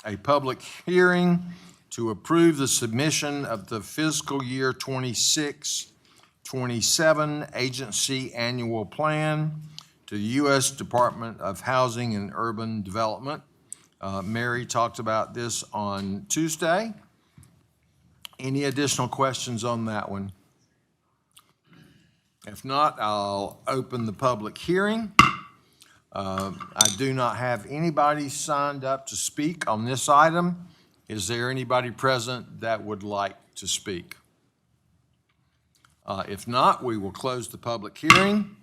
a public hearing to approve the submission of the fiscal year 26-27 agency annual plan to the U.S. Department of Housing and Urban Development. Mary talked about this on Tuesday. Any additional questions on that one? If not, I'll open the public hearing. I do not have anybody signed up to speak on this item. Is there anybody present that would like to speak? If not, we will close the public hearing.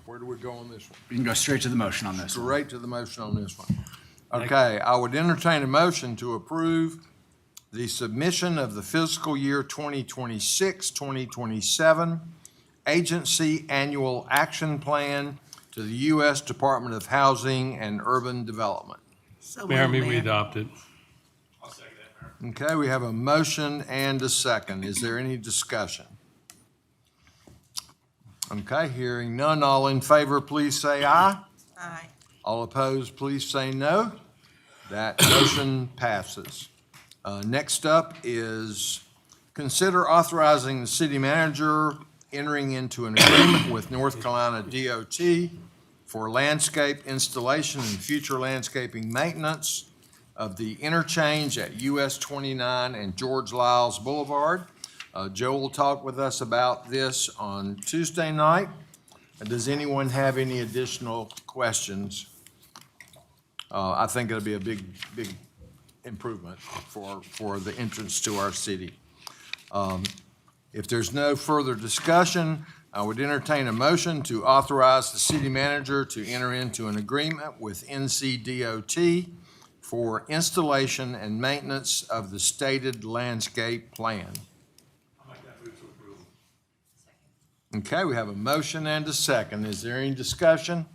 Where do we go on this one? You can go straight to the motion on this one. Straight to the motion on this one. Okay, I would entertain a motion to approve the submission of the fiscal year 2026-2027 agency annual action plan to the U.S. Department of Housing and Urban Development. Mayor, I move we adopt it. I'll second that, Mayor. Okay, we have a motion and a second. Is there any discussion? Okay, hearing none, all in favor, please say aye. Aye. All opposed, please say no. That motion passes. Next up is consider authorizing the city manager entering into an agreement with North Carolina DOT for landscape installation and future landscaping maintenance of the interchange at US 29 and George Liles Boulevard. Joe will talk with us about this on Tuesday night. Does anyone have any additional questions? I think it'll be a big improvement for the entrance to our city. If there's no further discussion, I would entertain a motion to authorize the city manager to enter into an agreement with NCDOT for installation and maintenance of the stated landscape plan. I'll make that move to approve. Okay, we have a motion and a second. Is there any discussion?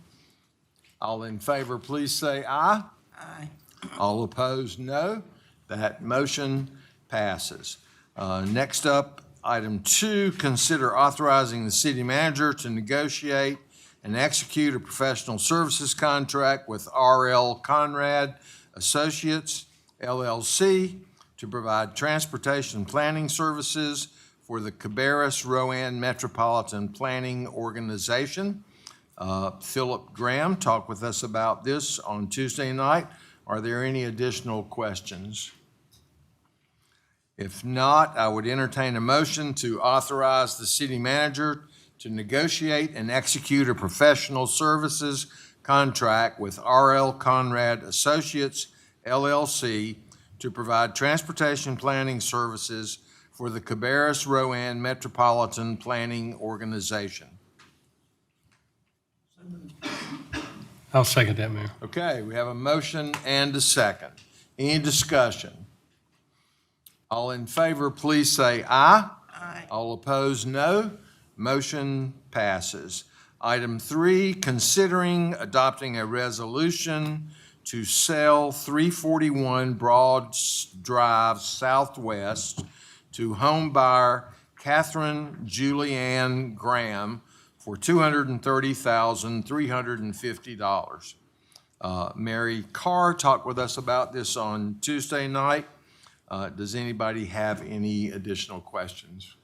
All in favor, please say aye. Aye. All opposed, no. That motion passes. Next up, item 2, consider authorizing the city manager to negotiate and execute a professional services contract with R.L. Conrad Associates, LLC, to provide transportation planning services for the Cabarrus-Rowan Metropolitan Planning Organization. Philip Graham talked with us about this on Tuesday night. Are there any additional questions? If not, I would entertain a motion to authorize the city manager to negotiate and execute a professional services contract with R.L. Conrad Associates, LLC, to provide transportation planning services for the Cabarrus-Rowan Metropolitan Planning Organization. I'll second that, Mayor. Okay, we have a motion and a second. Any discussion? All in favor, please say aye. Aye. All opposed, no. Motion passes. Item 3, considering adopting a resolution to sell 341 Broad Drive Southwest to home buyer Catherine Julianne Graham for $230,350. Mary Carr talked with us about this on Tuesday night. Does anybody have any additional questions?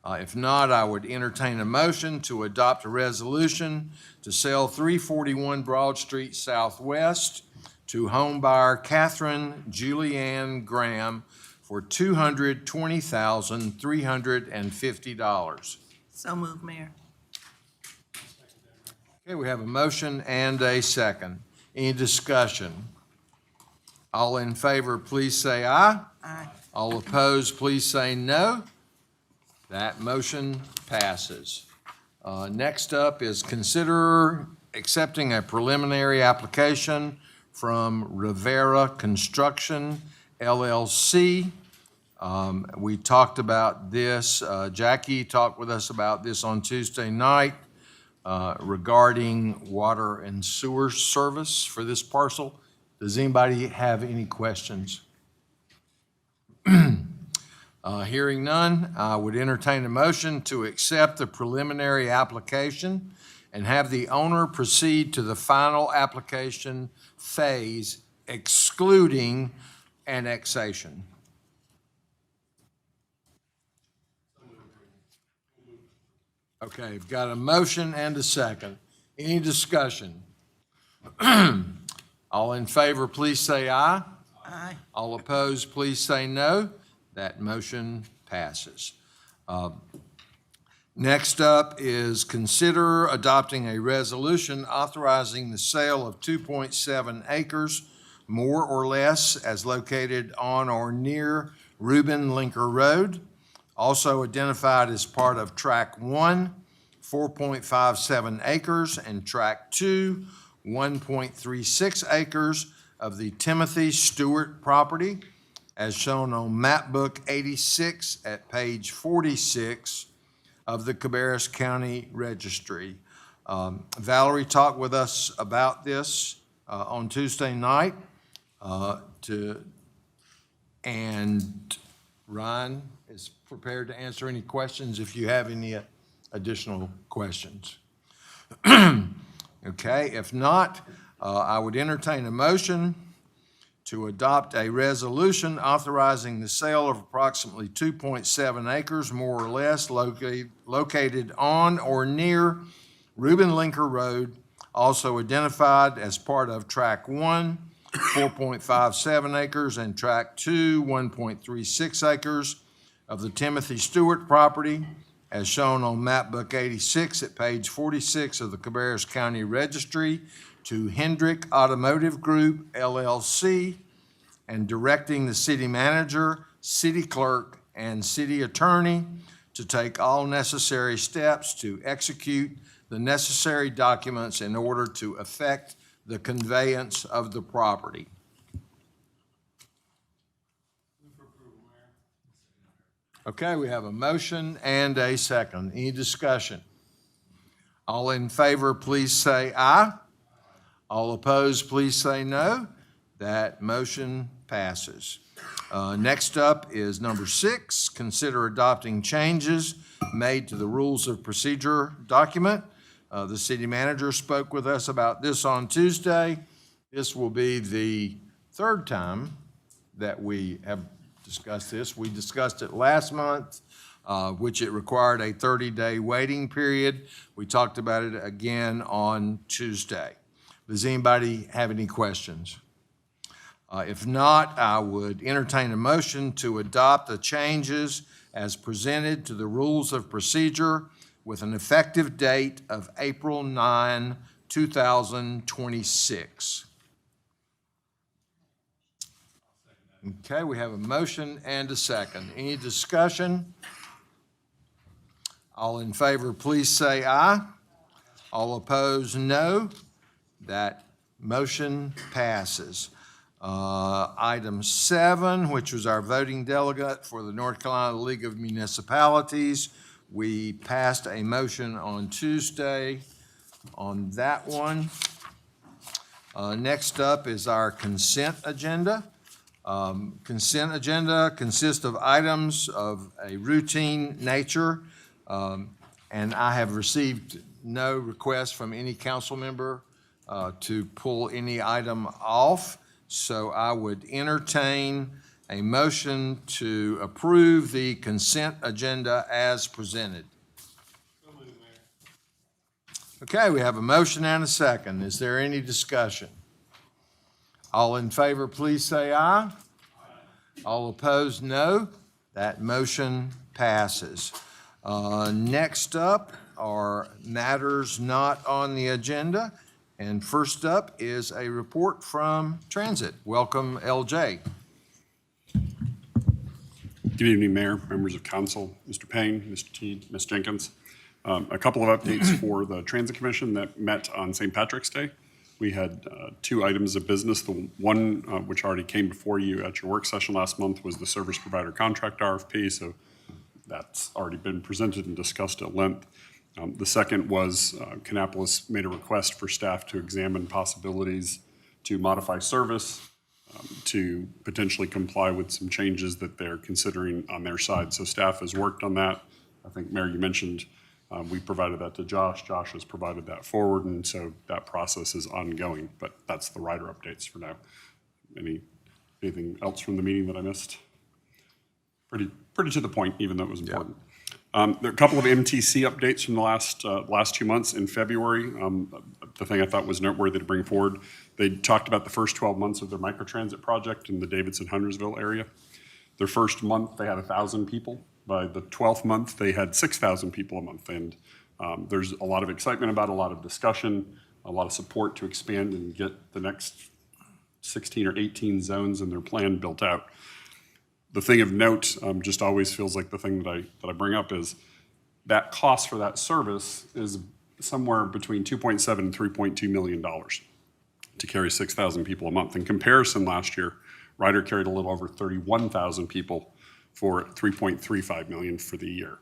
If not, I would entertain a motion to adopt a resolution to sell 341 Broad Street Southwest to home buyer Catherine Julianne Graham for $220,350. So moved, Mayor. Okay, we have a motion and a second. Any discussion? All in favor, please say aye. Aye. All opposed, please say no. That motion passes. Next up is consider accepting a preliminary application from Rivera Construction, LLC. We talked about this. Jackie talked with us about this on Tuesday night regarding water and sewer service for this parcel. Does anybody have any questions? Hearing none, I would entertain a motion to accept the preliminary application and have the owner proceed to the final application phase, excluding annexation. Okay, we've got a motion and a second. Any discussion? All in favor, please say aye. Aye. All opposed, please say no. That motion passes. Next up is consider adopting a resolution authorizing the sale of 2.7 acres, more or less, as located on or near Reuben Linker Road, also identified as part of Track 1, 4.57 acres, and Track 2, 1.36 acres of the Timothy Stewart property, as shown on Map Book 86 at page 46 of the Cabarrus County Registry. Valerie talked with us about this on Tuesday night, and Ryan is prepared to answer any questions if you have any additional questions. Okay, if not, I would entertain a motion to adopt a resolution authorizing the sale of approximately 2.7 acres, more or less, located on or near Reuben Linker Road, also identified as part of Track 1, 4.57 acres, and Track 2, 1.36 acres of the Timothy Stewart property, as shown on Map Book 86 at page 46 of the Cabarrus County Registry, to Hendrick Automotive Group, LLC, and directing the city manager, city clerk, and city attorney to take all necessary steps to execute the necessary documents in order to effect the conveyance of the property. Okay, we have a motion and a second. Any discussion? All in favor, please say aye. All opposed, please say no. That motion passes. Next up is number 6, consider adopting changes made to the Rules of Procedure document. The city manager spoke with us about this on Tuesday. This will be the third time that we have discussed this. We discussed it last month, which it required a 30-day waiting period. We talked about it again on Tuesday. Does anybody have any questions? If not, I would entertain a motion to adopt the changes as presented to the Rules of Procedure with an effective date of April 9, 2026. Okay, we have a motion and a second. Any discussion? All in favor, please say aye. All opposed, no. That motion passes. Item 7, which was our voting delegate for the North Carolina League of Municipalities. We passed a motion on Tuesday on that one. Next up is our consent agenda. Consent agenda consists of items of a routine nature, and I have received no request from any council member to pull any item off. So I would entertain a motion to approve the consent agenda as presented. Okay, we have a motion and a second. Is there any discussion? All in favor, please say aye. All opposed, no. That motion passes. Next up are matters not on the agenda. And first up is a report from Transit. Welcome, LJ. Good evening, Mayor, members of council, Mr. Payne, Mr. Teed, Ms. Jenkins. A couple of updates for the Transit Commission that met on St. Patrick's Day. We had 2 items of business. The one which already came before you at your work session last month was the service provider contract RFP, so that's already been presented and discussed at length. The second was Kannapolis made a request for staff to examine possibilities to modify service to potentially comply with some changes that they're considering on their side. So staff has worked on that. I think, Mayor, you mentioned we provided that to Josh. Josh has provided that forward, and so that process is ongoing. But that's the rider updates for now. Anything else from the meeting that I missed? Pretty to the point, even though it was important. There are a couple of MTC updates from the last 2 months. In February, the thing I thought was noteworthy to bring forward, they talked about the first 12 months of their microtransit project in the Davidson-Huntersville area. Their first month, they had 1,000 people. By the 12th month, they had 6,000 people a month. And there's a lot of excitement about it, a lot of discussion, a lot of support to expand and get the next 16 or 18 zones in their plan built out. The thing of note, just always feels like the thing that I bring up is that cost for that service is somewhere between $2.7 and $3.2 million to carry 6,000 people a month. In comparison, last year, Ryder carried a little over 31,000 people for $3.35 million for the year.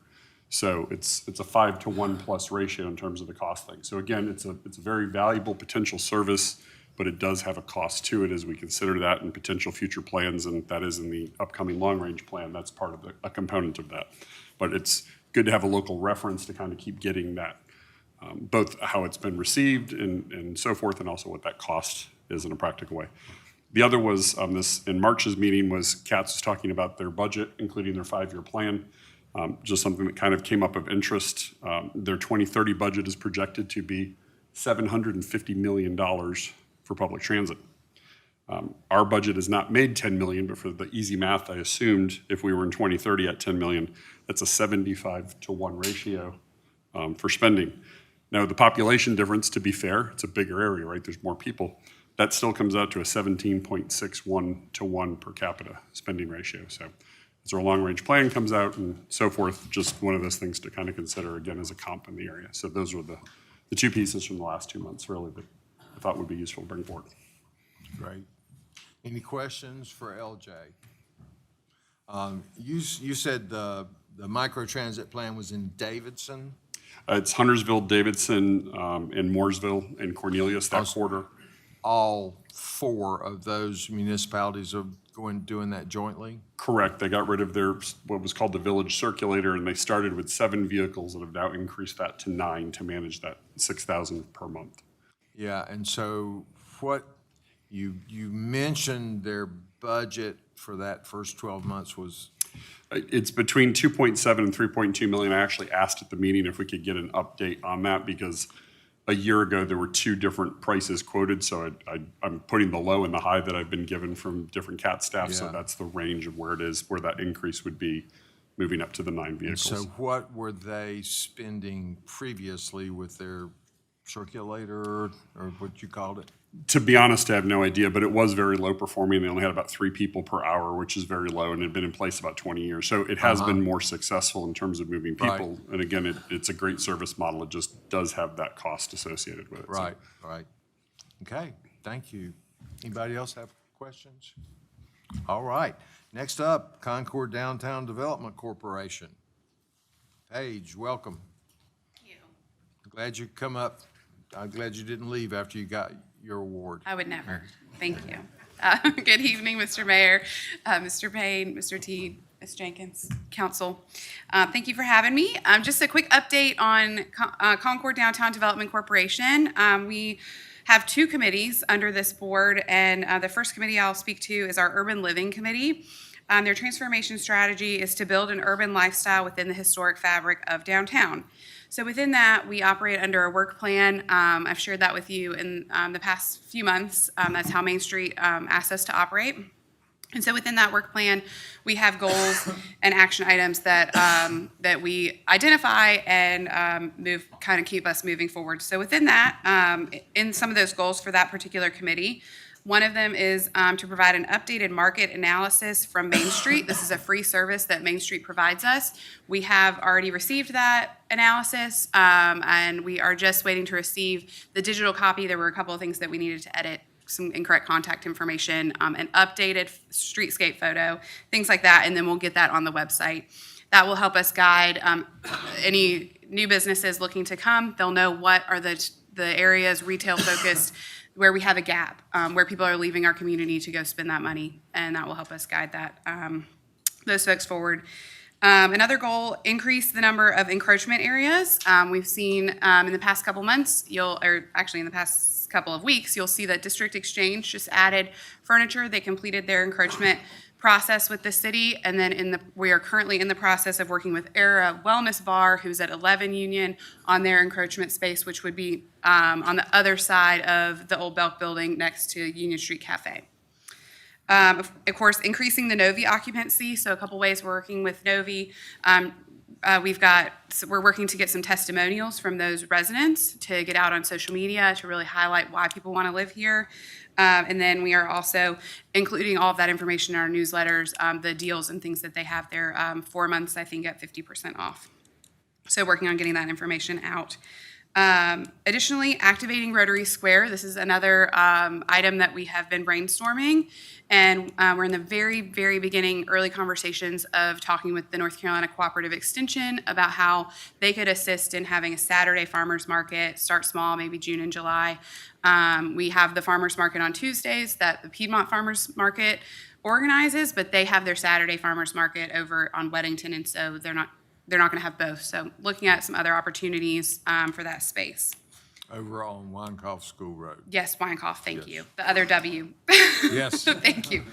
So it's a 5-to-1 plus ratio in terms of the cost thing. So again, it's a very valuable potential service, but it does have a cost to it as we consider that in potential future plans, and that is in the upcoming long-range plan. That's part of a component of that. But it's good to have a local reference to kind of keep getting that, both how it's been received and so forth, and also what that cost is in a practical way. The other was this in March's meeting was CATS was talking about their budget, including their 5-year plan. Just something that kind of came up of interest. Their 2030 budget is projected to be $750 million for public transit. Our budget has not made $10 million, but for the easy math, I assumed if we were in 2030 at $10 million, that's a 75-to-1 ratio for spending. Now, the population difference, to be fair, it's a bigger area, right? There's more people. That still comes out to a 17.61-to-1 per capita spending ratio. So as our long-range plan comes out and so forth, just one of those things to kind of consider, again, as a comp in the area. So those were the 2 pieces from the last 2 months, really, that I thought would be useful to bring forward. Great. Any questions for LJ? You said the microtransit plan was in Davidson? It's Huntersville, Davidson, and Mooresville, and Cornelius, that corridor. All 4 of those municipalities are doing that jointly? Correct. They got rid of their, what was called the village circulator, and they started with 7 vehicles and have now increased that to 9 to manage that 6,000 per month. Yeah, and so what you mentioned their budget for that first 12 months was? It's between 2.7 and 3.2 million. I actually asked at the meeting if we could get an update on that because a year ago there were 2 different prices quoted. So I'm putting the low and the high that I've been given from different CAT staff. Yeah. So that's the range of where it is, where that increase would be moving up to the 9 vehicles. And so what were they spending previously with their circulator, or what you called it? To be honest, I have no idea, but it was very low performing. They only had about 3 people per hour, which is very low, and it had been in place about 20 years. So it has been more successful in terms of moving people. And again, it's a great service model. It just does have that cost associated with it. So- Right, right. Okay, thank you. Anybody else have questions? All right. Next up, Concord Downtown Development Corporation. Paige, welcome. Thank you. Glad you come up. I'm glad you didn't leave after you got your award. I would never. Thank you. Good evening, Mr. Mayor, Mr. Payne, Mr. Teed, Ms. Jenkins, Council. Thank you for having me. Just a quick update on Concord Downtown Development Corporation. We have 2 committees under this board, and the first committee I'll speak to is our Urban Living Committee. Their transformation strategy is to build an urban lifestyle within the historic fabric of downtown. So within that, we operate under a work plan. I've shared that with you in the past few months. That's how Main Street asked us to operate. And so within that work plan, we have goals and action items that that we identify and kind of keep us moving forward. So within that, in some of those goals for that particular committee, one of them is to provide an updated market analysis from Main Street. This is a free service that Main Street provides us. We have already received that analysis, and we are just waiting to receive the digital copy. There were a couple of things that we needed to edit, some incorrect contact information, an updated streetscape photo, things like that, and then we'll get that on the website. That will help us guide any new businesses looking to come. They'll know what are the areas retail focused where we have a gap, where people are leaving our community to go spend that money, and that will help us guide that those folks forward. Another goal, increase the number of encroachment areas. We've seen in the past couple months, in the past couple of weeks, you'll see that District Exchange just added furniture. They completed their encroachment process with the city, and then we are currently in the process of working with Era Wellness Bar, who's at 11 Union, on their encroachment space, which would be on the other side of the old Belk building next to Union Street Cafe. Of course, increasing the Novi occupancy. So a couple ways we're working with Novi. We're working to get some testimonials from those residents to get out on social media to really highlight why people want to live here. And then we are also including all of that information in our newsletters, the deals and things that they have there, 4 months, I think, at 50% off. So working on getting that information out. Additionally, activating Rotary Square. This is another item that we have been brainstorming, and we're in the very, very beginning, early conversations of talking with the North Carolina Cooperative Extension about how they could assist in having a Saturday farmers market, start small, maybe June and July. We have the farmers market on Tuesdays that the Piedmont Farmers Market organizes, but they have their Saturday farmers market over on Weddington, and so they're not going to have both. So looking at some other opportunities for that space. Over on Weinkauf School Road. Yes, Weinkauf, thank you. The other W. Yes. Thank you.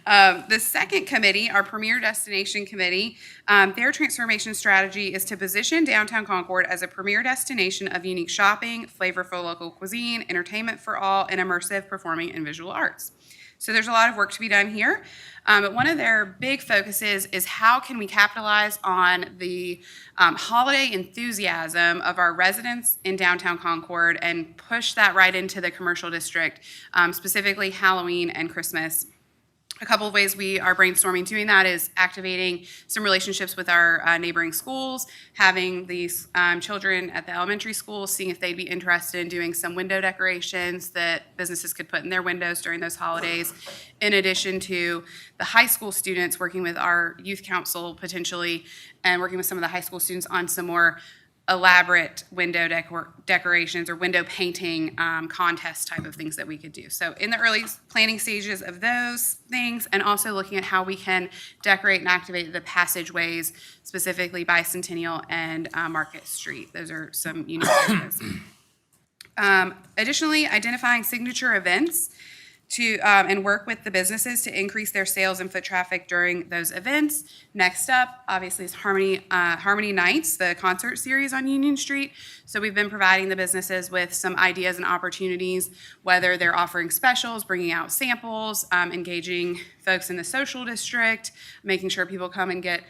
The second committee, our Premier Destination Committee, their transformation strategy is to position downtown Concord as a premier destination of unique shopping, flavorful local cuisine, entertainment for all, and immersive performing and visual arts. So there's a lot of work to be done here. But one of their big focuses is how can we capitalize on the holiday enthusiasm of our residents in downtown Concord and push that right into the commercial district, specifically Halloween and Christmas. A couple of ways we are brainstorming doing that is activating some relationships with our neighboring schools, having these children at the elementary school, seeing if they'd be interested in doing some window decorations that businesses could put in their windows during those holidays, in addition to the high school students working with our youth council potentially, and working with some of the high school students on some more elaborate window decorations or window painting contest type of things that we could do. So in the early planning stages of those things, and also looking at how we can decorate and activate the passageways, specifically Bicentennial and Market Street. Those are some unique areas. Additionally, identifying signature events and work with the businesses to increase their sales and foot traffic during those events. Next up, obviously, is Harmony Nights, the concert series on Union Street. So we've been providing the businesses with some ideas and opportunities, whether they're offering specials, bringing out samples, engaging folks in the social district, making sure people come and get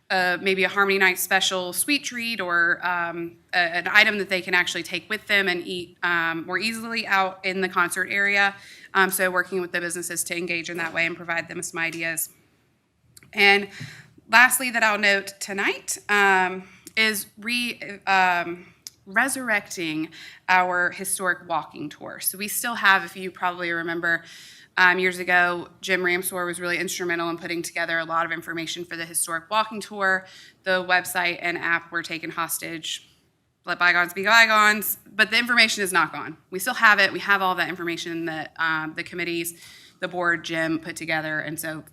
maybe a Harmony Night special sweet treat or an item that they can actually take with them and eat more easily out in the concert area. So working with the businesses to engage in that way and provide them some ideas. And lastly, that I'll note tonight is resurrecting our historic walking tour. So we still have, if you probably remember, years ago, Jim Ramsor was really instrumental in putting together a lot of information for the historic walking tour. The website and app were taken hostage. Let bygones be bygones, but the information is not gone. We still have it. We have all that information that the committees, the board, Jim put together, and so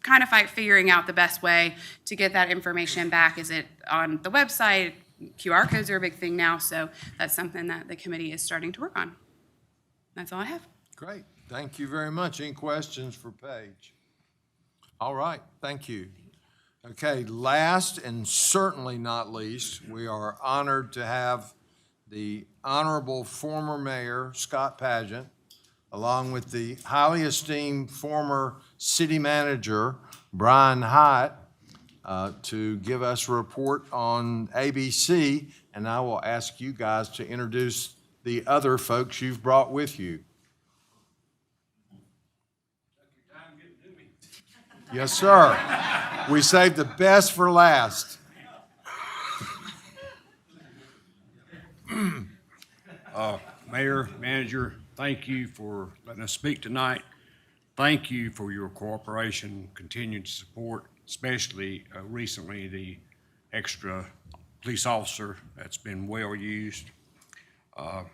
kind of figuring out the best way to get that information back. Is it on the website? QR codes are a big thing now, so that's something that the committee is starting to work on. That's all I have. Great. Thank you very much. Any questions for Paige? All right. Thank you. Okay, last and certainly not least, we are honored to have the Honorable former Mayor Scott Pageant, along with the highly esteemed former City Manager Brian Hyatt, to give us a report on ABC, and I will ask you guys to introduce the other folks you've brought with you. Yes, sir. We saved the best for last. Mayor, Manager, thank you for letting us speak tonight. Thank you for your cooperation, continued support, especially recently the extra police officer that's been well used. And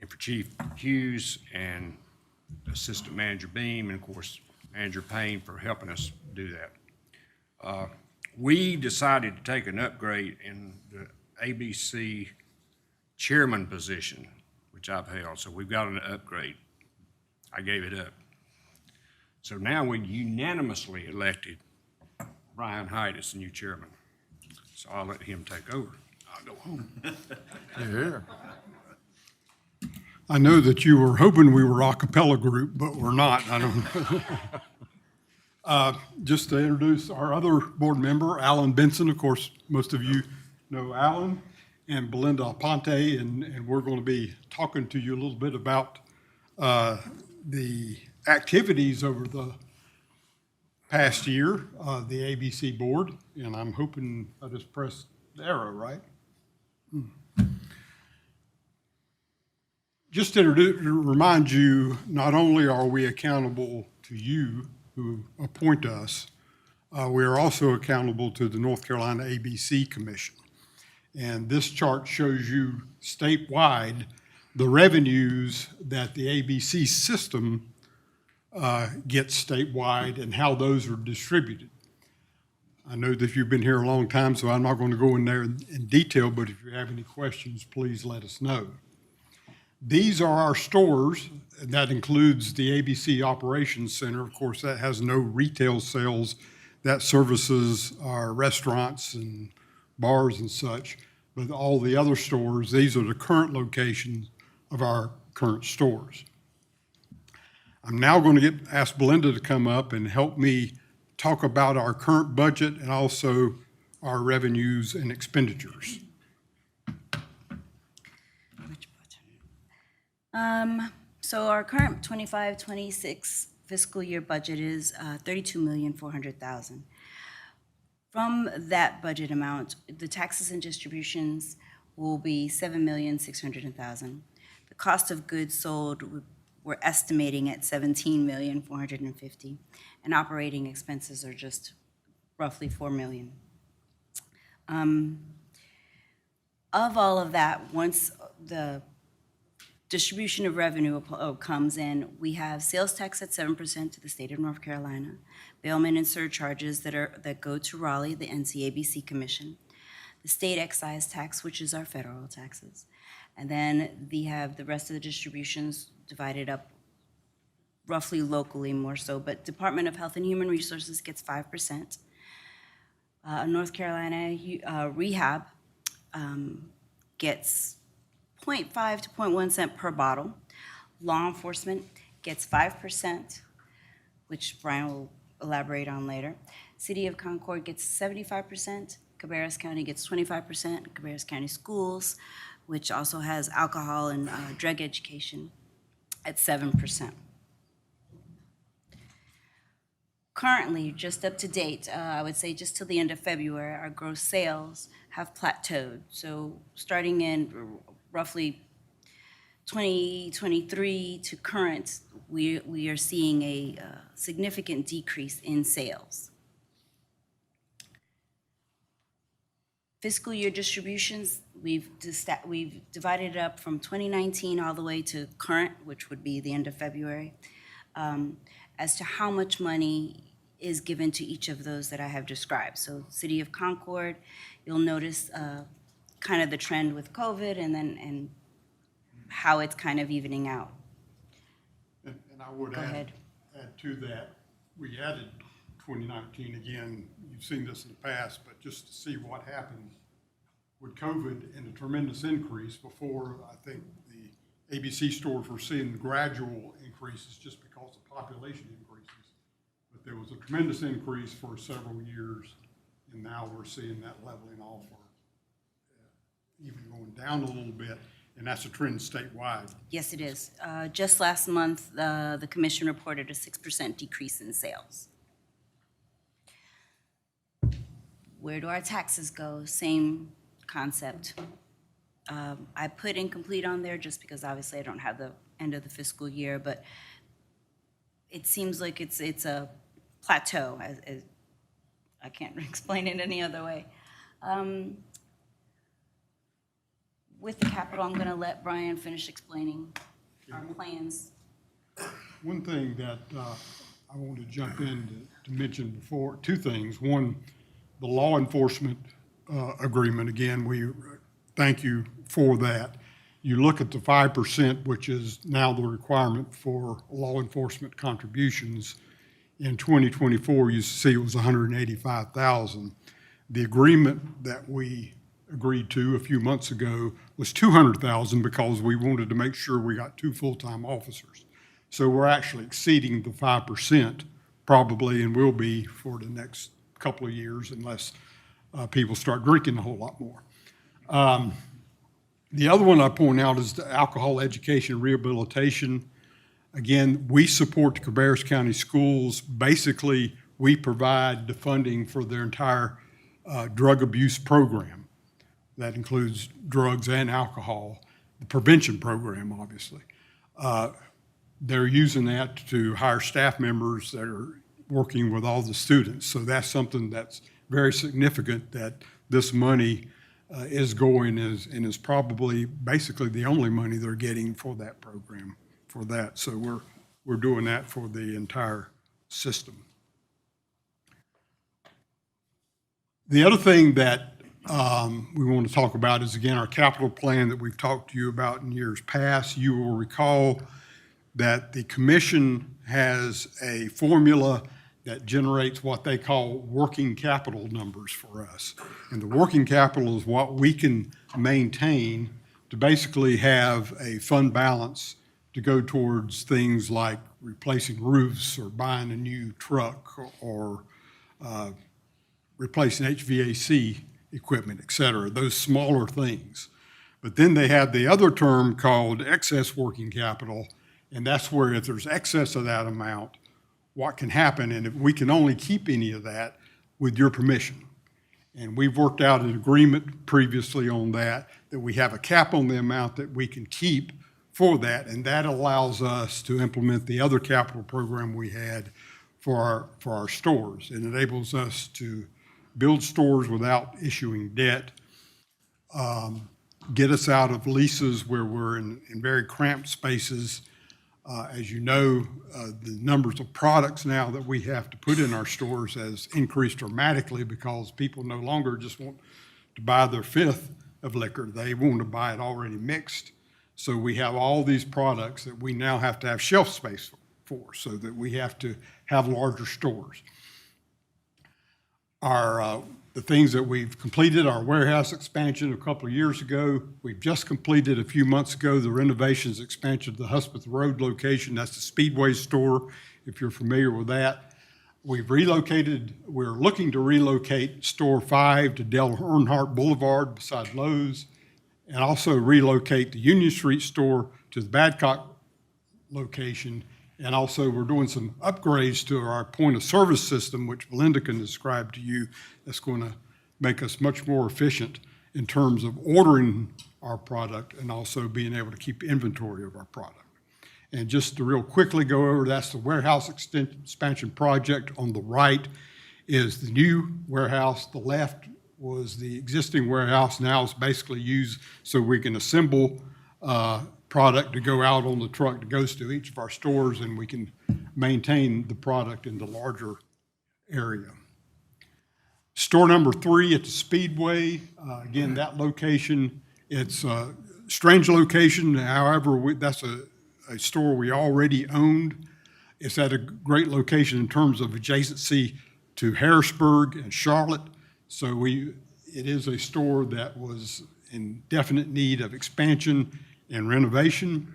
for Chief Hughes and Assistant Manager Beam, and of course, Manager Payne for helping us do that. We decided to take an upgrade in the ABC chairman position, which I've held, so we've got an upgrade. I gave it up. So now we unanimously elected Brian Hyatt as the new chairman. So I'll let him take over. I'll go home. Yeah. I know that you were hoping we were a cappella group, but we're not. I don't know. Just to introduce our other board member, Alan Benson. Of course, most of you know Alan, and Belinda Aponte, and we're going to be talking to you a little bit about the activities over the past year of the ABC board, and I'm hoping I just pressed the arrow, right? Just to remind you, not only are we accountable to you who appoint us, we are also accountable to the North Carolina ABC Commission. And this chart shows you statewide the revenues that the ABC system gets statewide and how those are distributed. I know that you've been here a long time, so I'm not going to go in there in detail, but if you have any questions, please let us know. These are our stores, and that includes the ABC Operations Center. Of course, that has no retail sales. That services our restaurants and bars and such. But all the other stores, these are the current locations of our current stores. I'm now going to ask Belinda to come up and help me talk about our current budget and also our revenues and expenditures. So our current 25-26 fiscal year budget is $32,400,000. From that budget amount, the taxes and distributions will be $7,600,000. The cost of goods sold, we're estimating at $17,450,000, and operating expenses are just roughly $4 million. Of all of that, once the distribution of revenue comes in, we have sales tax at 7% to the state of North Carolina, bailment and surcharges that go to Raleigh, the NCABC Commission, the state excise tax, which is our federal taxes, and then we have the rest of the distributions divided up roughly locally more so, but Department of Health and Human Resources gets 5%. North Carolina Rehab gets 0.5 to 0.1 cent per bottle. Law enforcement gets 5%, which Brian will elaborate on later. City of Concord gets 75%, Cabarrus County gets 25%, Cabarrus County Schools, which also has alcohol and drug education, at 7%. Currently, just up to date, I would say just till the end of February, our gross sales have plateaued. So starting in roughly 2023 to current, we are seeing a significant decrease in sales. Fiscal year distributions, we've divided it up from 2019 all the way to current, which would be the end of February, as to how much money is given to each of those that I have described. So City of Concord, you'll notice kind of the trend with COVID and how it's kind of evening out. And I would Go add ahead. to that, we added 2019 again. You've seen this in the past, but just to see what happened with COVID and a tremendous increase before, I think the ABC stores were seeing gradual increases just because of population increases. But there was a tremendous increase for several years, and now we're seeing that leveling off or even going down a little bit, and that's a trend statewide. Yes, it is. Just last month, the commission reported a 6% decrease in sales. Where do our taxes go? Same concept. I put incomplete on there just because obviously I don't have the end of the fiscal year, but it seems like it's a plateau. I can't explain it any other way. With the capital, I'm going to let Brian finish explaining our plans. One thing that I want to jump in to mention before, two things. One, the law enforcement agreement, again, we thank you for that. You look at the 5%, which is now the requirement for law enforcement contributions. In 2024, you see it was $185,000. The agreement that we agreed to a few months ago was $200,000 because we wanted to make sure we got 2 full-time officers. So we're actually exceeding the 5% probably, and will be for the next couple of years unless people start drinking a whole lot more. The other one I point out is the alcohol education rehabilitation. Again, we support the Cabarrus County Schools. Basically, we provide the funding for their entire drug abuse program. That includes drugs and alcohol, the prevention program, obviously. They're using that to hire staff members that are working with all the students. So that's something that's very significant, that this money is going and is probably basically the only money they're getting for that program, for that. So we're doing that for the entire system. The other thing that we want to talk about is, again, our capital plan that we've talked to you about in years past. You will recall that the commission has a formula that generates what they call working capital numbers for us. And the working capital is what we can maintain to basically have a fund balance to go towards things like replacing roofs or buying a new truck or replacing HVAC equipment, et cetera, those smaller things. But then they have the other term called excess working capital, and that's where if there's excess of that amount, what can happen, and if we can only keep any of that with your permission. And we've worked out an agreement previously on that we have a cap on the amount that we can keep for that, and that allows us to implement the other capital program we had for our stores. It enables us to build stores without issuing debt, get us out of leases where we're in very cramped spaces. As you know, the numbers of products now that we have to put in our stores has increased dramatically because people no longer just want to buy their fifth of liquor. They want to buy it already mixed. So we have all these products that we now have to have shelf space for, so that we have to have larger stores. The things that we've completed, our warehouse expansion a couple of years ago. We've just completed a few months ago the renovations expansion of the Husbeth Road location. That's the Speedway store, if you're familiar with that. we're looking to relocate Store 5 to Del Earnhardt Boulevard beside Lowe's, and also relocate the Union Street store to the Badcock location. And also, we're doing some upgrades to our point of service system, which Belinda can describe to you, that's going to make us much more efficient in terms of ordering our product and also being able to keep inventory of our product. And just to real quickly go over, that's the warehouse expansion project. On the right is the new warehouse. The left was the existing warehouse. Now it's basically used so we can assemble product to go out on the truck that goes to each of our stores, and we can maintain the product in the larger area. Store number 3 at the Speedway, again, that location, it's a strange location. However, that's a store we already owned. It's at a great location in terms of adjacency to Harrisburg and Charlotte. So it is a store that was in definite need of expansion and renovation.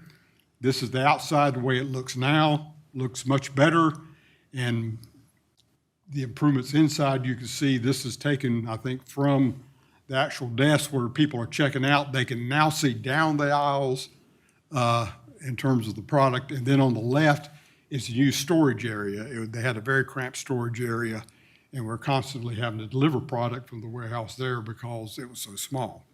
This is the outside, the way it looks now, looks much better. And the improvements inside, you can see this is taken, I think, from the actual desk where people are checking out. They can now see down the aisles in terms of the product. And then on the left is a new storage area. They had a very cramped storage area, and we're constantly having to deliver product from the warehouse there because it was so small.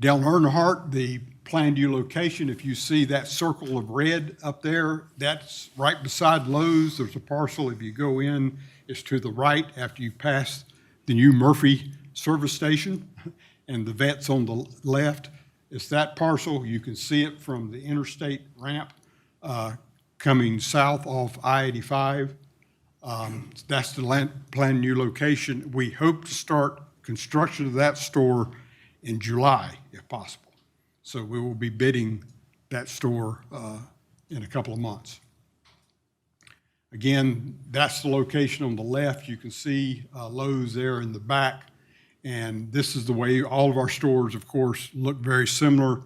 Del Earnhardt, the planned new location, if you see that circle of red up there, that's right beside Lowe's. There's a parcel. If you go in, it's to the right after you pass the new Murphy service station, and the vet's on the left. It's that parcel. You can see it from the interstate ramp coming south off I-85. That's the planned new location. We hope to start construction of that store in July, if possible. So we will be bidding that store in a couple of months. Again, that's the location on the left. You can see Lowe's there in the back. And this is the way all of our stores, of course, look very similar.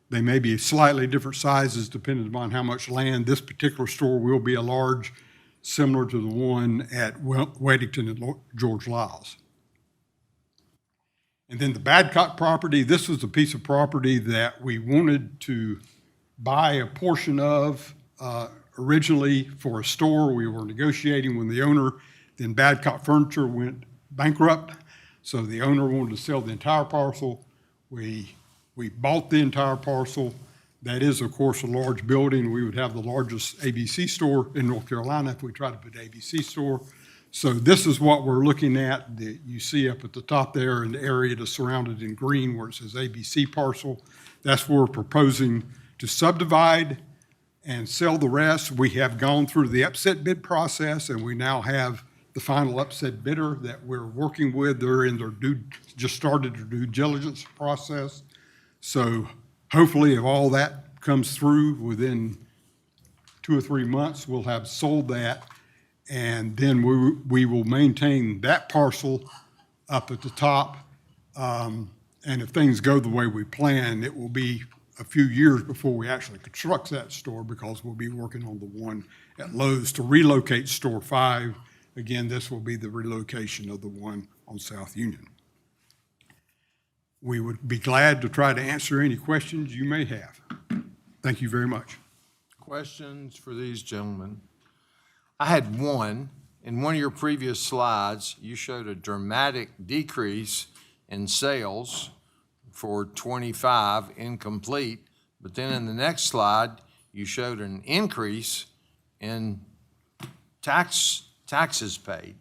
They may be slightly different sizes depending upon how much land. This particular store will be a large, similar to the one at Weddington and George Lyles. And then the Badcock property, this was a piece of property that we wanted to buy a portion of originally for a store. We were negotiating with the owner. Then Badcock Furniture went bankrupt, so the owner wanted to sell the entire parcel. We bought the entire parcel. That is, of course, a large building. We would have the largest ABC store in North Carolina if we tried to put an ABC store. So this is what we're looking at that you see up at the top there in the area that's surrounded in green where it says ABC parcel. That's where we're proposing to subdivide and sell the rest. We have gone through the upset bid process, and we now have the final upset bidder that we're working with. They're in their just started their due diligence process. So hopefully if all that comes through within 2 or 3 months, we'll have sold that. And then we will maintain that parcel up at the top. And if things go the way we plan, it will be a few years before we actually construct that store because we'll be working on the one at Lowe's to relocate Store 5. Again, this will be the relocation of the one on South Union. We would be glad to try to answer any questions you may have. Thank you very much. Questions for these gentlemen? I had one. In one of your previous slides, you showed a dramatic decrease in sales for 25 incomplete, but then in the next slide, you showed an increase in taxes paid.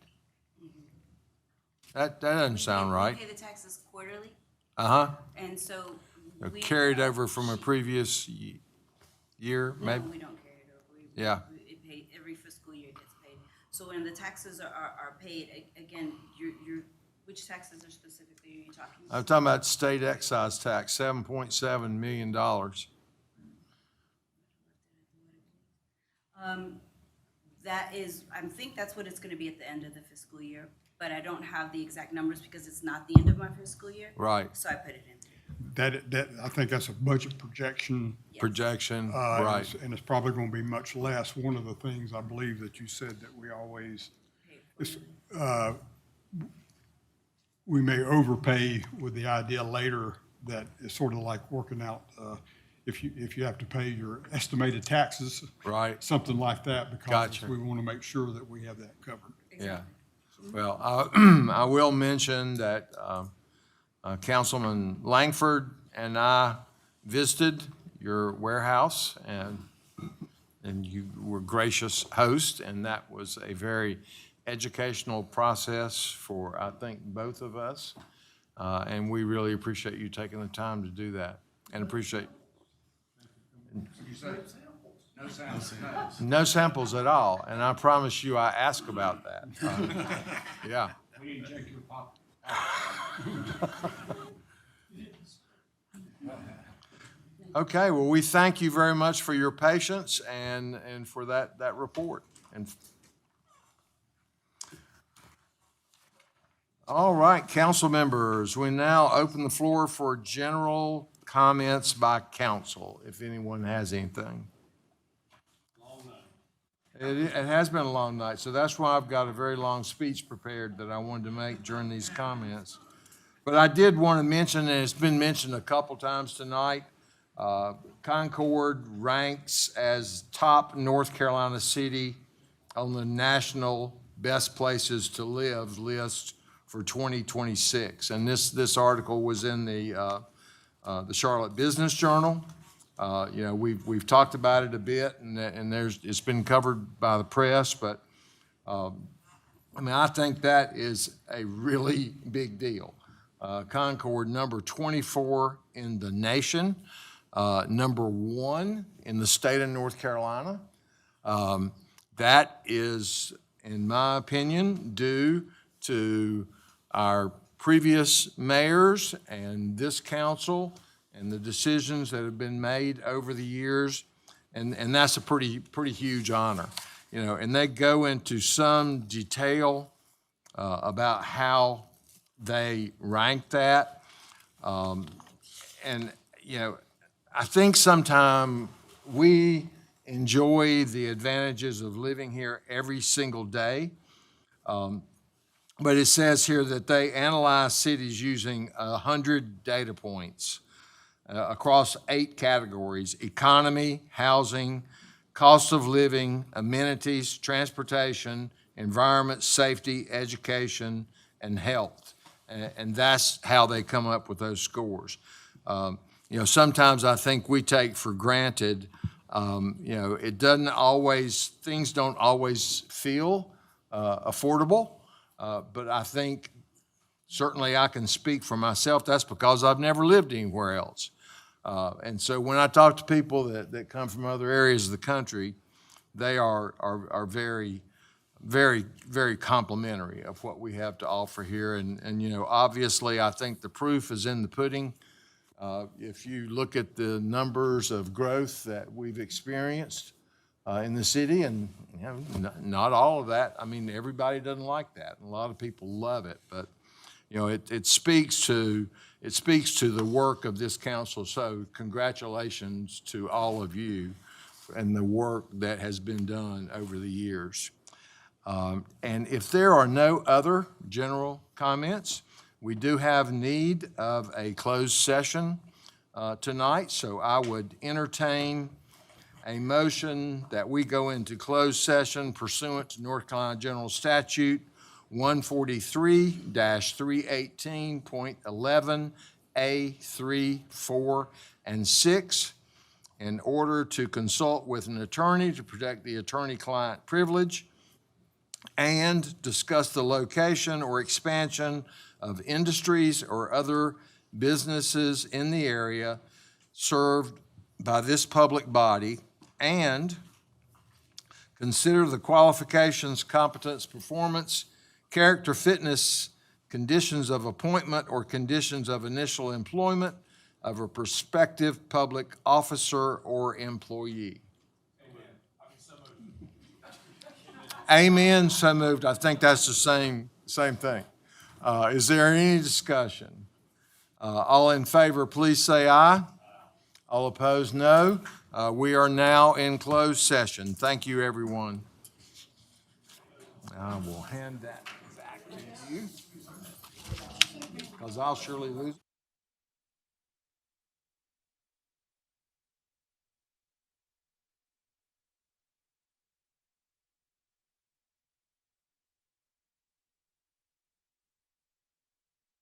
That doesn't sound right. We pay the taxes quarterly, Uh-huh. and so They're we carried over from a previous year, maybe? No, we don't carry it over. Yeah. It paid, every fiscal year gets paid. So when the taxes are paid, again, which taxes are specifically are you talking about? I'm talking about state excise tax, $7.7 million. That is, I think that's what it's gonna be at the end of the fiscal year, but I don't have the exact numbers because it's not the end of my fiscal year. Right. So I put it in. I think that's a budget projection. Projection, And right. and it's probably going to be much less. One of the things I believe that you said that we always, we may overpay with the idea later that it's sort of like working out, if you have to pay your estimated taxes. Right. Something like that, because Gotcha. we want to make sure that we have that covered. Yeah. Well, I will mention that Councilman Langford and I visited your warehouse, and you were gracious host, and that was a very educational process for, I think, both of us. And we really appreciate you taking the time to do that, and appreciate. No samples at all, and I promise you I ask about that. Yeah. We didn't check your pocket. Okay, well, we thank you very much for your patience and for that report. And all right, council members, we now open the floor for general comments by council, if anyone has anything. It has been a long night, so that's why I've got a very long speech prepared that I wanted to make during these comments. But I did want to mention, and it's been mentioned a couple times tonight, Concord ranks as top North Carolina city on the national best places to live list for 2026. And this article was in the Charlotte Business Journal. You know, we've talked about it a bit, and it's been covered by the press, but I mean, I think that is a really big deal. Concord, number 24 in the nation, number 1 in the state of North Carolina. That is, in my opinion, due to our previous mayors and this council and the decisions that have been made over the years, and that's a pretty huge honor, you know. And they go into some detail about how they rank that, and you know, I think sometimes we enjoy the advantages of living here every single day. But it says here that they analyze cities using 100 data points across 8 categories: economy, housing, cost of living, amenities, transportation, environment, safety, education, and health. And that's how they come up with those scores. You know, sometimes I think we take for granted, you know, things don't always feel affordable. But I think certainly I can speak for myself. That's because I've never lived anywhere else. And so when I talk to people that come from other areas of the country, they are very, very, very complimentary of what we have to offer here. And you know, obviously, I think the proof is in the pudding. If you look at the numbers of growth that we've experienced in the city, and you know, not all of that. I mean, everybody doesn't like that, and a lot of people love it. But you know, it speaks to the work of this council. So congratulations to all of you and the work that has been done over the years. And if there are no other general comments, we do have need of a closed session tonight. So I would entertain a motion that we go into closed session pursuant to North Carolina General Statute 143-318.11 A3, 4, and 6 in order to consult with an attorney to protect the attorney-client privilege and discuss the location or expansion of industries or other businesses in the area served by this public body, and consider the qualifications, competence, performance, character, fitness, conditions of appointment, or conditions of initial employment of a prospective public officer or employee. Amen, so moved. I think that's the same thing. Is there any discussion? All in favor, please say aye. All opposed, no. We are now in closed session. Thank you, everyone. I will hand that back to you because I'll surely lose.